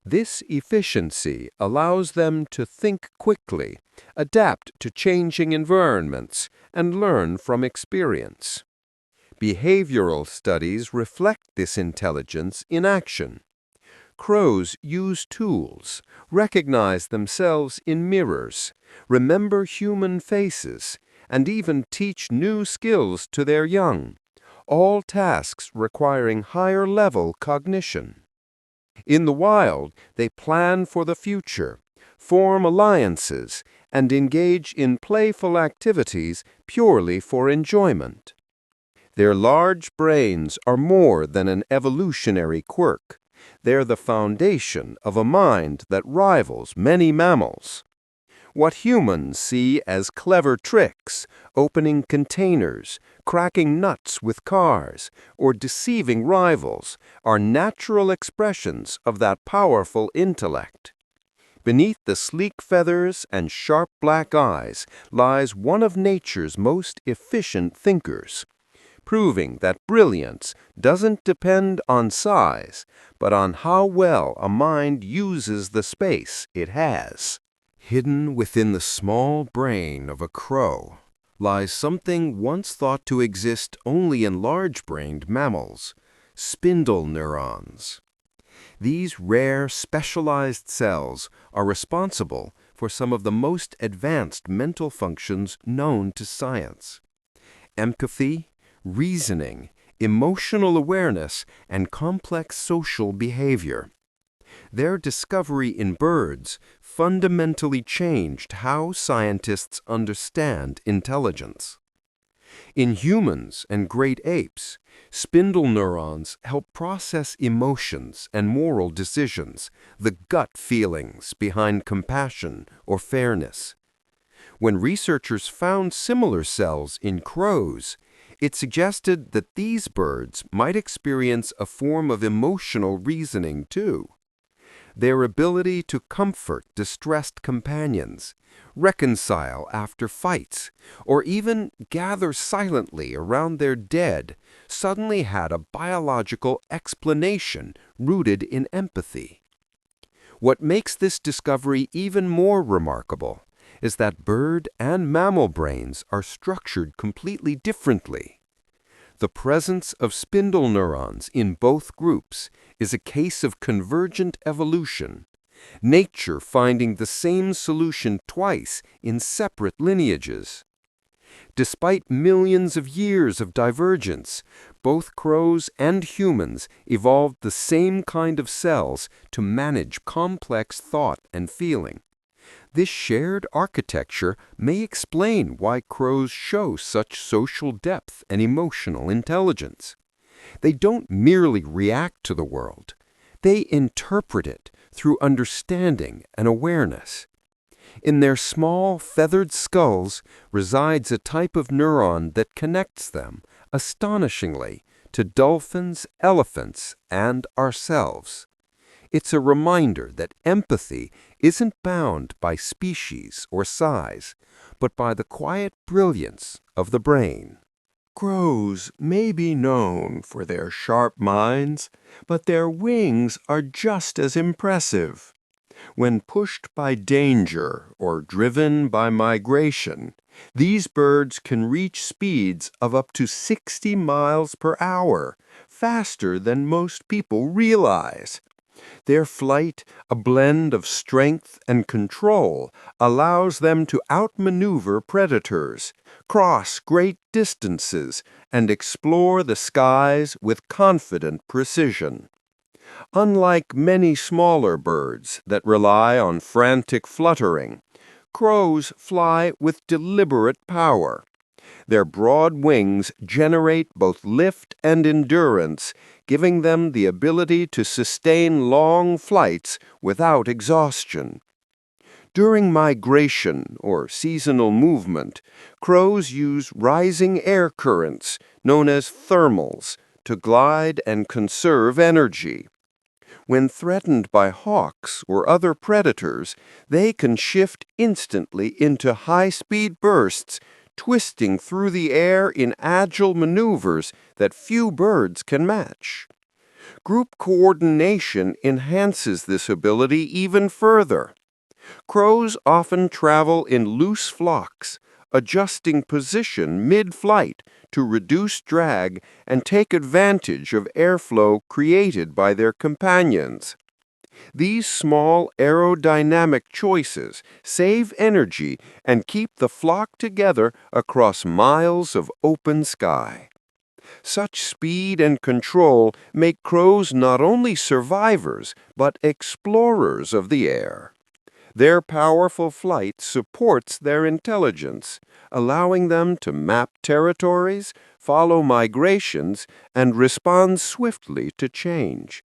This efficiency allows them to think quickly, adapt to changing environments, and learn from experience. Behavioral studies reflect this intelligence in action. Crows use tools, recognize themselves in mirrors, remember human faces, and even teach new skills to their young, all tasks requiring higher-level cognition. In the wild, they plan for the future, form alliances, and engage in playful activities purely for enjoyment. Their large brains are more than an evolutionary quirk. They're the foundation of a mind that rivals many mammals. What humans see as clever tricks, opening containers, cracking nuts with cars, or deceiving rivals, are natural expressions of that powerful intellect. Beneath the sleek feathers and sharp black eyes lies one of nature's most efficient thinkers, proving that brilliance doesn't depend on size, but on how well a mind uses the space it has. Hidden within the small brain of a crow lies something once thought to exist only in large-brained mammals: spindle neurons. These rare, specialized cells are responsible for some of the most advanced mental functions known to science: empathy, reasoning, emotional awareness, and complex social behavior. Their discovery in birds fundamentally changed how scientists understand intelligence. In humans and great apes, spindle neurons help process emotions and moral decisions, the gut feelings behind compassion or fairness. When researchers found similar cells in crows, it suggested that these birds might experience a form of emotional reasoning too. Their ability to comfort distressed companions, reconcile after fights, or even gather silently around their dead suddenly had a biological explanation rooted in empathy. What makes this discovery even more remarkable is that bird and mammal brains are structured completely differently. The presence of spindle neurons in both groups is a case of convergent evolution, nature finding the same solution twice in separate lineages. Despite millions of years of divergence, both crows and humans evolved the same kind of cells to manage complex thought and feeling. This shared architecture may explain why crows show such social depth and emotional intelligence. They don't merely react to the world. They interpret it through understanding and awareness. In their small, feathered skulls resides a type of neuron that connects them, astonishingly, to dolphins, elephants, and ourselves. It's a reminder that empathy isn't bound by species or size, but by the quiet brilliance of the brain. Crows may be known for their sharp minds, but their wings are just as impressive. When pushed by danger or driven by migration, these birds can reach speeds of up to 60 miles per hour, faster than most people realize. Their flight, a blend of strength and control, allows them to outmaneuver predators, cross great distances, and explore the skies with confident precision. Unlike many smaller birds that rely on frantic fluttering, crows fly with deliberate power. Their broad wings generate both lift and endurance, giving them the ability to sustain long flights without exhaustion. During migration or seasonal movement, crows use rising air currents, known as thermals, to glide and conserve energy. When threatened by hawks or other predators, they can shift instantly into high-speed bursts, twisting through the air in agile maneuvers that few birds can match. Group coordination enhances this ability even further. Crows often travel in loose flocks, adjusting position mid-flight to reduce drag and take advantage of airflow created by their companions. These small aerodynamic choices save energy and keep the flock together across miles of open sky. Such speed and control make crows not only survivors, but explorers of the air. Their powerful flight supports their intelligence, allowing them to map territories, follow migrations, and respond swiftly to change.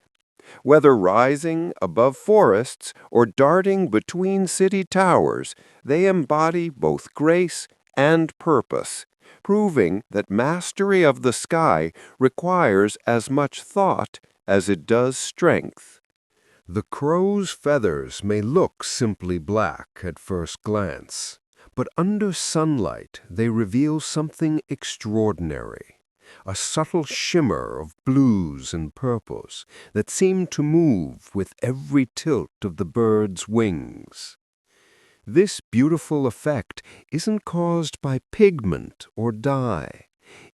Whether rising above forests or darting between city towers, they embody both grace and purpose, proving that mastery of the sky requires as much thought as it does strength. The crow's feathers may look simply black at first glance, but under sunlight they reveal something extraordinary, a subtle shimmer of blues and purples that seem to move with every tilt of the bird's wings. This beautiful effect isn't caused by pigment or dye.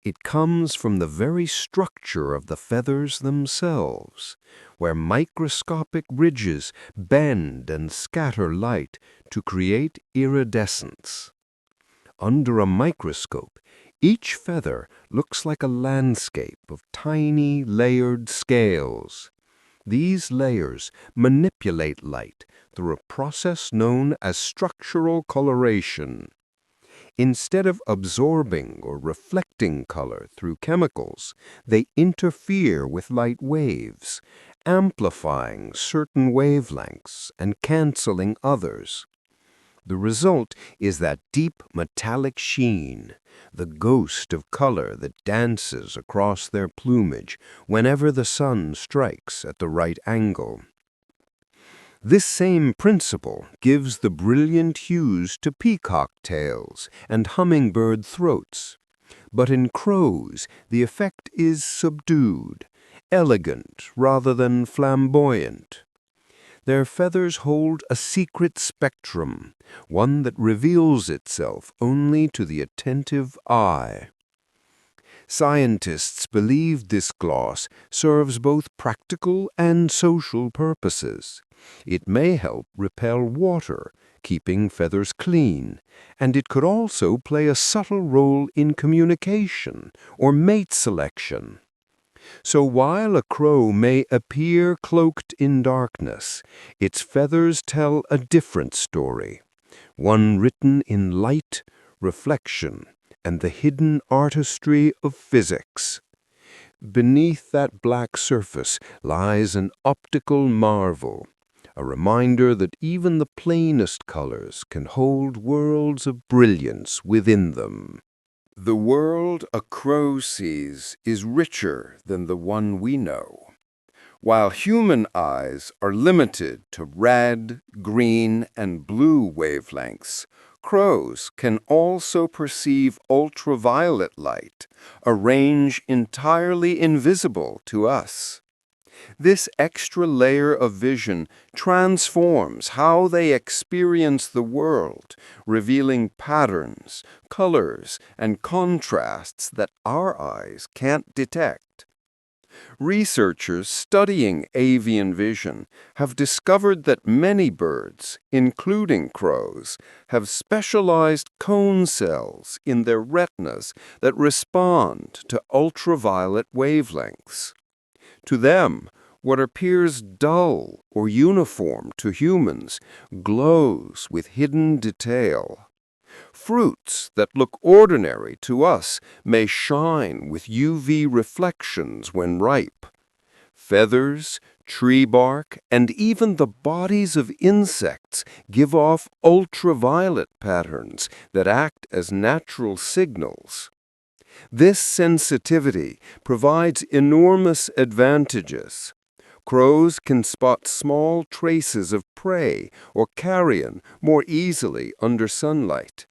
It comes from the very structure of the feathers themselves, where microscopic ridges bend and scatter light to create iridescence. Under a microscope, each feather looks like a landscape of tiny, layered scales. These layers manipulate light through a process known as structural coloration. Instead of absorbing or reflecting color through chemicals, they interfere with light waves, amplifying certain wavelengths and canceling others. The result is that deep metallic sheen, the ghost of color that dances across their plumage whenever the sun strikes at the right angle. This same principle gives the brilliant hues to peacock tails and hummingbird throats. But in crows, the effect is subdued, elegant rather than flamboyant. Their feathers hold a secret spectrum, one that reveals itself only to the attentive eye. Scientists believe this gloss serves both practical and social purposes. It may help repel water, keeping feathers clean, and it could also play a subtle role in communication or mate selection. So while a crow may appear cloaked in darkness, its feathers tell a different story, one written in light, reflection, and the hidden artistry of physics. Beneath that black surface lies an optical marvel, a reminder that even the plainest colors can hold worlds of brilliance within them. The world a crow sees is richer than the one we know. While human eyes are limited to red, green, and blue wavelengths, crows can also perceive ultraviolet light, a range entirely invisible to us. This extra layer of vision transforms how they experience the world, revealing patterns, colors, and contrasts that our eyes can't detect. Researchers studying avian vision have discovered that many birds, including crows, have specialized cone cells in their retinas that respond to ultraviolet wavelengths. To them, what appears dull or uniform to humans glows with hidden detail. Fruits that look ordinary to us may shine with UV reflections when ripe. Feathers, tree bark, and even the bodies of insects give off ultraviolet patterns that act as natural signals. This sensitivity provides enormous advantages. Crows can spot small traces of prey or carrion more easily under sunlight,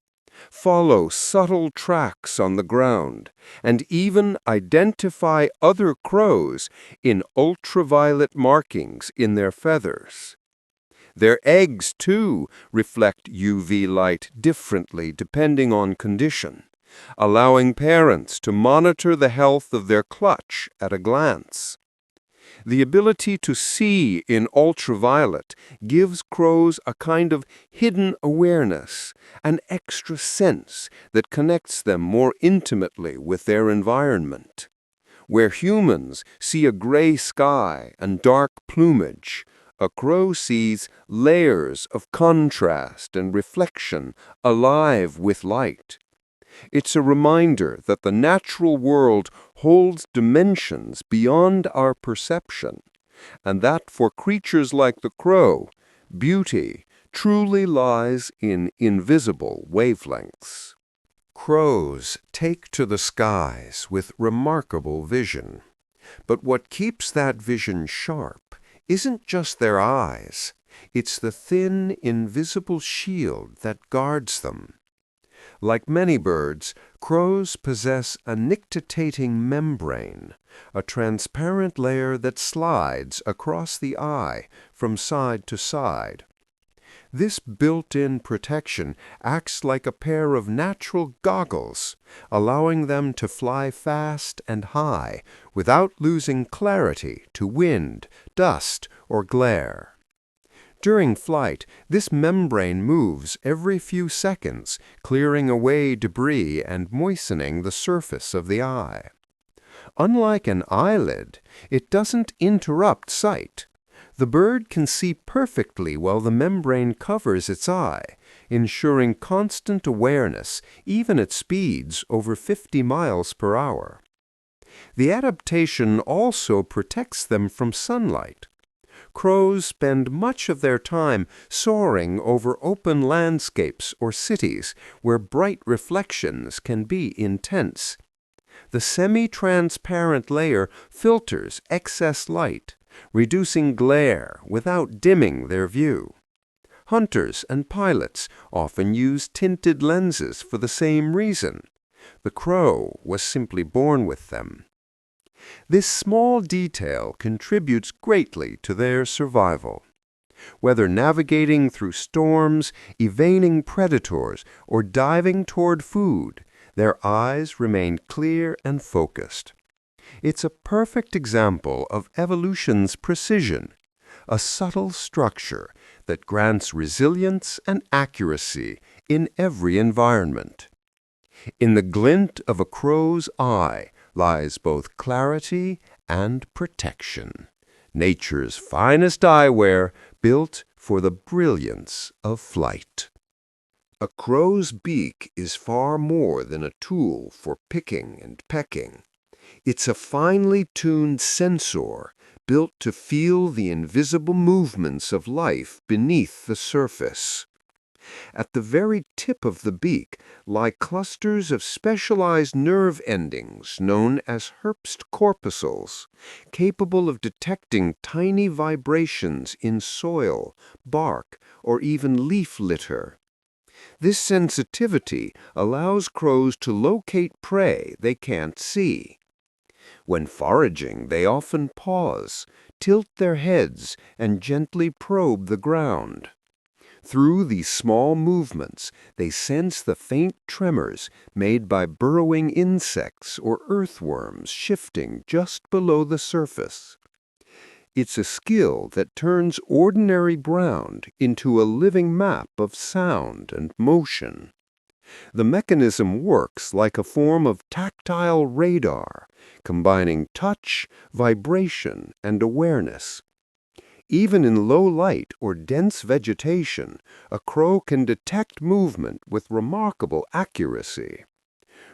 follow subtle tracks on the ground, and even identify other crows in ultraviolet markings in their feathers. Their eggs, too, reflect UV light differently depending on condition, allowing parents to monitor the health of their clutch at a glance. The ability to see in ultraviolet gives crows a kind of hidden awareness, an extra sense that connects them more intimately with their environment. Where humans see a gray sky and dark plumage, a crow sees layers of contrast and reflection alive with light. It's a reminder that the natural world holds dimensions beyond our perception, and that for creatures like the crow, beauty truly lies in invisible wavelengths. Crows take to the skies with remarkable vision, but what keeps that vision sharp isn't just their eyes. It's the thin, invisible shield that guards them. Like many birds, crows possess a nictitating membrane, a transparent layer that slides across the eye from side to side. This built-in protection acts like a pair of natural goggles, allowing them to fly fast and high without losing clarity to wind, dust, or glare. During flight, this membrane moves every few seconds, clearing away debris and moistening the surface of the eye. Unlike an eyelid, it doesn't interrupt sight. The bird can see perfectly while the membrane covers its eye, ensuring constant awareness even at speeds over 50 miles per hour. The adaptation also protects them from sunlight. Crows spend much of their time soaring over open landscapes or cities where bright reflections can be intense. The semi-transparent layer filters excess light, reducing glare without dimming their view. Hunters and pilots often use tinted lenses for the same reason. The crow was simply born with them. This small detail contributes greatly to their survival. Whether navigating through storms, evading predators, or diving toward food, their eyes remain clear and focused. It's a perfect example of evolution's precision, a subtle structure that grants resilience and accuracy in every environment. In the glint of a crow's eye lies both clarity and protection, nature's finest eyewear built for the brilliance of flight. A crow's beak is far more than a tool for picking and pecking. It's a finely tuned sensor built to feel the invisible movements of life beneath the surface. At the very tip of the beak lie clusters of specialized nerve endings known as Herbst corpuscles, capable of detecting tiny vibrations in soil, bark, or even leaf litter. This sensitivity allows crows to locate prey they can't see. When foraging, they often pause, tilt their heads, and gently probe the ground. Through these small movements, they sense the faint tremors made by burrowing insects or earthworms shifting just below the surface. It's a skill that turns ordinary ground into a living map of sound and motion. The mechanism works like a form of tactile radar, combining touch, vibration, and awareness. Even in low light or dense vegetation, a crow can detect movement with remarkable accuracy.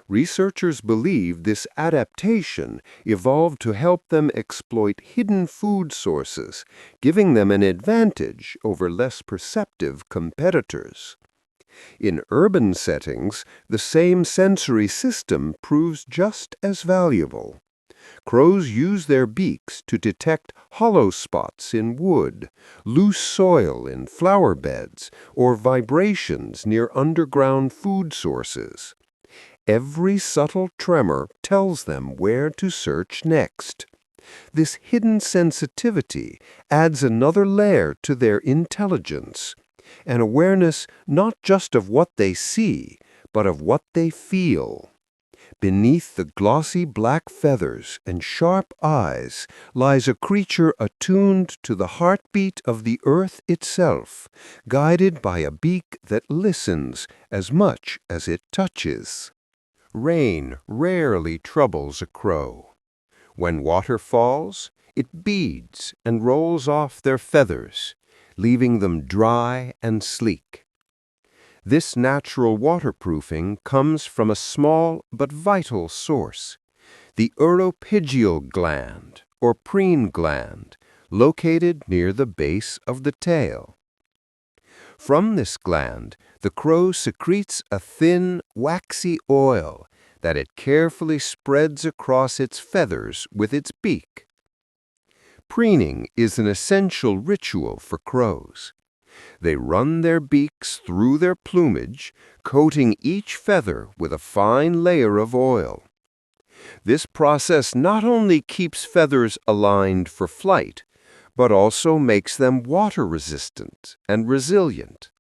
Researchers believe this adaptation evolved to help them exploit hidden food sources, giving them an advantage over less perceptive competitors. In urban settings, the same sensory system proves just as valuable. Crows use their beaks to detect hollow spots in wood, loose soil in flower beds, or vibrations near underground food sources. Every subtle tremor tells them where to search next. This hidden sensitivity adds another layer to their intelligence, an awareness not just of what they see, but of what they feel. Beneath the glossy black feathers and sharp eyes lies a creature attuned to the heartbeat of the earth itself, guided by a beak that listens as much as it touches. Rain rarely troubles a crow. When water falls, it beads and rolls off their feathers, leaving them dry and sleek. This natural waterproofing comes from a small but vital source, the uropygial gland, or preen gland, located near the base of the tail. From this gland, the crow secretes a thin, waxy oil that it carefully spreads across its feathers with its beak. Preening is an essential ritual for crows. They run their beaks through their plumage, coating each feather with a fine layer of oil. This process not only keeps feathers aligned for flight, but also makes them water-resistant and resilient.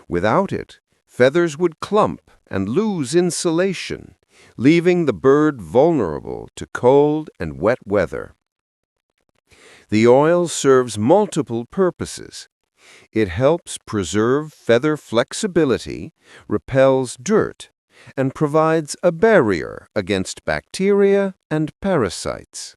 Without it, feathers would clump and lose insulation, leaving the bird vulnerable to cold and wet weather. The oil serves multiple purposes. It helps preserve feather flexibility, repels dirt, and provides a barrier against bacteria and parasites.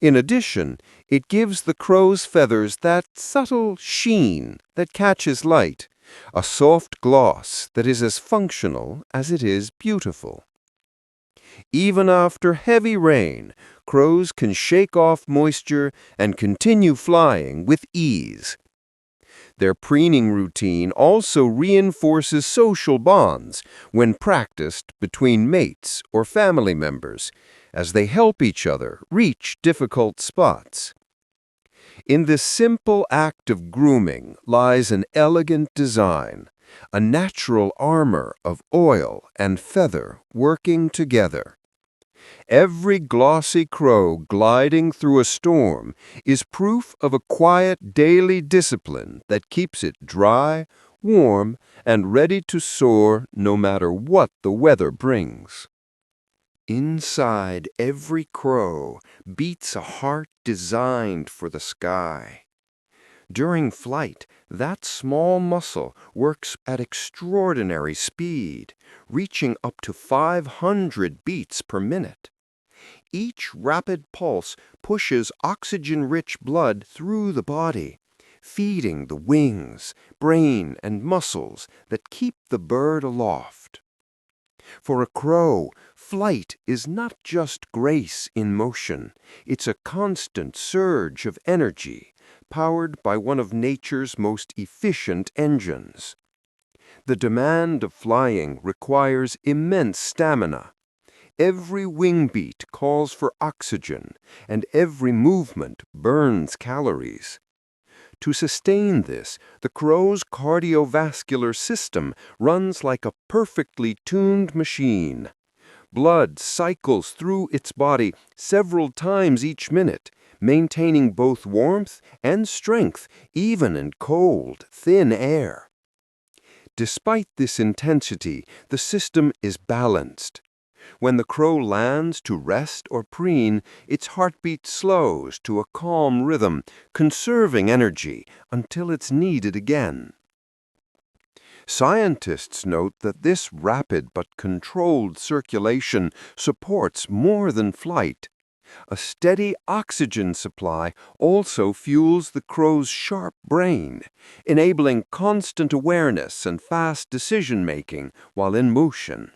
In addition, it gives the crow's feathers that subtle sheen that catches light, a soft gloss that is as functional as it is beautiful. Even after heavy rain, crows can shake off moisture and continue flying with ease. Their preening routine also reinforces social bonds when practiced between mates or family members, as they help each other reach difficult spots. In this simple act of grooming lies an elegant design, a natural armor of oil and feather working together. Every glossy crow gliding through a storm is proof of a quiet daily discipline that keeps it dry, warm, and ready to soar no matter what the weather brings. Inside every crow beats a heart designed for the sky. During flight, that small muscle works at extraordinary speed, reaching up to 500 beats per minute. Each rapid pulse pushes oxygen-rich blood through the body, feeding the wings, brain, and muscles that keep the bird aloft. For a crow, flight is not just grace in motion, it's a constant surge of energy, powered by one of nature's most efficient engines. The demand of flying requires immense stamina. Every wing beat calls for oxygen, and every movement burns calories. To sustain this, the crow's cardiovascular system runs like a perfectly tuned machine. Blood cycles through its body several times each minute, maintaining both warmth and strength even in cold, thin air. Despite this intensity, the system is balanced. When the crow lands to rest or preen, its heartbeat slows to a calm rhythm, conserving energy until it's needed again. Scientists note that this rapid but controlled circulation supports more than flight. A steady oxygen supply also fuels the crow's sharp brain, enabling constant awareness and fast decision-making while in motion.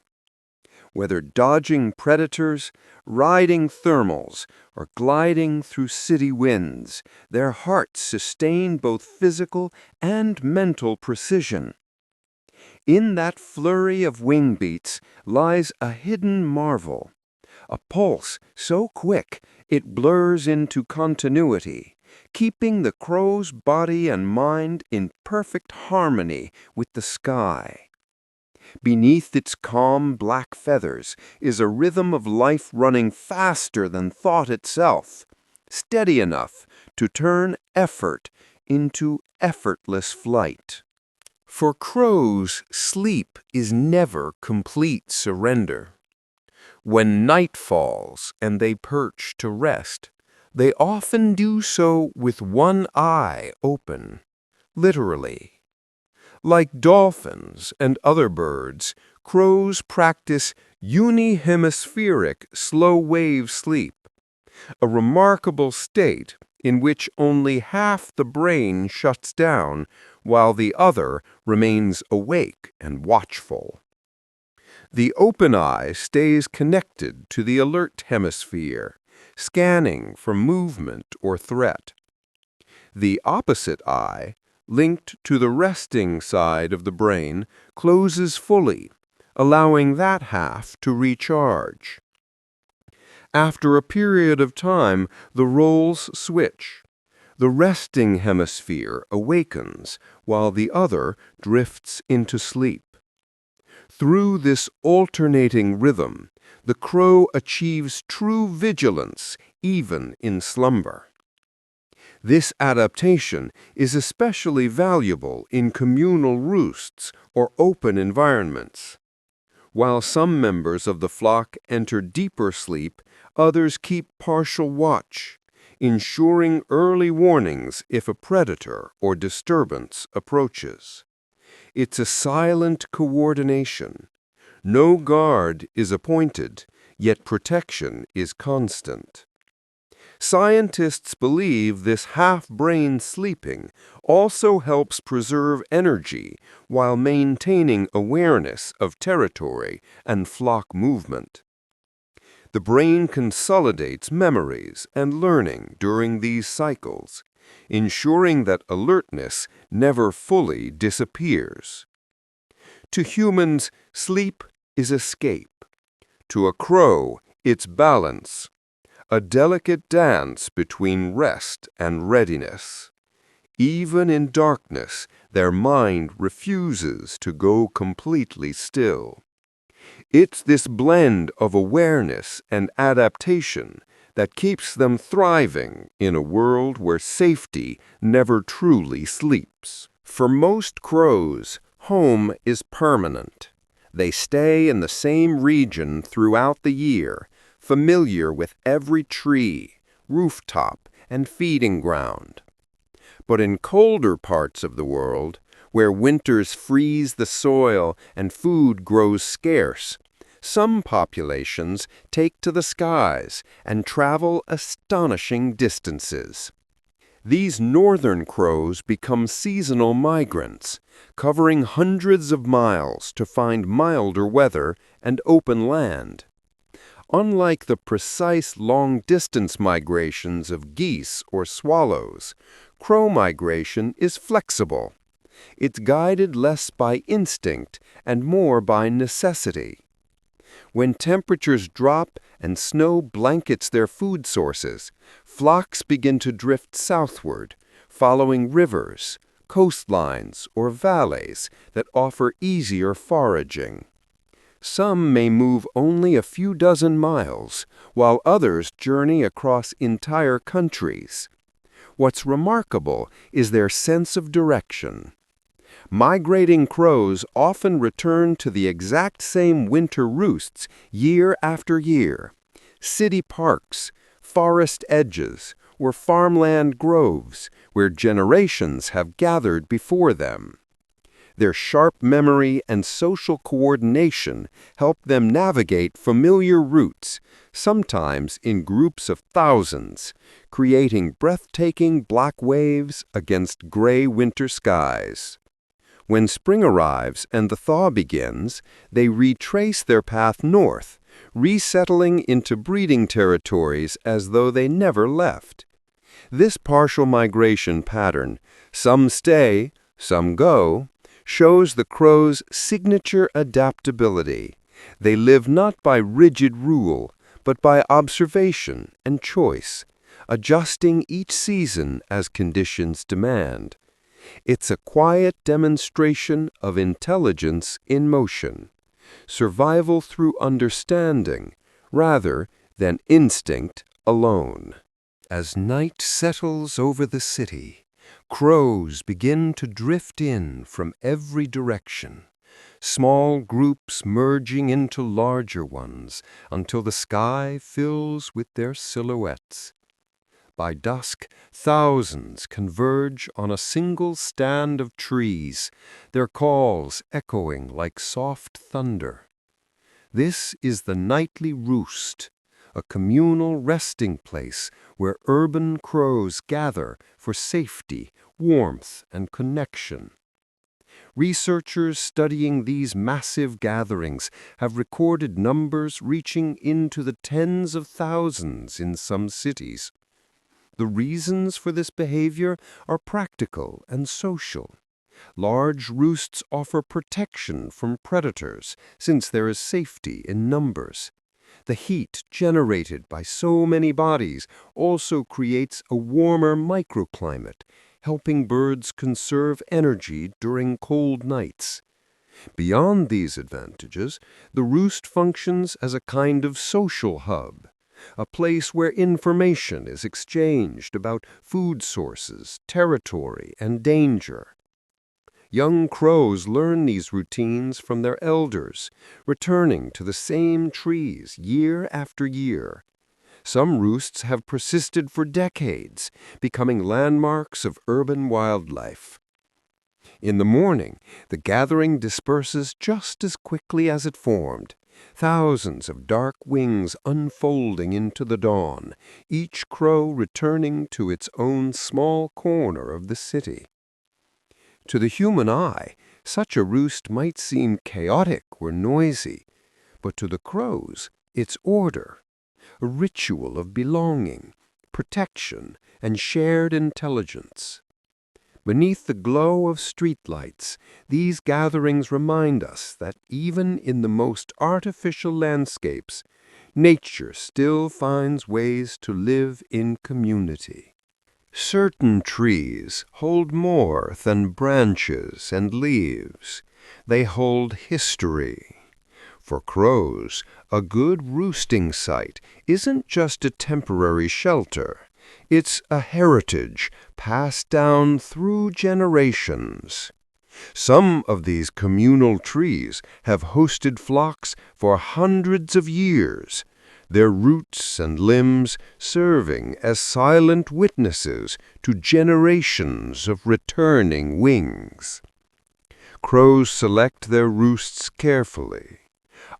Whether dodging predators, riding thermals, or gliding through city winds, their hearts sustain both physical and mental precision. In that flurry of wing beats lies a hidden marvel, a pulse so quick it blurs into continuity, keeping the crow's body and mind in perfect harmony with the sky. Beneath its calm black feathers is a rhythm of life running faster than thought itself, steady enough to turn effort into effortless flight. For crows, sleep is never complete surrender. When night falls and they perch to rest, they often do so with one eye open, literally. Like dolphins and other birds, crows practice unihemispheric slow-wave sleep, a remarkable state in which only half the brain shuts down while the other remains awake and watchful. The open eye stays connected to the alert hemisphere, scanning for movement or threat. The opposite eye, linked to the resting side of the brain, closes fully, allowing that half to recharge. After a period of time, the roles switch. The resting hemisphere awakens while the other drifts into sleep. Through this alternating rhythm, the crow achieves true vigilance even in slumber. This adaptation is especially valuable in communal roosts or open environments. While some members of the flock enter deeper sleep, others keep partial watch, ensuring early warnings if a predator or disturbance approaches. It's a silent coordination. No guard is appointed, yet protection is constant. Scientists believe this half-brain sleeping also helps preserve energy while maintaining awareness of territory and flock movement. The brain consolidates memories and learning during these cycles, ensuring that alertness never fully disappears. To humans, sleep is escape. To a crow, it's balance. A delicate dance between rest and readiness. Even in darkness, their mind refuses to go completely still. It's this blend of awareness and adaptation that keeps them thriving in a world where safety never truly sleeps. For most crows, home is permanent. They stay in the same region throughout the year, familiar with every tree, rooftop, and feeding ground. But in colder parts of the world, where winters freeze the soil and food grows scarce, some populations take to the skies and travel astonishing distances. These northern crows become seasonal migrants, covering hundreds of miles to find milder weather and open land. Unlike the precise long-distance migrations of geese or swallows, crow migration is flexible. It's guided less by instinct and more by necessity. When temperatures drop and snow blankets their food sources, flocks begin to drift southward, following rivers, coastlines, or valleys that offer easier foraging. Some may move only a few dozen miles, while others journey across entire countries. What's remarkable is their sense of direction. Migrating crows often return to the exact same winter roosts year after year. City parks, forest edges, or farmland groves where generations have gathered before them. Their sharp memory and social coordination help them navigate familiar routes, sometimes in groups of thousands, creating breathtaking black waves against gray winter skies. When spring arrives and the thaw begins, they retrace their path north, resettling into breeding territories as though they never left. This partial migration pattern, some stay, some go, shows the crow's signature adaptability. They live not by rigid rule, but by observation and choice, adjusting each season as conditions demand. It's a quiet demonstration of intelligence in motion, survival through understanding rather than instinct alone. As night settles over the city, crows begin to drift in from every direction, small groups merging into larger ones until the sky fills with their silhouettes. By dusk, thousands converge on a single stand of trees, their calls echoing like soft thunder. This is the nightly roost, a communal resting place where urban crows gather for safety, warmth, and connection. Researchers studying these massive gatherings have recorded numbers reaching into the tens of thousands in some cities. The reasons for this behavior are practical and social. Large roosts offer protection from predators since there is safety in numbers. The heat generated by so many bodies also creates a warmer microclimate, helping birds conserve energy during cold nights. Beyond these advantages, the roost functions as a kind of social hub, a place where information is exchanged about food sources, territory, and danger. Young crows learn these routines from their elders, returning to the same trees year after year. Some roosts have persisted for decades, becoming landmarks of urban wildlife. In the morning, the gathering disperses just as quickly as it formed, thousands of dark wings unfolding into the dawn, each crow returning to its own small corner of the city. To the human eye, such a roost might seem chaotic or noisy, but to the crows, it's order, a ritual of belonging, protection, and shared intelligence. Beneath the glow of streetlights, these gatherings remind us that even in the most artificial landscapes, nature still finds ways to live in community. Certain trees hold more than branches and leaves. They hold history. For crows, a good roosting site isn't just a temporary shelter. It's a heritage passed down through generations. Some of these communal trees have hosted flocks for hundreds of years, their roots and limbs serving as silent witnesses to generations of returning wings. Crows select their roosts carefully.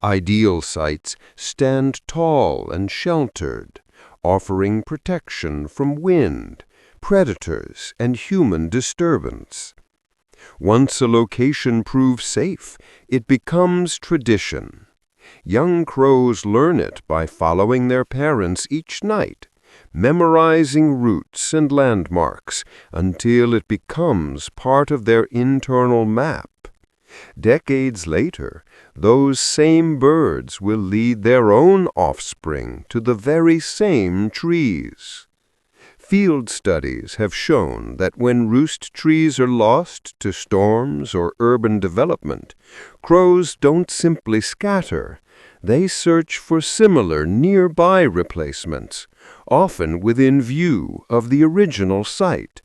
Ideal sites stand tall and sheltered, offering protection from wind, predators, and human disturbance. Once a location proves safe, it becomes tradition. Young crows learn it by following their parents each night, memorizing routes and landmarks until it becomes part of their internal map. Decades later, those same birds will lead their own offspring to the very same trees. Field studies have shown that when roost trees are lost to storms or urban development, crows don't simply scatter. They search for similar nearby replacements, often within view of the original site.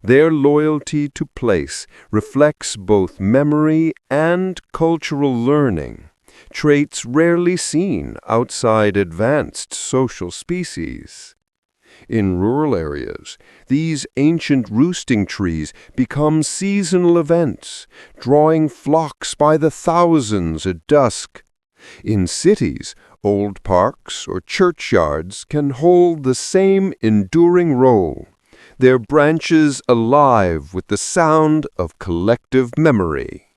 Their loyalty to place reflects both memory and cultural learning, traits rarely seen outside advanced social species. In rural areas, these ancient roosting trees become seasonal events, drawing flocks by the thousands at dusk. In cities, old parks or churchyards can hold the same enduring role, their branches alive with the sound of collective memory.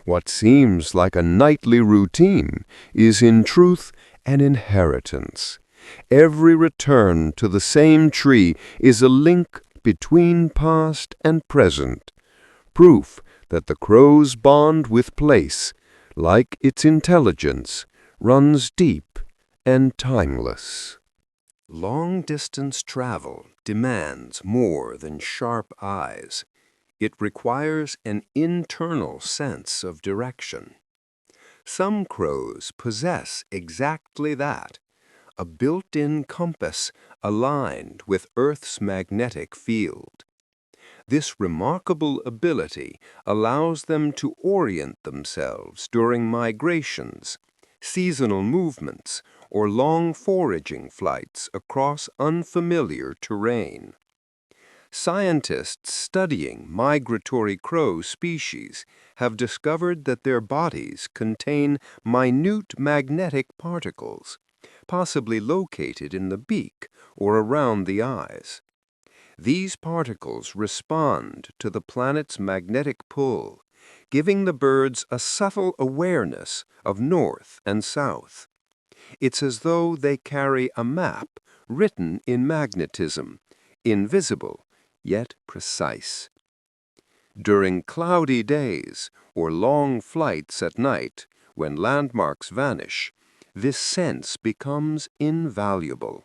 What seems like a nightly routine is in truth an inheritance. Every return to the same tree is a link between past and present, proof that the crow's bond with place, like its intelligence, runs deep and timeless. Long-distance travel demands more than sharp eyes. It requires an internal sense of direction. Some crows possess exactly that, a built-in compass aligned with Earth's magnetic field. This remarkable ability allows them to orient themselves during migrations, seasonal movements, or long foraging flights across unfamiliar terrain. Scientists studying migratory crow species have discovered that their bodies contain minute magnetic particles, possibly located in the beak or around the eyes. These particles respond to the planet's magnetic pull, giving the birds a subtle awareness of north and south. It's as though they carry a map written in magnetism, invisible yet precise. During cloudy days or long flights at night, when landmarks vanish, this sense becomes invaluable.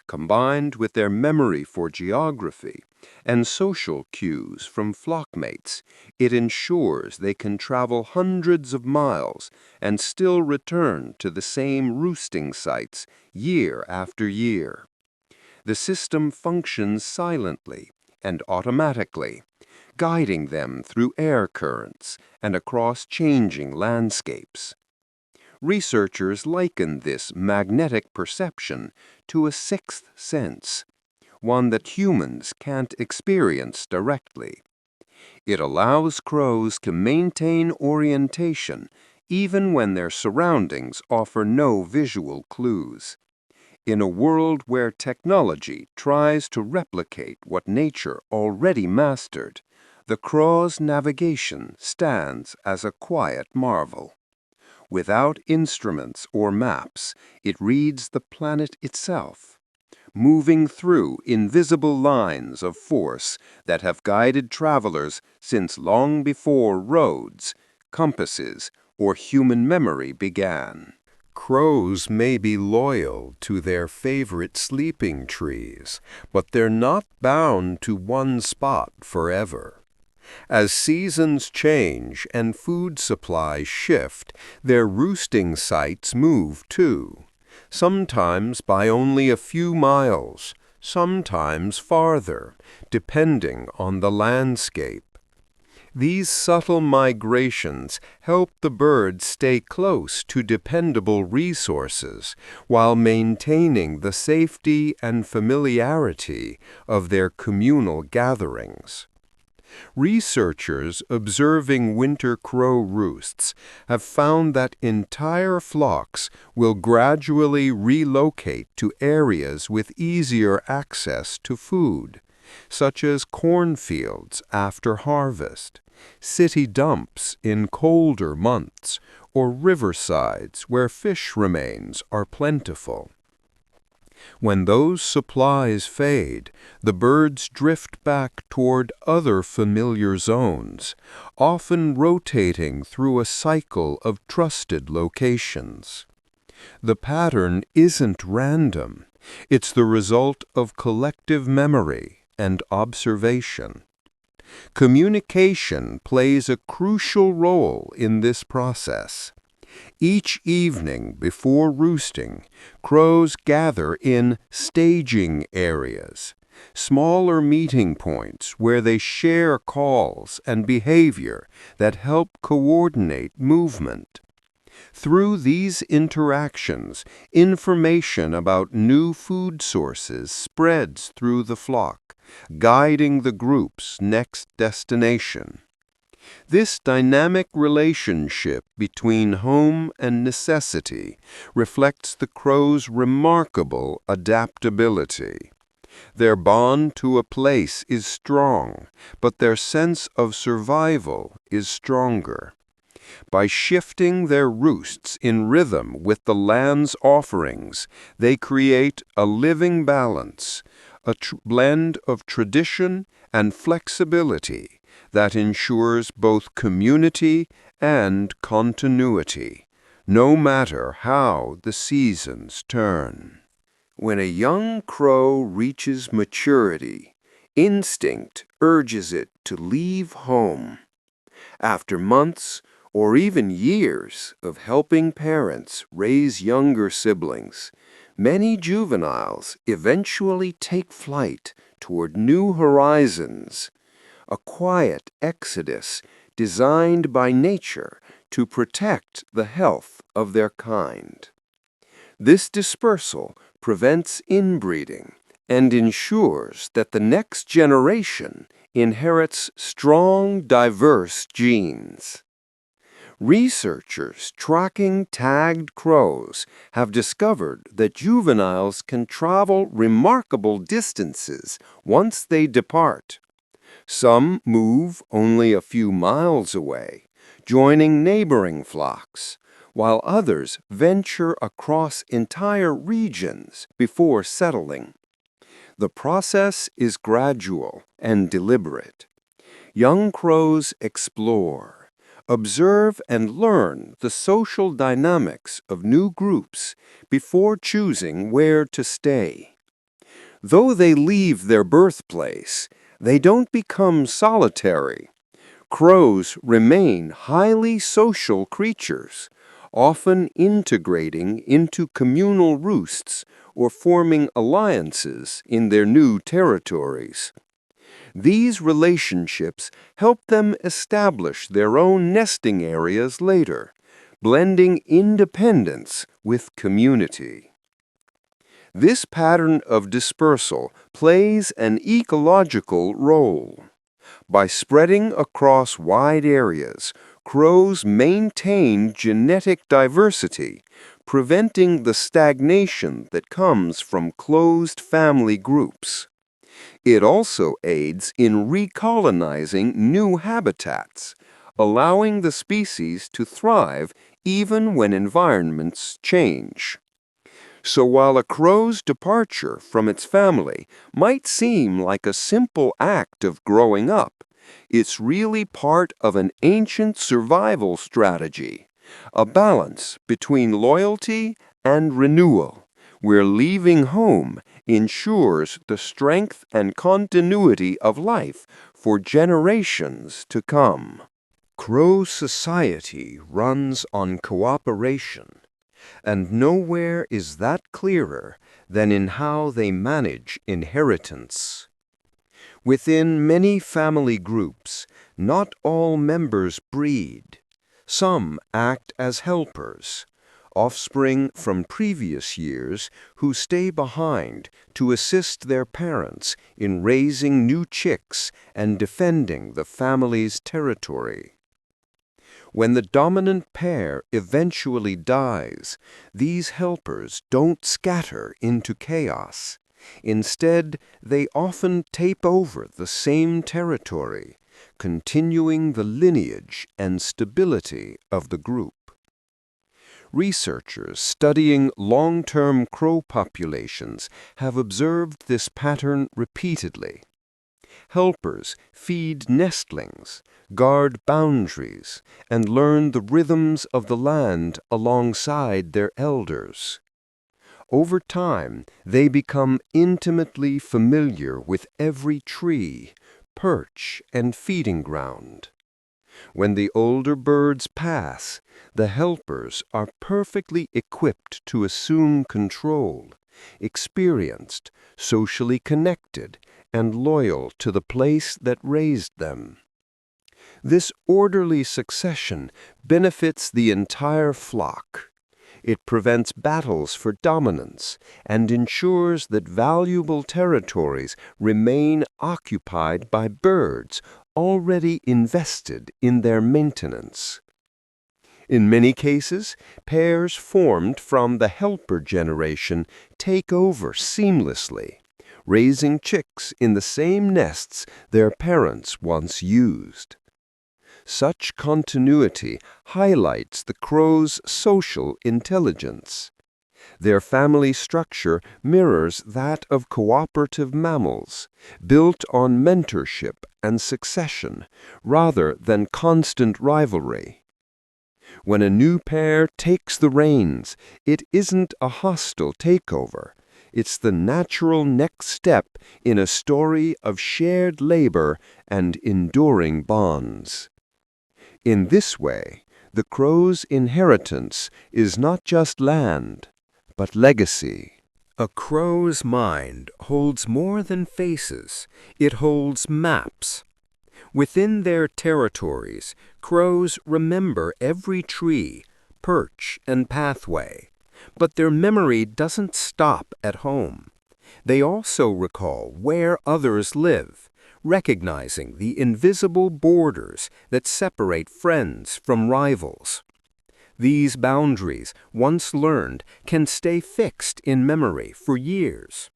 Combined with their memory for geography and social cues from flockmates, it ensures they can travel hundreds of miles and still return to the same roosting sites year after year. The system functions silently and automatically, guiding them through air currents and across changing landscapes. Researchers liken this magnetic perception to a sixth sense, one that humans can't experience directly. It allows crows to maintain orientation even when their surroundings offer no visual clues. In a world where technology tries to replicate what nature already mastered, the crow's navigation stands as a quiet marvel. Without instruments or maps, it reads the planet itself, moving through invisible lines of force that have guided travelers since long before roads, compasses, or human memory began. Crows may be loyal to their favorite sleeping trees, but they're not bound to one spot forever. As seasons change and food supplies shift, their roosting sites move too, sometimes by only a few miles, sometimes farther, depending on the landscape. These subtle migrations help the birds stay close to dependable resources while maintaining the safety and familiarity of their communal gatherings. Researchers observing winter crow roosts have found that entire flocks will gradually relocate to areas with easier access to food, such as cornfields after harvest, city dumps in colder months, or riversides where fish remains are plentiful. When those supplies fade, the birds drift back toward other familiar zones, often rotating through a cycle of trusted locations. The pattern isn't random. It's the result of collective memory and observation. Communication plays a crucial role in this process. Each evening before roosting, crows gather in staging areas, smaller meeting points where they share calls and behavior that help coordinate movement. Through these interactions, information about new food sources spreads through the flock, guiding the group's next destination. This dynamic relationship between home and necessity reflects the crow's remarkable adaptability. Their bond to a place is strong, but their sense of survival is stronger. By shifting their roosts in rhythm with the land's offerings, they create a living balance, a blend of tradition and flexibility that ensures both community and continuity, no matter how the seasons turn. When a young crow reaches maturity, instinct urges it to leave home. After months or even years of helping parents raise younger siblings, many juveniles eventually take flight toward new horizons, a quiet exodus designed by nature to protect the health of their kind. This dispersal prevents inbreeding and ensures that the next generation inherits strong, diverse genes. Researchers tracking tagged crows have discovered that juveniles can travel remarkable distances once they depart. Some move only a few miles away, joining neighboring flocks, while others venture across entire regions before settling. The process is gradual and deliberate. Young crows explore, Observe and learn the social dynamics of new groups before choosing where to stay. Though they leave their birthplace, they don't become solitary. Crows remain highly social creatures, often integrating into communal roosts or forming alliances in their new territories. These relationships help them establish their own nesting areas later, blending independence with community. This pattern of dispersal plays an ecological role. By spreading across wide areas, crows maintain genetic diversity, preventing the stagnation that comes from closed family groups. It also aids in recolonizing new habitats, allowing the species to thrive even when environments change. So while a crow's departure from its family might seem like a simple act of growing up, it's really part of an ancient survival strategy, a balance between loyalty and renewal, where leaving home ensures the strength and continuity of life for generations to come. Crow society runs on cooperation, and nowhere is that clearer than in how they manage inheritance. Within many family groups, not all members breed. Some act as helpers, offspring from previous years who stay behind to assist their parents in raising new chicks and defending the family's territory. When the dominant pair eventually dies, these helpers don't scatter into chaos. Instead, they often tape over the same territory, continuing the lineage and stability of the group. Researchers studying long-term crow populations have observed this pattern repeatedly. Helpers feed nestlings, guard boundaries, and learn the rhythms of the land alongside their elders. Over time, they become intimately familiar with every tree, perch, and feeding ground. When the older birds pass, the helpers are perfectly equipped to assume control, experienced, socially connected, and loyal to the place that raised them. This orderly succession benefits the entire flock. It prevents battles for dominance and ensures that valuable territories remain occupied by birds already invested in their maintenance. In many cases, pairs formed from the helper generation take over seamlessly, raising chicks in the same nests their parents once used. Such continuity highlights the crow's social intelligence. Their family structure mirrors that of cooperative mammals, built on mentorship and succession rather than constant rivalry. When a new pair takes the reins, it isn't a hostile takeover. It's the natural next step in a story of shared labor and enduring bonds. In this way, the crow's inheritance is not just land, but legacy. A crow's mind holds more than faces. It holds maps. Within their territories, crows remember every tree, perch, and pathway. But their memory doesn't stop at home. They also recall where others live, recognizing the invisible borders that separate friends from rivals. These boundaries, once learned, can stay fixed in memory for years.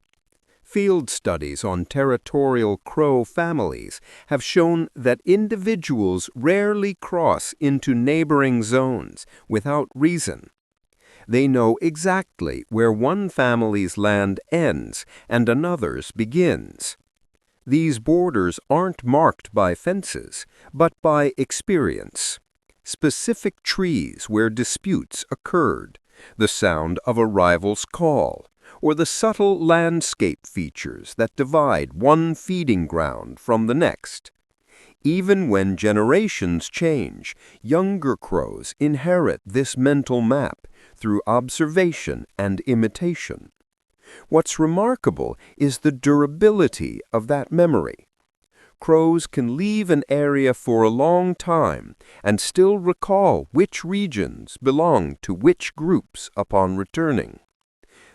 Field studies on territorial crow families have shown that individuals rarely cross into neighboring zones without reason. They know exactly where one family's land ends and another's begins. These borders aren't marked by fences, but by experience. specific trees where disputes occurred, the sound of a rival's call, or the subtle landscape features that divide one feeding ground from the next. Even when generations change, younger crows inherit this mental map through observation and imitation. What's remarkable is the durability of that memory. Crows can leave an area for a long time and still recall which regions belong to which groups upon returning.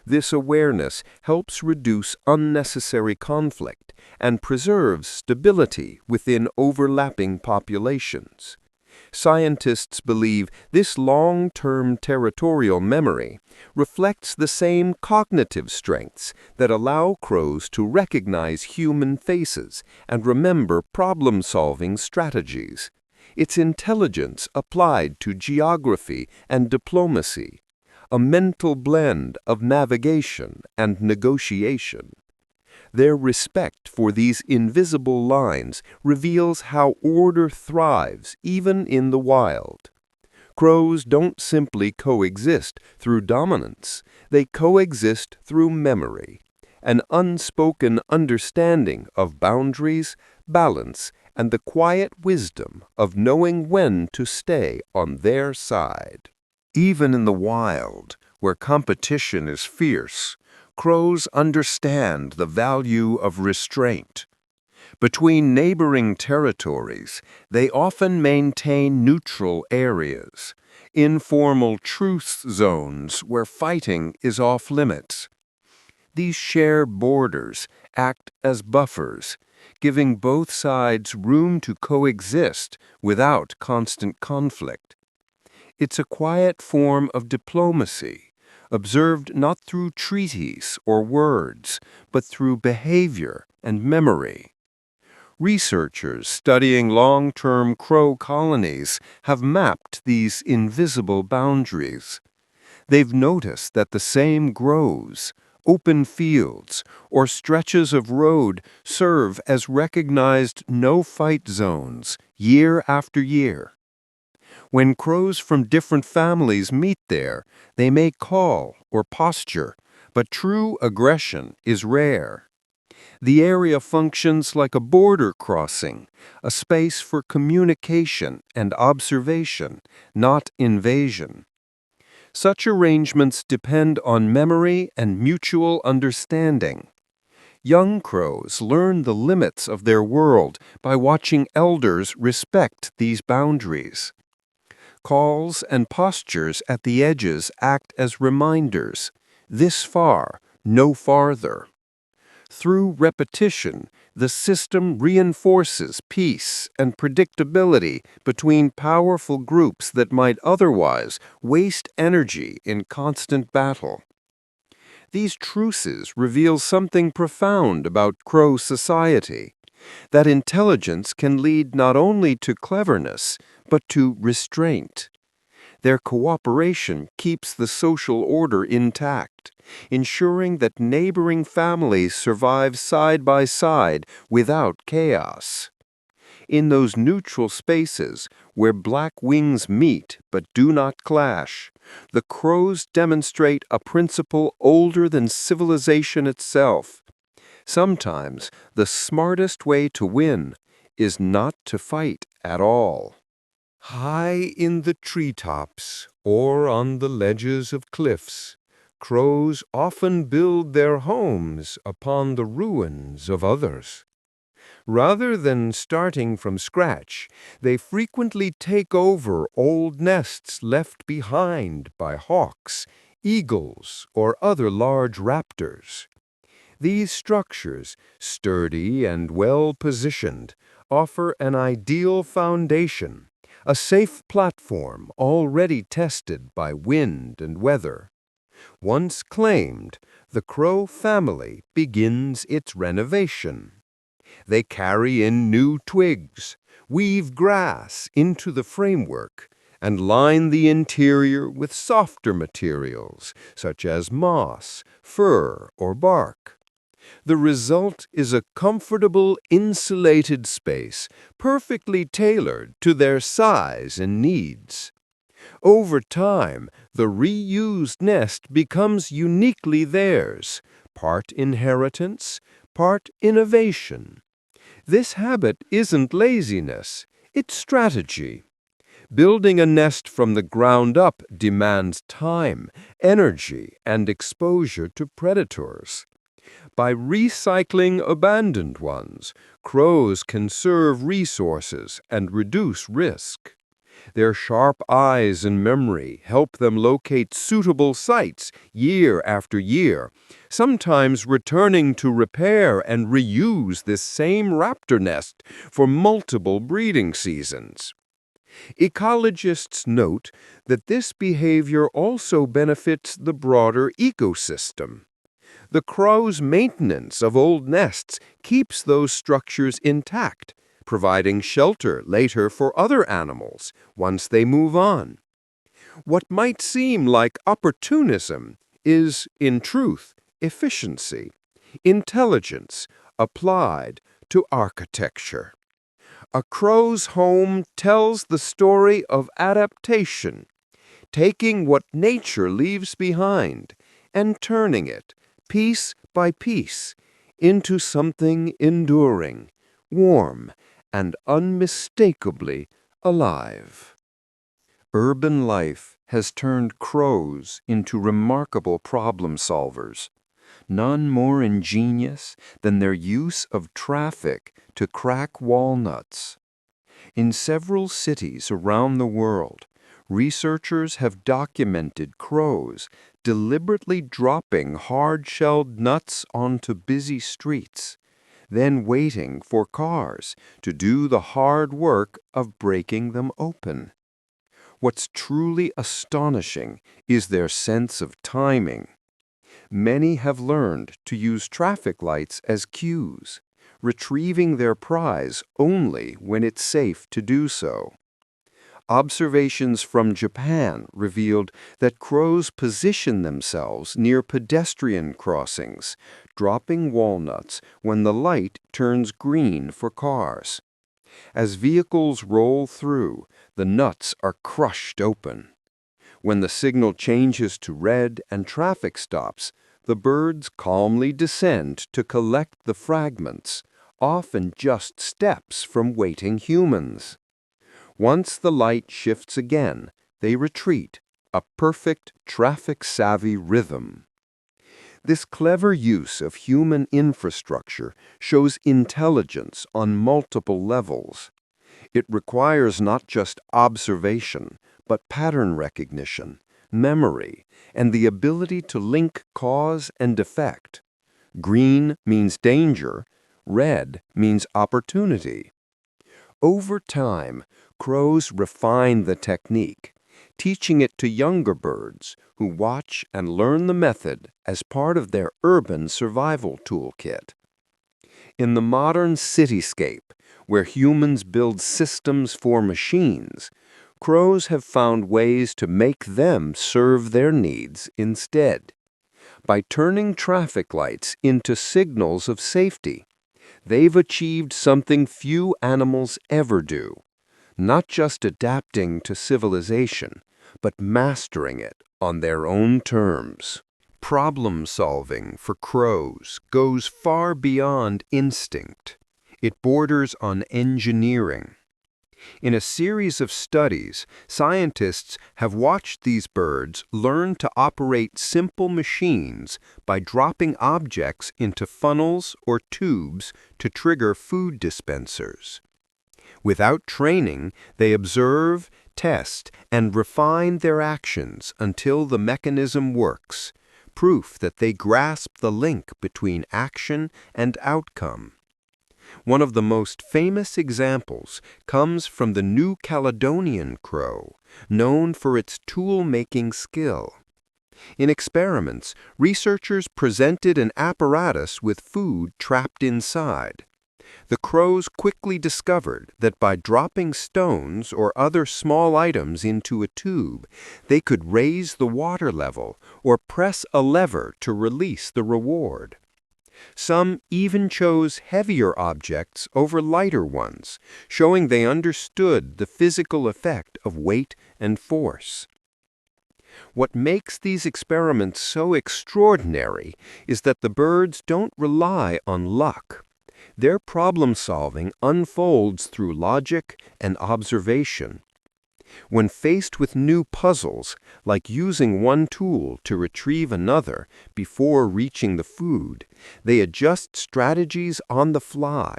This awareness helps reduce unnecessary conflict and preserves stability within overlapping populations. Scientists believe this long-term territorial memory reflects the same cognitive strengths that allow crows to recognize human faces and remember problem-solving strategies. It's intelligence applied to geography and diplomacy, a mental blend of navigation and negotiation. Their respect for these invisible lines reveals how order thrives even in the wild. Crows don't simply coexist through dominance, they coexist through memory, an unspoken understanding of boundaries, balance, and the quiet wisdom of knowing when to stay on their side. Even in the wild, where competition is fierce, crows understand the value of restraint. Between neighboring territories, they often maintain neutral areas, informal truce zones where fighting is off limits. These shared borders act as buffers, giving both sides room to coexist without constant conflict. It's a quiet form of diplomacy, observed not through treaties or words, but through behavior and memory. Researchers studying long-term crow colonies have mapped these invisible boundaries. They've noticed that the same groves, open fields, or stretches of road serve as recognized no-fight zones year after year. When crows from different families meet there, they may call or posture, but true aggression is rare. The area functions like a border crossing, a space for communication and observation, not invasion. Such arrangements depend on memory and mutual understanding. Young crows learn the limits of their world by watching elders respect these boundaries. Calls and postures at the edges act as reminders, this far, no farther. Through repetition, the system reinforces peace and predictability between powerful groups that might otherwise waste energy in constant battle. These truces reveal something profound about crow society, that intelligence can lead not only to cleverness, but to restraint. Their cooperation keeps the social order intact, ensuring that neighboring families survive side by side without chaos. In those neutral spaces where black wings meet but do not clash, the crows demonstrate a principle older than civilization itself. Sometimes the smartest way to win is not to fight at all. High in the treetops or on the ledges of cliffs, crows often build their homes upon the ruins of others. Rather than starting from scratch, they frequently take over old nests left behind by hawks, eagles, or other large raptors. These structures, sturdy and well-positioned, offer an ideal foundation, a safe platform already tested by wind and weather. Once claimed, the crow family begins its renovation. They carry in new twigs, weave grass into the framework, and line the interior with softer materials such as moss, fur, or bark. The result is a comfortable, insulated space, perfectly tailored to their size and needs. Over time, the reused nest becomes uniquely theirs, part inheritance, part innovation. This habit isn't laziness, it's strategy. Building a nest from the ground up demands time, energy, and exposure to predators. By recycling abandoned ones, crows can conserve resources and reduce risk. Their sharp eyes and memory help them locate suitable sites year after year, sometimes returning to repair and reuse this same raptor nest for multiple breeding seasons. Ecologists note that this behavior also benefits the broader ecosystem. The crow's maintenance of old nests keeps those structures intact, providing shelter later for other animals once they move on. What might seem like opportunism is, in truth, efficiency, intelligence applied to architecture. A crow's home tells the story of adaptation, taking what nature leaves behind and turning it, piece by piece, into something enduring, warm, and unmistakably alive. Urban life has turned crows into remarkable problem solvers, none more ingenious than their use of traffic to crack walnuts. In several cities around the world, researchers have documented crows deliberately dropping hard-shelled nuts onto busy streets, then waiting for cars to do the hard work of breaking them open. What's truly astonishing is their sense of timing. Many have learned to use traffic lights as cues, retrieving their prize only when it's safe to do so. Observations from Japan revealed that crows position themselves near pedestrian crossings, dropping walnuts when the light turns green for cars. As vehicles roll through, the nuts are crushed open. When the signal changes to red and traffic stops, the birds calmly descend to collect the fragments, often just steps from waiting humans. Once the light shifts again, they retreat, a perfect traffic-savvy rhythm. This clever use of human infrastructure shows intelligence on multiple levels. It requires not just observation, but pattern recognition, memory, and the ability to link cause and effect. Green means danger, red means opportunity. Over time, crows refine the technique, teaching it to younger birds who watch and learn the method as part of their urban survival toolkit. In the modern cityscape, where humans build systems for machines, crows have found ways to make them serve their needs instead. By turning traffic lights into signals of safety, they've achieved something few animals ever do, not just adapting to civilization, but mastering it on their own terms. Problem solving for crows goes far beyond instinct. It borders on engineering. In a series of studies, scientists have watched these birds learn to operate simple machines by dropping objects into funnels or tubes to trigger food dispensers. Without training, they observe, test, and refine their actions until the mechanism works, proof that they grasp the link between action and outcome. One of the most famous examples comes from the New Caledonian crow, known for its tool-making skill. In experiments, researchers presented an apparatus with food trapped inside. The crows quickly discovered that by dropping stones or other small items into a tube, they could raise the water level or press a lever to release the reward. Some even chose heavier objects over lighter ones, showing they understood the physical effect of weight and force. What makes these experiments so extraordinary is that the birds don't rely on luck. Their problem-solving unfolds through logic and observation. When faced with new puzzles, like using one tool to retrieve another before reaching the food, they adjust strategies on the fly,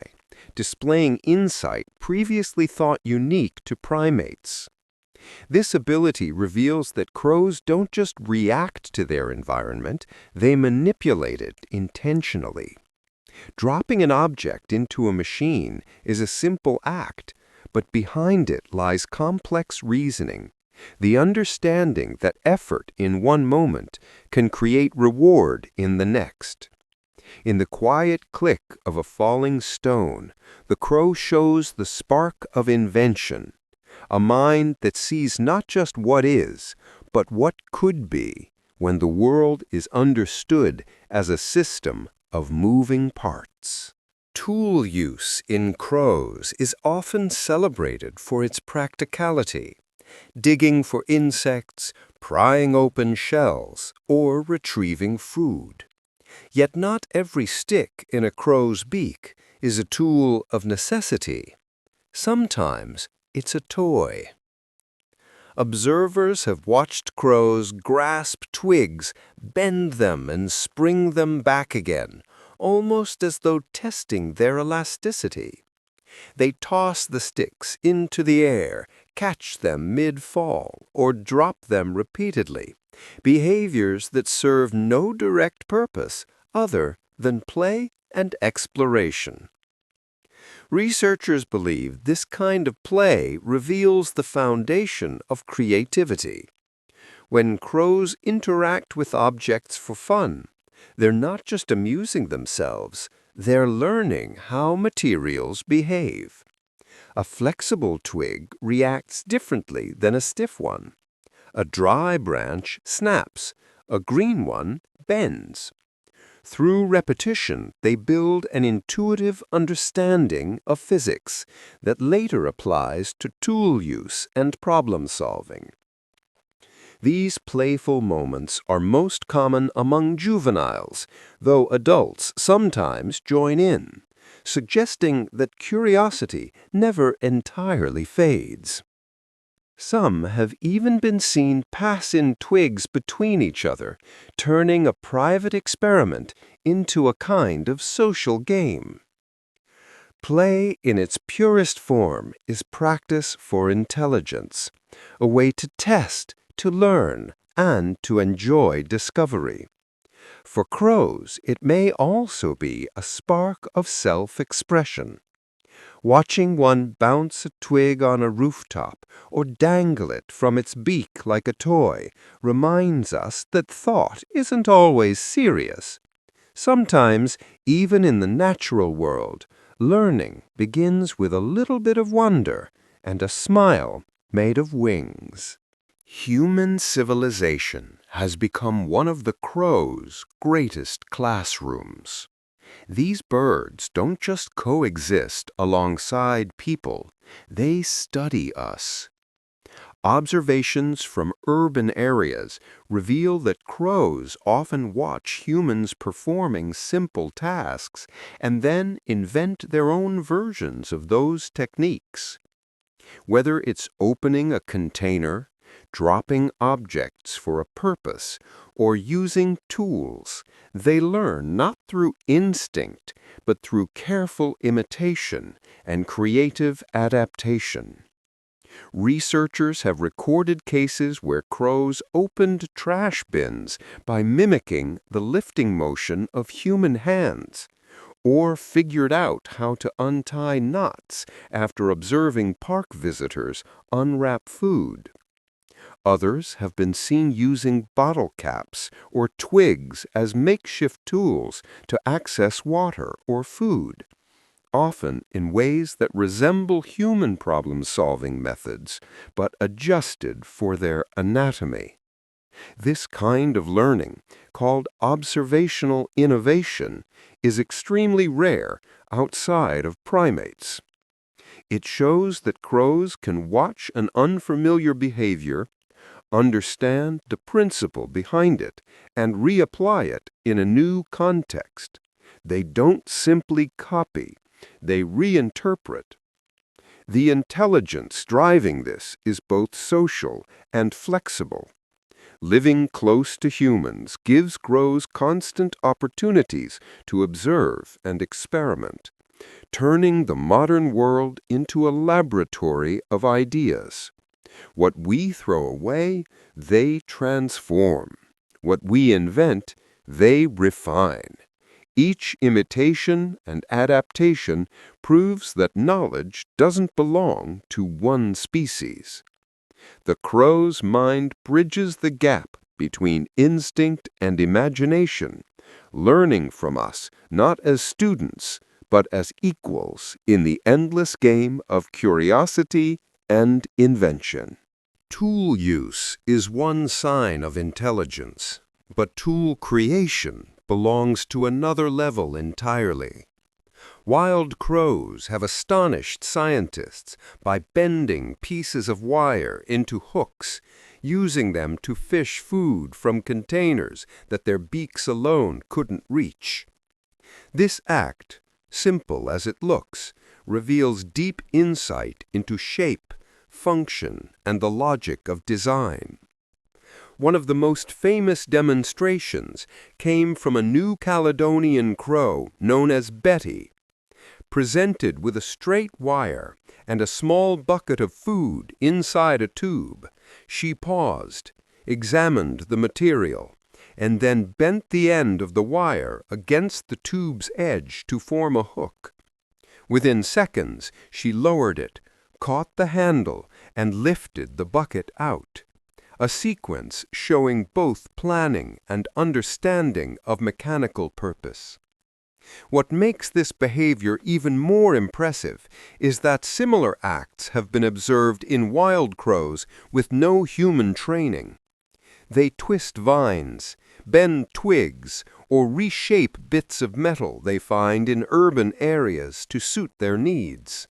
displaying insight previously thought unique to primates. This ability reveals that crows don't just react to their environment, they manipulate it intentionally. Dropping an object into a machine is a simple act, but behind it lies complex reasoning, the understanding that effort in one moment can create reward in the next. In the quiet click of a falling stone, the crow shows the spark of invention, a mind that sees not just what is, but what could be when the world is understood as a system of moving parts. Tool use in crows is often celebrated for its practicality, digging for insects, prying open shells, or retrieving food. Yet not every stick in a crow's beak is a tool of necessity. Sometimes it's a toy. Observers have watched crows grasp twigs, bend them, and spring them back again, almost as though testing their elasticity. They toss the sticks into the air, catch them mid-fall, or drop them repeatedly, behaviors that serve no direct purpose other than play and exploration. Researchers believe this kind of play reveals the foundation of creativity. When crows interact with objects for fun, they're not just amusing themselves, they're learning how materials behave. A flexible twig reacts differently than a stiff one. A dry branch snaps, a green one bends. Through repetition, they build an intuitive understanding of physics that later applies to tool use and problem solving. These playful moments are most common among juveniles, though adults sometimes join in, suggesting that curiosity never entirely fades. Some have even been seen pass in twigs between each other, turning a private experiment into a kind of social game. Play in its purest form is practice for intelligence, a way to test, to learn, and to enjoy discovery. For crows, it may also be a spark of self-expression. Watching one bounce a twig on a rooftop or dangle it from its beak like a toy reminds us that thought isn't always serious. Sometimes, even in the natural world, learning begins with a little bit of wonder and a smile made of wings. Human civilization has become one of the crow's greatest classrooms. These birds don't just coexist alongside people, they study us. Observations from urban areas reveal that crows often watch humans performing simple tasks and then invent their own versions of those techniques. Whether it's opening a container, dropping objects for a purpose, or using tools, they learn not through instinct, but through careful imitation and creative adaptation. Researchers have recorded cases where crows opened trash bins by mimicking the lifting motion of human hands, or figured out how to untie knots after observing park visitors unwrap food. Others have been seen using bottle caps or twigs as makeshift tools to access water or food, often in ways that resemble human problem-solving methods, but adjusted for their anatomy. This kind of learning, called observational innovation, is extremely rare outside of primates. It shows that crows can watch an unfamiliar behavior, understand the principle behind it, and reapply it in a new context. They don't simply copy, they reinterpret. The intelligence driving this is both social and flexible. Living close to humans gives crows constant opportunities to observe and experiment, turning the modern world into a laboratory of ideas. What we throw away, they transform. What we invent, they refine. Each imitation and adaptation proves that knowledge doesn't belong to one species. The crow's mind bridges the gap between instinct and imagination, learning from us not as students, but as equals in the endless game of curiosity and invention. Tool use is one sign of intelligence, but tool creation belongs to another level entirely. Wild crows have astonished scientists by bending pieces of wire into hooks, using them to fish food from containers that their beaks alone couldn't reach. This act, simple as it looks, reveals deep insight into shape, function, and the logic of design. One of the most famous demonstrations came from a New Caledonian crow known as Betty. Presented with a straight wire and a small bucket of food inside a tube, she paused, examined the material, and then bent the end of the wire against the tube's edge to form a hook. Within seconds, she lowered it, caught the handle, and lifted the bucket out. A sequence showing both planning and understanding of mechanical purpose. What makes this behavior even more impressive is that similar acts have been observed in wild crows with no human training. They twist vines, bend twigs, or reshape bits of metal they find in urban areas to suit their needs.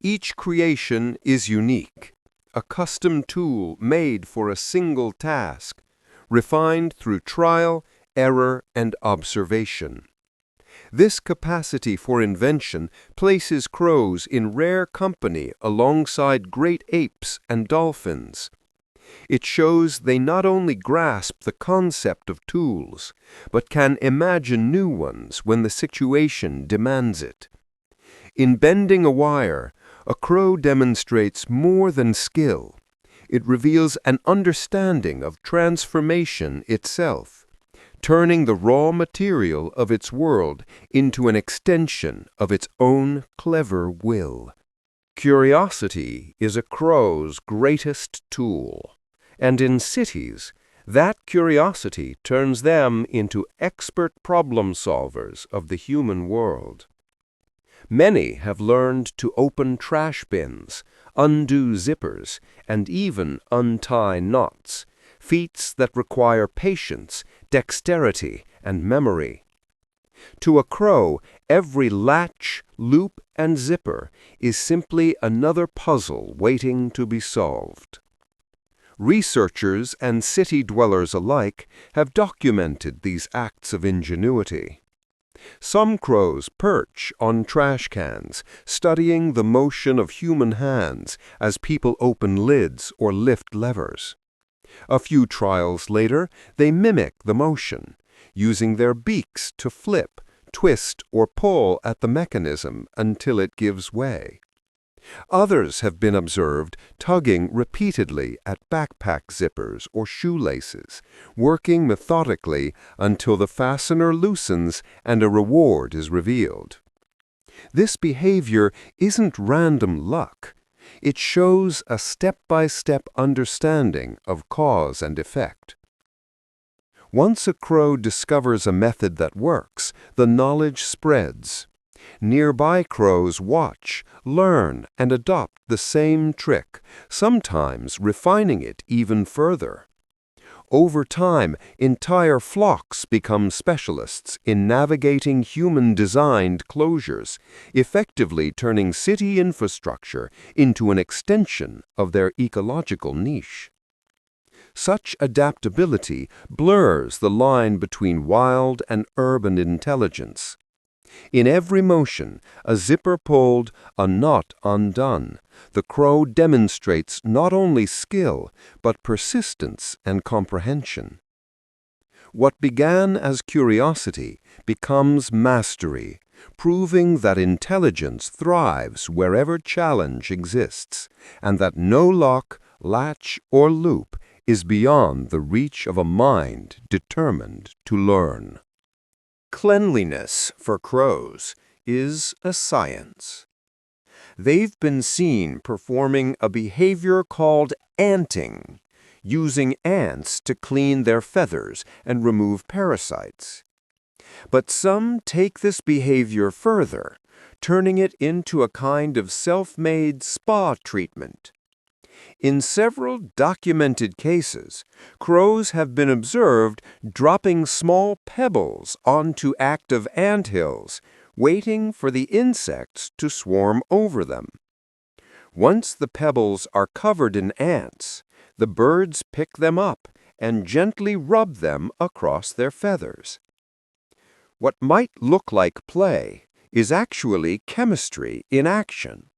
Each creation is unique, a custom tool made for a single task, refined through trial, error, and observation. This capacity for invention places crows in rare company alongside great apes and dolphins. It shows they not only grasp the concept of tools, but can imagine new ones when the situation demands it. In bending a wire, a crow demonstrates more than skill. It reveals an understanding of transformation itself, turning the raw material of its world into an extension of its own clever will. Curiosity is a crow's greatest tool, and in cities, that curiosity turns them into expert problem solvers of the human world. Many have learned to open trash bins, undo zippers, and even untie knots, feats that require patience, dexterity, and memory. To a crow, every latch, loop, and zipper is simply another puzzle waiting to be solved. Researchers and city dwellers alike have documented these acts of ingenuity. Some crows perch on trash cans, studying the motion of human hands as people open lids or lift levers. A few trials later, they mimic the motion, using their beaks to flip, twist, or pull at the mechanism until it gives way. Others have been observed tugging repeatedly at backpack zippers or shoelaces, working methodically until the fastener loosens and a reward is revealed. This behavior isn't random luck. It shows a step-by-step understanding of cause and effect. Once a crow discovers a method that works, the knowledge spreads. Nearby crows watch, learn, and adopt the same trick, sometimes refining it even further. Over time, entire flocks become specialists in navigating human-designed closures, effectively turning city infrastructure into an extension of their ecological niche. Such adaptability blurs the line between wild and urban intelligence. In every motion, a zipper pulled, a knot undone, the crow demonstrates not only skill, but persistence and comprehension. What began as curiosity becomes mastery, proving that intelligence thrives wherever challenge exists, and that no lock, latch, or loop is beyond the reach of a mind determined to learn. Cleanliness for crows is a science. They've been seen performing a behavior called anting, using ants to clean their feathers and remove parasites. But some take this behavior further, turning it into a kind of self-made spa treatment. In several documented cases, crows have been observed dropping small pebbles onto active anthills, waiting for the insects to swarm over them. Once the pebbles are covered in ants, the birds pick them up and gently rub them across their feathers. What might look like play is actually chemistry in action.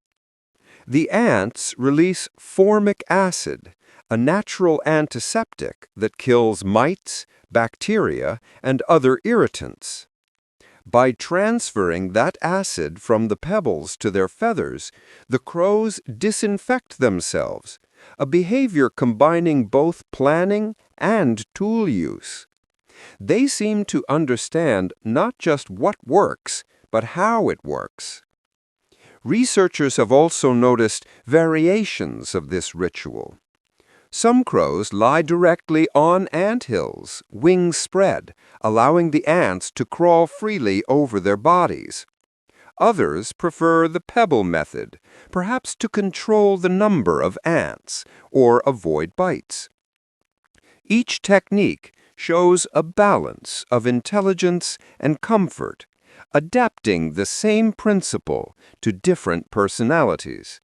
The ants release formic acid, a natural antiseptic that kills mites, bacteria, and other irritants. By transferring that acid from the pebbles to their feathers, the crows disinfect themselves, a behavior combining both planning and tool use. They seem to understand not just what works, but how it works. Researchers have also noticed variations of this ritual. Some crows lie directly on anthills, wings spread, allowing the ants to crawl freely over their bodies. Others prefer the pebble method, perhaps to control the number of ants or avoid bites. Each technique shows a balance of intelligence and comfort, adapting the same principle to different personalities.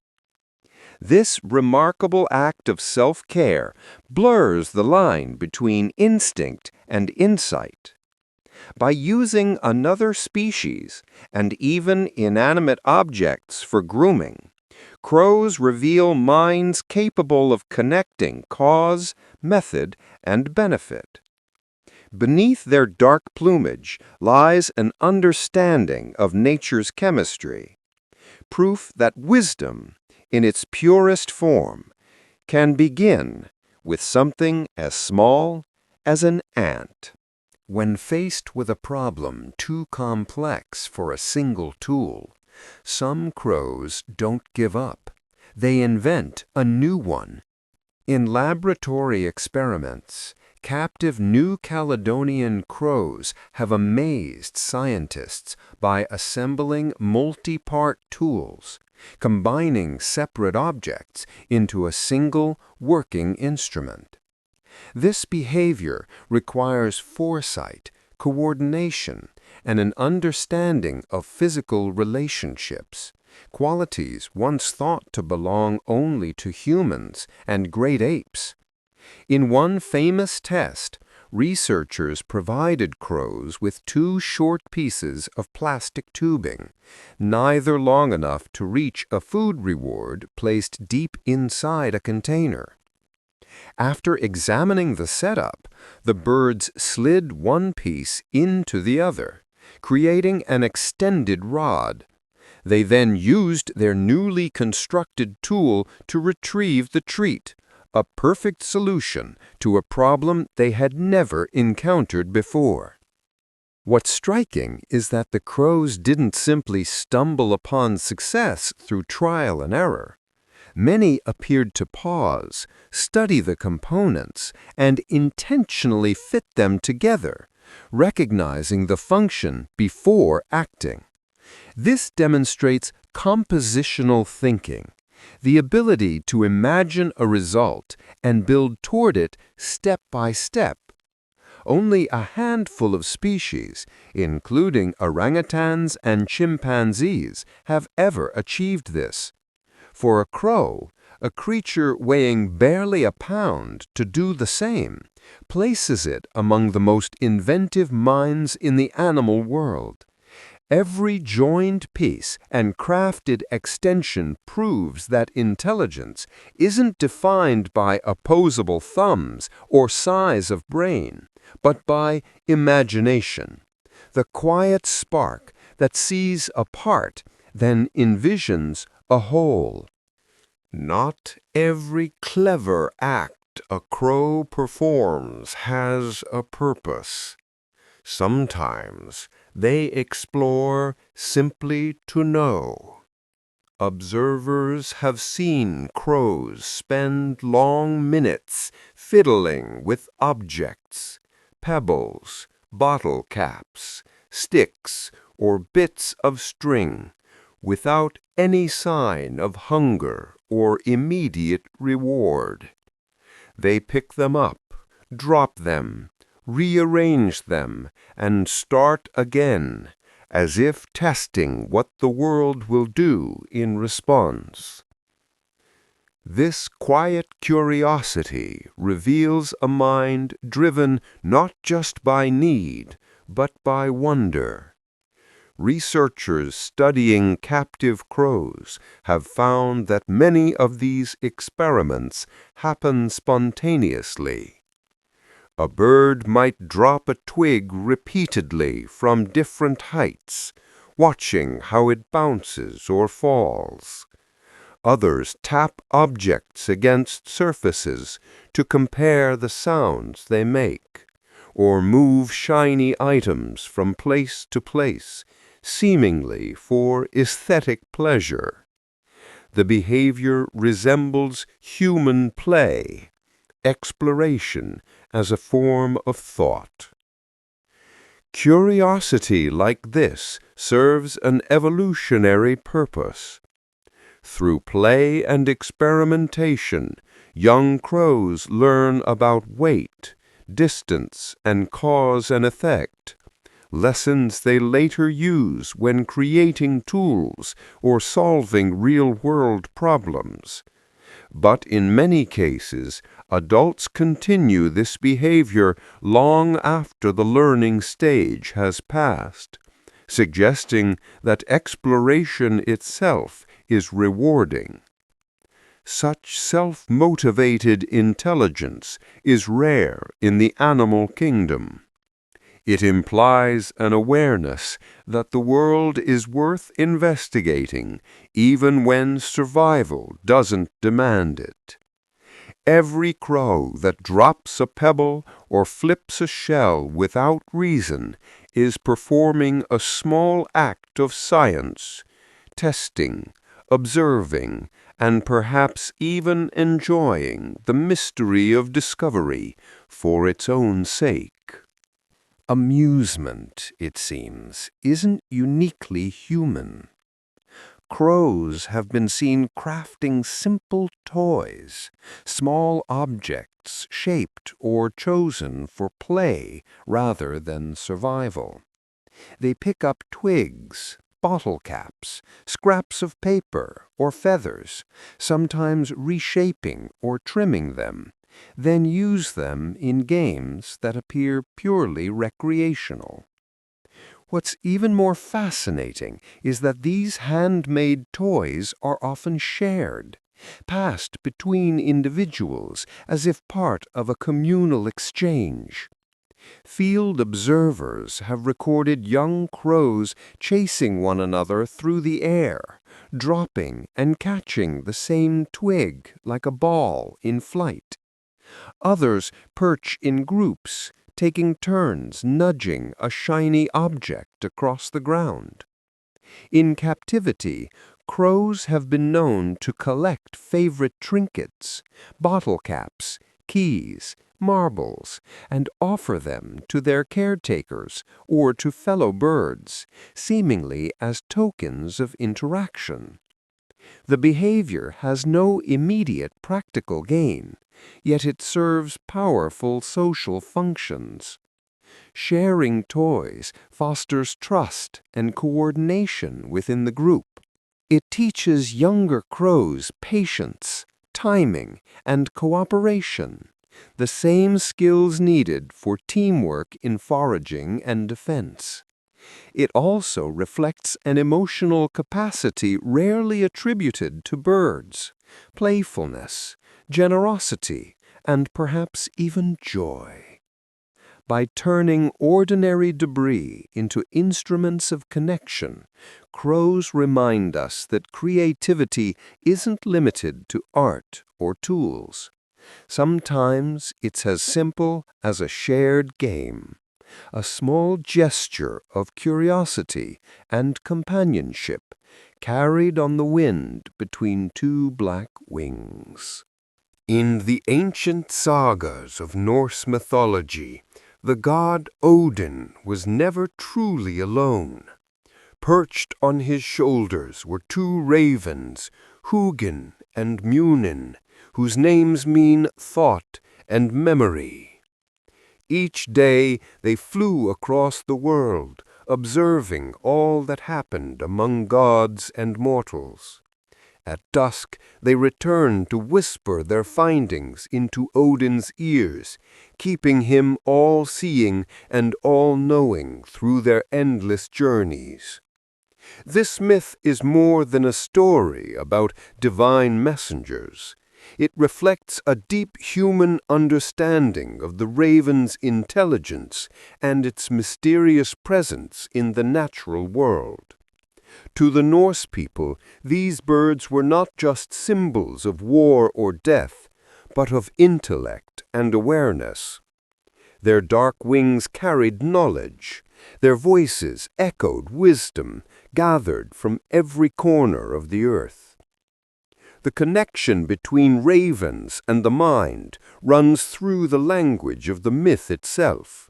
This remarkable act of self-care blurs the line between instinct and insight. By using another species and even inanimate objects for grooming, crows reveal minds capable of connecting cause, method, and benefit. Beneath their dark plumage lies an understanding of nature's chemistry, proof that wisdom, in its purest form, can begin with something as small as an ant. When faced with a problem too complex for a single tool, some crows don't give up. They invent a new one. In laboratory experiments, captive New Caledonian crows have amazed scientists by assembling multi-part tools, combining separate objects into a single working instrument. This behavior requires foresight, coordination, and an understanding of physical relationships, qualities once thought to belong only to humans and great apes. In one famous test, researchers provided crows with two short pieces of plastic tubing, neither long enough to reach a food reward placed deep inside a container. After examining the setup, the birds slid one piece into the other, creating an extended rod. They then used their newly constructed tool to retrieve the treat, a perfect solution to a problem they had never encountered before. What's striking is that the crows didn't simply stumble upon success through trial and error. Many appeared to pause, study the components, and intentionally fit them together, recognizing the function before acting. This demonstrates compositional thinking, The ability to imagine a result and build toward it step by step. Only a handful of species, including orangutans and chimpanzees, have ever achieved this. For a crow, a creature weighing barely a pound, to do the same places it among the most inventive minds in the animal world. Every joined piece and crafted extension proves that intelligence isn't defined by opposable thumbs or size of brain, but by imagination, the quiet spark that sees a part, then envisions a whole. Not every clever act a crow performs has a purpose. Sometimes they explore simply to know. Observers have seen crows spend long minutes fiddling with objects, pebbles, bottle caps, sticks, or bits of string, without any sign of hunger or immediate reward. They pick them up, drop them, rearrange them, and start again, as if testing what the world will do in response. This quiet curiosity reveals a mind driven not just by need, but by wonder. Researchers studying captive crows have found that many of these experiments happen spontaneously. A bird might drop a twig repeatedly from different heights, watching how it bounces or falls. Others tap objects against surfaces to compare the sounds they make, or move shiny items from place to place, seemingly for aesthetic pleasure. The behavior resembles human play, exploration as a form of thought. Curiosity like this serves an evolutionary purpose. Through play and experimentation, young crows learn about weight, distance, and cause and effect, lessons they later use when creating tools or solving real-world problems. But in many cases, adults continue this behavior long after the learning stage has passed, suggesting that exploration itself is rewarding. Such self-motivated intelligence is rare in the animal kingdom. It implies an awareness that the world is worth investigating even when survival doesn't demand it. Every crow that drops a pebble or flips a shell without reason is performing a small act of science, testing, observing, and perhaps even enjoying the mystery of discovery for its own sake. Amusement, it seems, isn't uniquely human. Crows have been seen crafting simple toys, small objects shaped or chosen for play rather than survival. They pick up twigs, bottle caps, scraps of paper, or feathers, sometimes reshaping or trimming them, then use them in games that appear purely recreational. What's even more fascinating is that these handmade toys are often shared, passed between individuals as if part of a communal exchange. Field observers have recorded young crows chasing one another through the air, dropping and catching the same twig like a ball in flight. Others perch in groups, taking turns nudging a shiny object across the ground. In captivity, crows have been known to collect favorite trinkets, bottle caps, keys, marbles, and offer them to their caretakers or to fellow birds, seemingly as tokens of interaction. The behavior has no immediate practical gain, yet it serves powerful social functions. Sharing toys fosters trust and coordination within the group. It teaches younger crows patience, timing, and cooperation, the same skills needed for teamwork in foraging and defense. It also reflects an emotional capacity rarely attributed to birds: playfulness, generosity, and perhaps even joy. By turning ordinary debris into instruments of connection, crows remind us that creativity isn't limited to art or tools. Sometimes it's as simple as a shared game, a small gesture of curiosity and companionship carried on the wind between two black wings. In the ancient sagas of Norse mythology, the god Odin was never truly alone. Perched on his shoulders were two ravens, Hugin and Munin, whose names mean thought and memory. Each day they flew across the world, observing all that happened among gods and mortals. At dusk, they returned to whisper their findings into Odin's ears, keeping him all-seeing and all-knowing through their endless journeys. This myth is more than a story about divine messengers. It reflects a deep human understanding of the raven's intelligence and its mysterious presence in the natural world. To the Norse people, these birds were not just symbols of war or death, but of intellect and awareness. Their dark wings carried knowledge. Their voices echoed wisdom gathered from every corner of the earth. The connection between ravens and the mind runs through the language of the myth itself.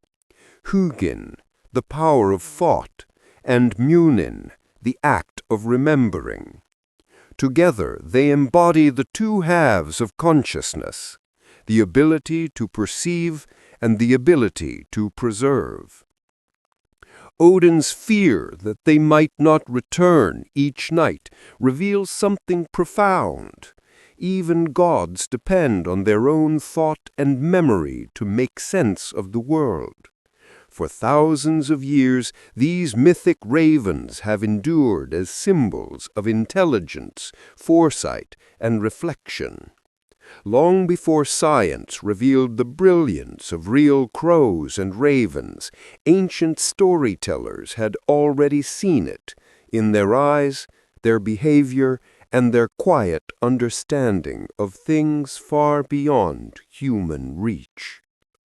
Hugin, the power of thought, and Munin, the act of remembering. Together they embody the two halves of consciousness, the ability to perceive and the ability to preserve. Odin's fear that they might not return each night reveals something profound. Even gods depend on their own thought and memory to make sense of the world. For thousands of years, these mythic ravens have endured as symbols of intelligence, foresight, and reflection. Long before science revealed the brilliance of real crows and ravens, ancient storytellers had already seen it in their eyes, their behavior, and their quiet understanding of things far beyond human reach.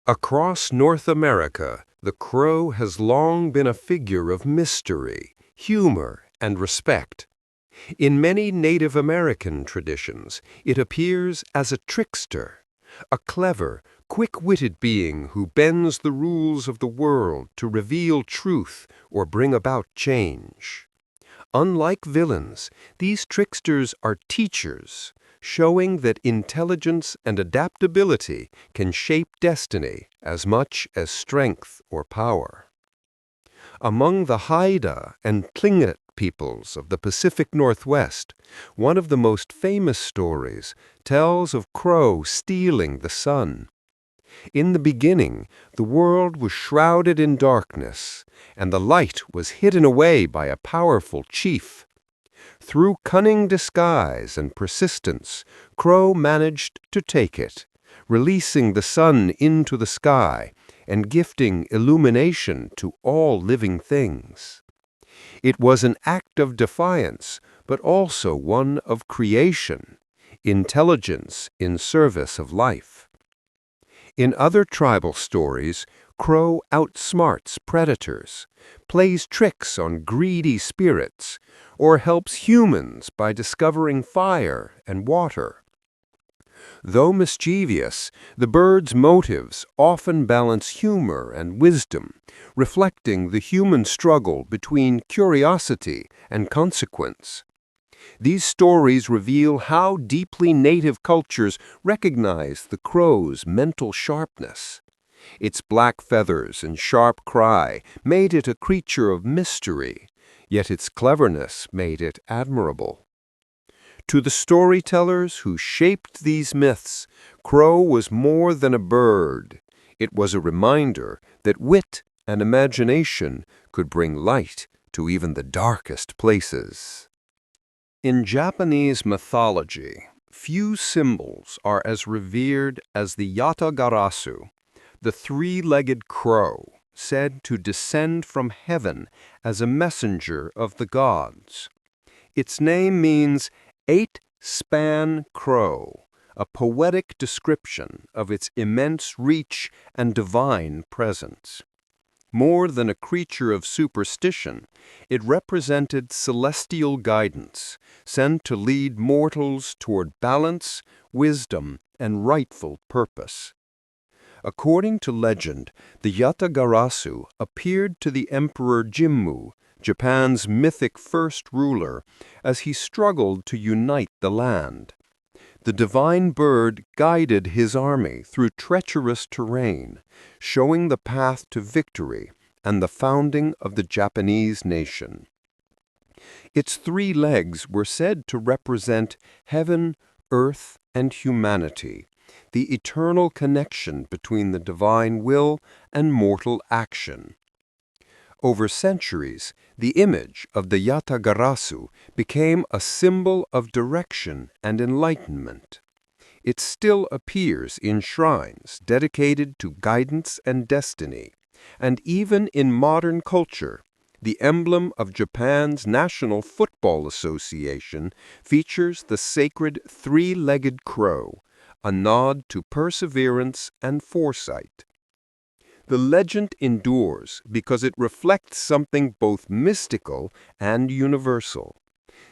Across North America, the crow has long been a figure of mystery, humor, and respect. In many Native American traditions, it appears as a trickster, a clever, quick-witted being who bends the rules of the world to reveal truth or bring about change. Unlike villains, these tricksters are teachers, showing that intelligence and adaptability can shape destiny as much as strength or power. Among the Haida and Tlingit peoples of the Pacific Northwest, one of the most famous stories tells of Crow stealing the sun. In the beginning, the world was shrouded in darkness, and the light was hidden away by a powerful chief. Through cunning disguise and persistence, Crow managed to take it, releasing the sun into the sky and gifting illumination to all living things. It was an act of defiance, but also one of creation, intelligence in service of life. In other tribal stories, Crow outsmarts predators, plays tricks on greedy spirits, or helps humans by discovering fire and water. Though mischievous, the bird's motives often balance humor and wisdom, reflecting the human struggle between curiosity and consequence. These stories reveal how deeply native cultures recognize the crow's mental sharpness. Its black feathers and sharp cry made it a creature of mystery, yet its cleverness made it admirable. To the storytellers who shaped these myths, crow was more than a bird. It was a reminder that wit and imagination could bring light to even the darkest places. In Japanese mythology, few symbols are as revered as the yatagarasu, the three-legged crow, said to descend from heaven as a messenger of the gods. Its name means eight-span crow, a poetic description of its immense reach and divine presence. More than a creature of superstition, it represented celestial guidance, sent to lead mortals toward balance, wisdom, and rightful purpose. According to legend, the Yatagarasu appeared to the Emperor Jimmu, Japan's mythic first ruler, as he struggled to unite the land. The divine bird guided his army through treacherous terrain, showing the path to victory and the founding of the Japanese nation. Its three legs were said to represent heaven, earth, and humanity, the eternal connection between the divine will and mortal action. Over centuries, the image of the Yatagarasu became a symbol of direction and enlightenment. It still appears in shrines dedicated to guidance and destiny, and even in modern culture, the emblem of Japan's National Football Association features the sacred three-legged crow, a nod to perseverance and foresight. The legend endures because it reflects something both mystical and universal,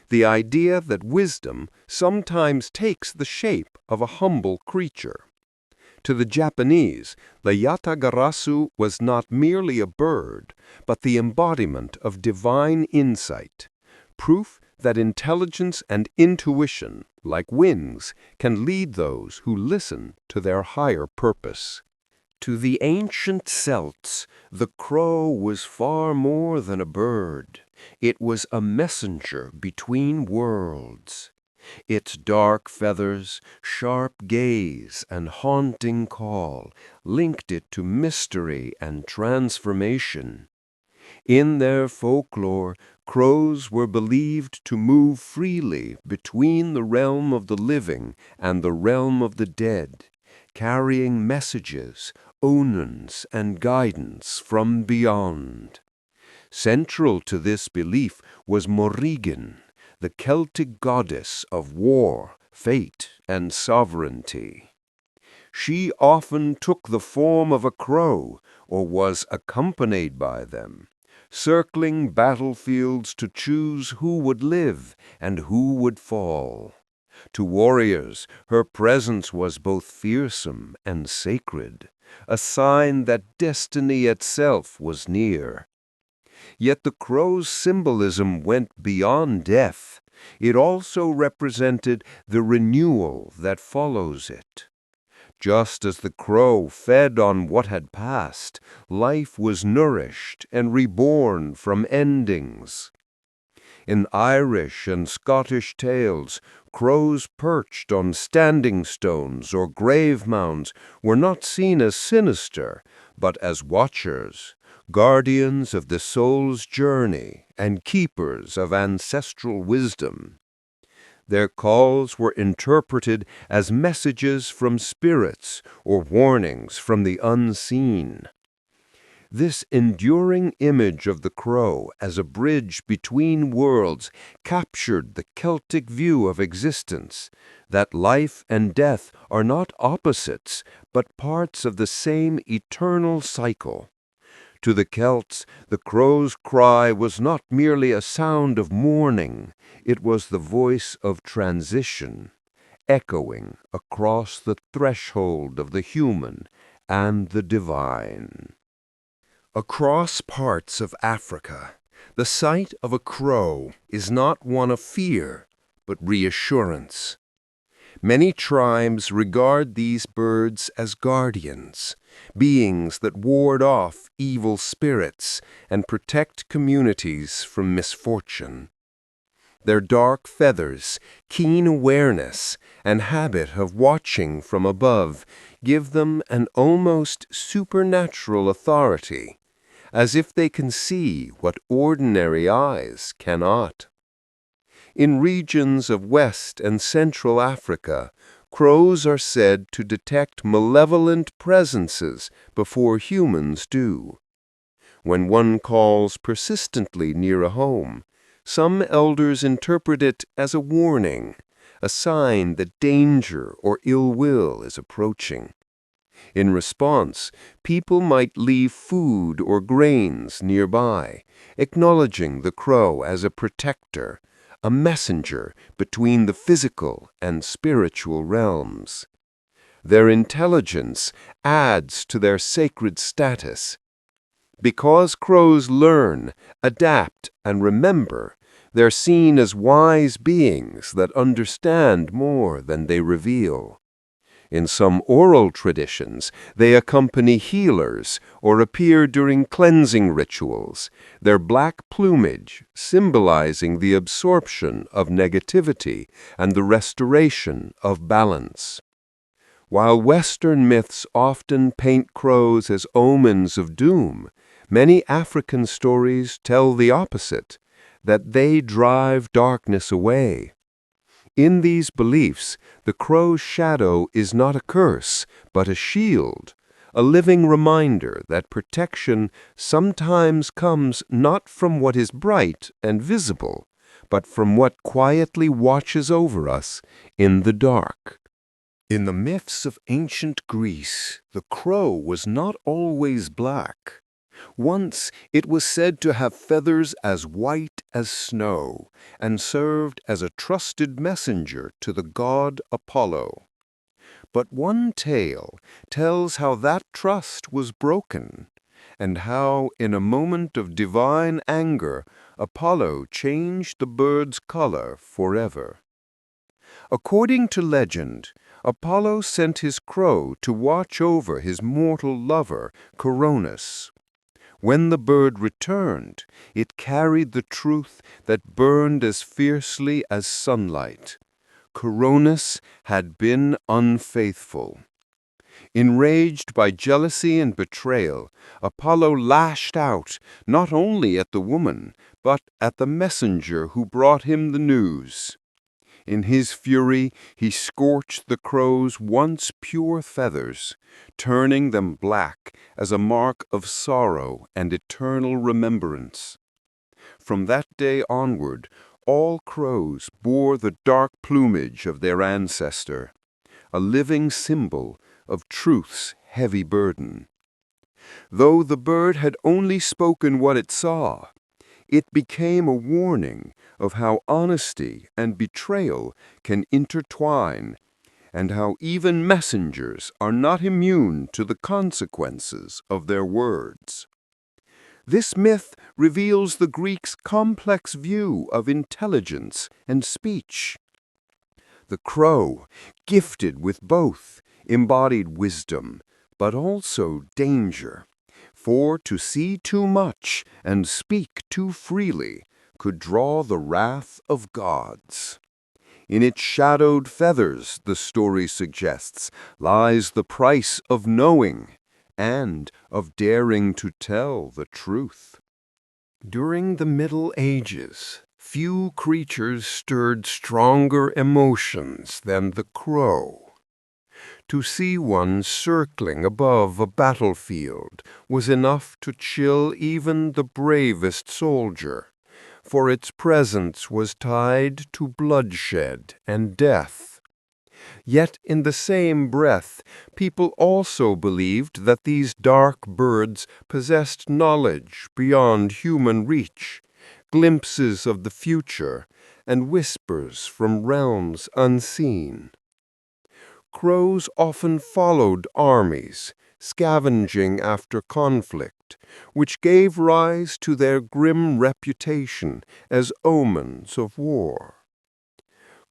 the idea that wisdom sometimes takes the shape of a humble creature. To the Japanese, the Yatagarasu was not merely a bird, but the embodiment of divine insight, proof that intelligence and intuition, like wings, can lead those who listen to their higher purpose. To the ancient Celts, the crow was far more than a bird. It was a messenger between worlds. Its dark feathers, sharp gaze, and haunting call linked it to mystery and transformation. In their folklore, crows were believed to move freely between the realm of the living and the realm of the dead, carrying messages, omens, and guidance from beyond. Central to this belief was Morrigan, the Celtic goddess of war, fate, and sovereignty. She often took the form of a crow or was accompanied by them, circling battlefields to choose who would live and who would fall. To warriors, her presence was both fearsome and sacred, a sign that destiny itself was near. Yet the crow's symbolism went beyond death. It also represented the renewal that follows it. Just as the crow fed on what had passed, life was nourished and reborn from endings. In Irish and Scottish tales, crows perched on standing stones or grave mounds were not seen as sinister, but as watchers, guardians of the soul's journey and keepers of ancestral wisdom. Their calls were interpreted as messages from spirits or warnings from the unseen. This enduring image of the crow as a bridge between worlds captured the Celtic view of existence, that life and death are not opposites, but parts of the same eternal cycle. To the Celts, the crow's cry was not merely a sound of mourning, it was the voice of transition, echoing across the threshold of the human and the divine. Across parts of Africa, the sight of a crow is not one of fear, but reassurance. Many tribes regard these birds as guardians, beings that ward off evil spirits and protect communities from misfortune. Their dark feathers, keen awareness, and habit of watching from above give them an almost supernatural authority, as if they can see what ordinary eyes cannot. In regions of West and Central Africa, crows are said to detect malevolent presences before humans do. When one calls persistently near a home, some elders interpret it as a warning, a sign that danger or ill will is approaching. In response, people might leave food or grains nearby, acknowledging the crow as a protector, a messenger between the physical and spiritual realms. Their intelligence adds to their sacred status. Because crows learn, adapt, and remember, they're seen as wise beings that understand more than they reveal. In some oral traditions, they accompany healers or appear during cleansing rituals, their black plumage symbolizing the absorption of negativity and the restoration of balance. While Western myths often paint crows as omens of doom, many African stories tell the opposite, that they drive darkness away. In these beliefs, the crow's shadow is not a curse, but a shield, a living reminder that protection sometimes comes not from what is bright and visible, but from what quietly watches over us in the dark. In the myths of ancient Greece, the crow was not always black. Once it was said to have feathers as white as snow, and served as a trusted messenger to the god Apollo. But one tale tells how that trust was broken, and how, in a moment of divine anger, Apollo changed the bird's color forever. According to legend, Apollo sent his crow to watch over his mortal lover, Coronis. When the bird returned, it carried the truth that burned as fiercely as sunlight. Coronis had been unfaithful. Enraged by jealousy and betrayal, Apollo lashed out not only at the woman, but at the messenger who brought him the news. In his fury, he scorched the crow's once pure feathers, turning them black as a mark of sorrow and eternal remembrance. From that day onward, all crows bore the dark plumage of their ancestor, a living symbol of truth's heavy burden. Though the bird had only spoken what it saw, it became a warning of how honesty and betrayal can intertwine, and how even messengers are not immune to the consequences of their words. This myth reveals the Greeks' complex view of intelligence and speech. The crow, gifted with both, embodied wisdom, but also danger. For to see too much and speak too freely could draw the wrath of gods. In its shadowed feathers, the story suggests, lies the price of knowing and of daring to tell the truth. During the Middle Ages, few creatures stirred stronger emotions than the crow. To see one circling above a battlefield was enough to chill even the bravest soldier, for its presence was tied to bloodshed and death. Yet in the same breath, people also believed that these dark birds possessed knowledge beyond human reach, glimpses of the future, and whispers from realms unseen. Crows often followed armies, scavenging after conflict, which gave rise to their grim reputation as omens of war.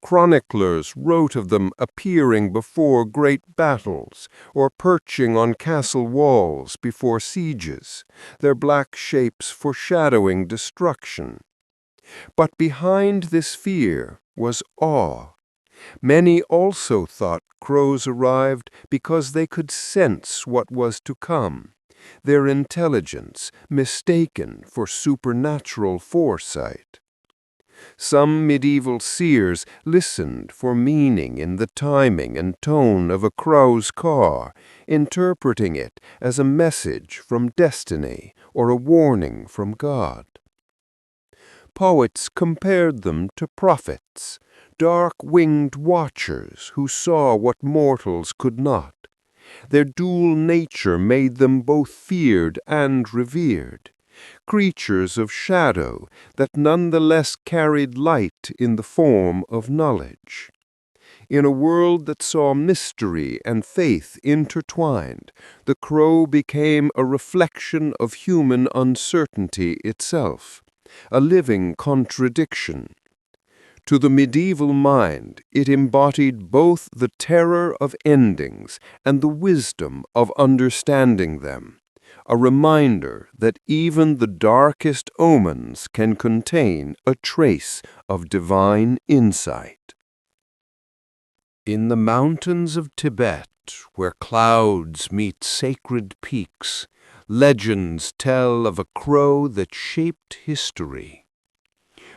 Chroniclers wrote of them appearing before great battles, or perching on castle walls before sieges, their black shapes foreshadowing destruction. But behind this fear was awe. Many also thought crows arrived because they could sense what was to come, their intelligence mistaken for supernatural foresight. Some medieval seers listened for meaning in the timing and tone of a crow's caw, interpreting it as a message from destiny or a warning from God. Poets compared them to prophets, dark-winged watchers who saw what mortals could not. Their dual nature made them both feared and revered, creatures of shadow that nonetheless carried light in the form of knowledge. In a world that saw mystery and faith intertwined, the crow became a reflection of human uncertainty itself, a living contradiction. To the medieval mind, it embodied both the terror of endings and the wisdom of understanding them, a reminder that even the darkest omens can contain a trace of divine insight. In the mountains of Tibet, where clouds meet sacred peaks, legends tell of a crow that shaped history.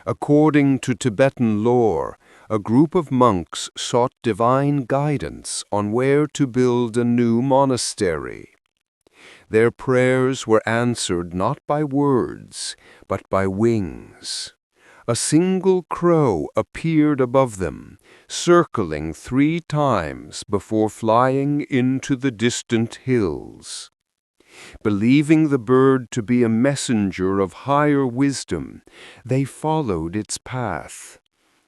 According to Tibetan lore, a group of monks sought divine guidance on where to build a new monastery. Their prayers were answered not by words, but by wings. A single crow appeared above them, circling 3 times before flying into the distant hills. Believing the bird to be a messenger of higher wisdom, they followed its path.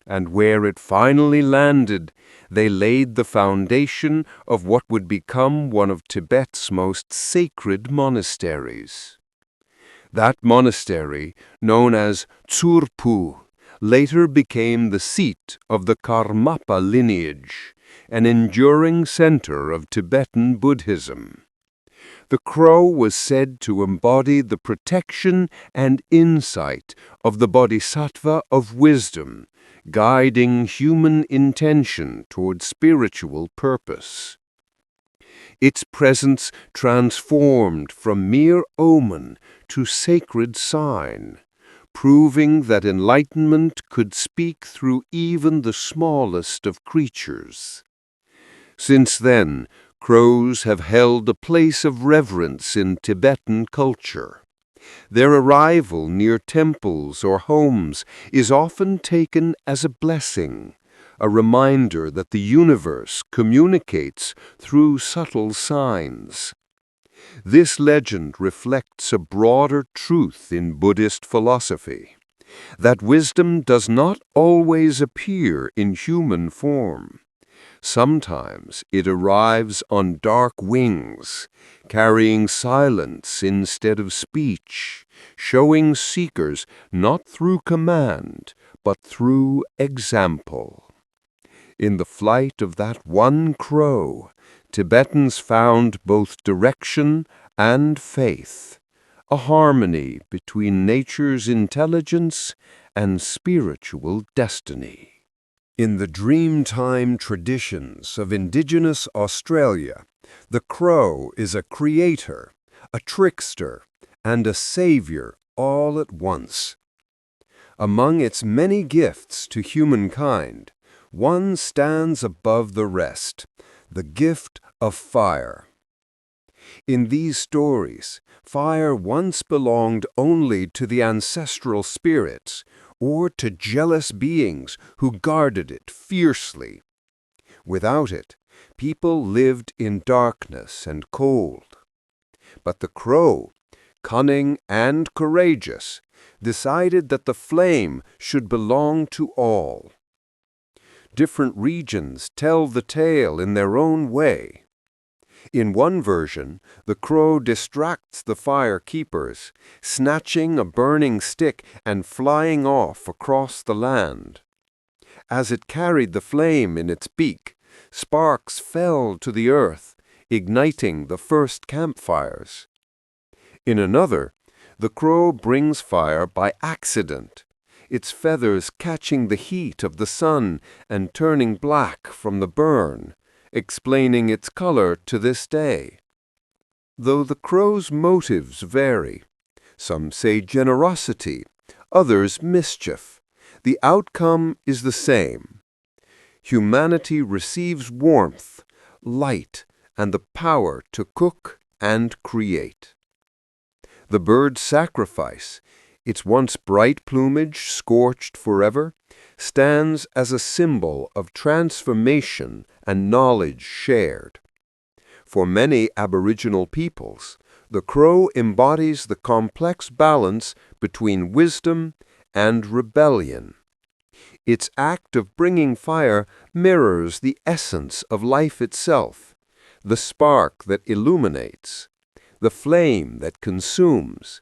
And where it finally landed, they laid the foundation of what would become one of Tibet's most sacred monasteries. That monastery, known as Tsurpu, later became the seat of the Karmapa lineage, an enduring center of Tibetan Buddhism. The crow was said to embody the protection and insight of the bodhisattva of wisdom, guiding human intention toward spiritual purpose. Its presence transformed from mere omen to sacred sign, proving that enlightenment could speak through even the smallest of creatures. Since then, crows have held a place of reverence in Tibetan culture. Their arrival near temples or homes is often taken as a blessing, a reminder that the universe communicates through subtle signs. This legend reflects a broader truth in Buddhist philosophy, that wisdom does not always appear in human form. Sometimes it arrives on dark wings, carrying silence instead of speech, showing seekers not through command, but through example. In the flight of that one crow, Tibetans found both direction and faith, a harmony between nature's intelligence and spiritual destiny. In the Dreamtime traditions of Indigenous Australia, the crow is a creator, a trickster, and a savior all at once. Among its many gifts to humankind, one stands above the rest, the gift of fire. In these stories, fire once belonged only to the ancestral spirits, or to jealous beings who guarded it fiercely. Without it, people lived in darkness and cold. But the crow, cunning and courageous, decided that the flame should belong to all. Different regions tell the tale in their own way. In one version, the crow distracts the fire keepers, snatching a burning stick and flying off across the land. As it carried the flame in its beak, sparks fell to the earth, igniting the first campfires. In another, the crow brings fire by accident, its feathers catching the heat of the sun and turning black from the burn, explaining its color to this day. Though the crow's motives vary, some say generosity, others mischief, the outcome is the same. Humanity receives warmth, light, and the power to cook and create. The bird's sacrifice, its once bright plumage scorched forever, stands as a symbol of transformation and knowledge shared. For many Aboriginal peoples, the crow embodies the complex balance between wisdom and rebellion. Its act of bringing fire mirrors the essence of life itself, the spark that illuminates, the flame that consumes,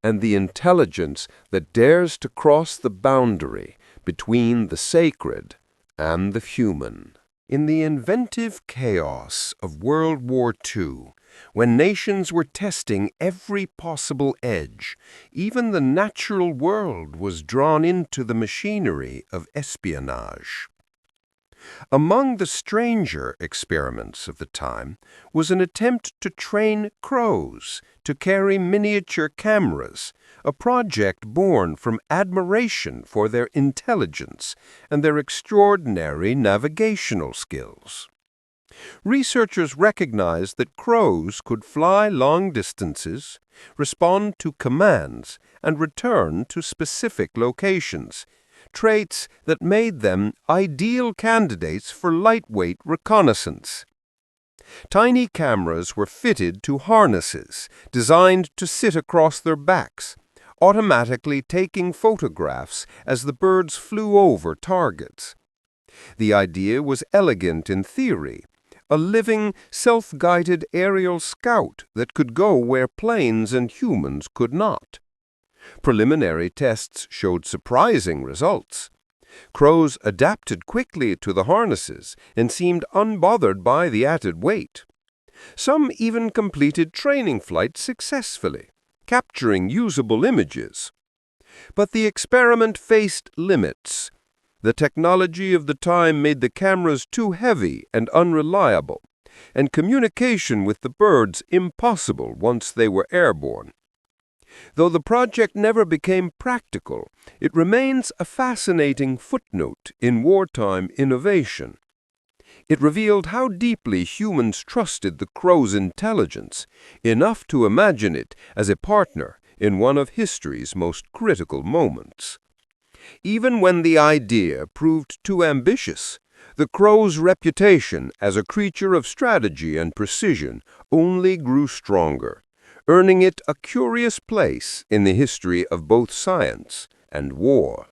and the intelligence that dares to cross the boundary between the sacred and the human. In the inventive chaos of World War II, when nations were testing every possible edge, even the natural world was drawn into the machinery of espionage. Among the stranger experiments of the time was an attempt to train crows to carry miniature cameras, a project born from admiration for their intelligence and their extraordinary navigational skills. Researchers recognized that crows could fly long distances, respond to commands, and return to specific locations, traits that made them ideal candidates for lightweight reconnaissance. Tiny cameras were fitted to harnesses designed to sit across their backs, automatically taking photographs as the birds flew over targets. The idea was elegant in theory, a living, self-guided aerial scout that could go where planes and humans could not. Preliminary tests showed surprising results. Crows adapted quickly to the harnesses and seemed unbothered by the added weight. Some even completed training flights successfully, capturing usable images. But the experiment faced limits. The technology of the time made the cameras too heavy and unreliable, and communication with the birds impossible once they were airborne. Though the project never became practical, it remains a fascinating footnote in wartime innovation. It revealed how deeply humans trusted the crow's intelligence, enough to imagine it as a partner in one of history's most critical moments. Even when the idea proved too ambitious, the crow's reputation as a creature of strategy and precision only grew stronger, earning it a curious place in the history of both science and war.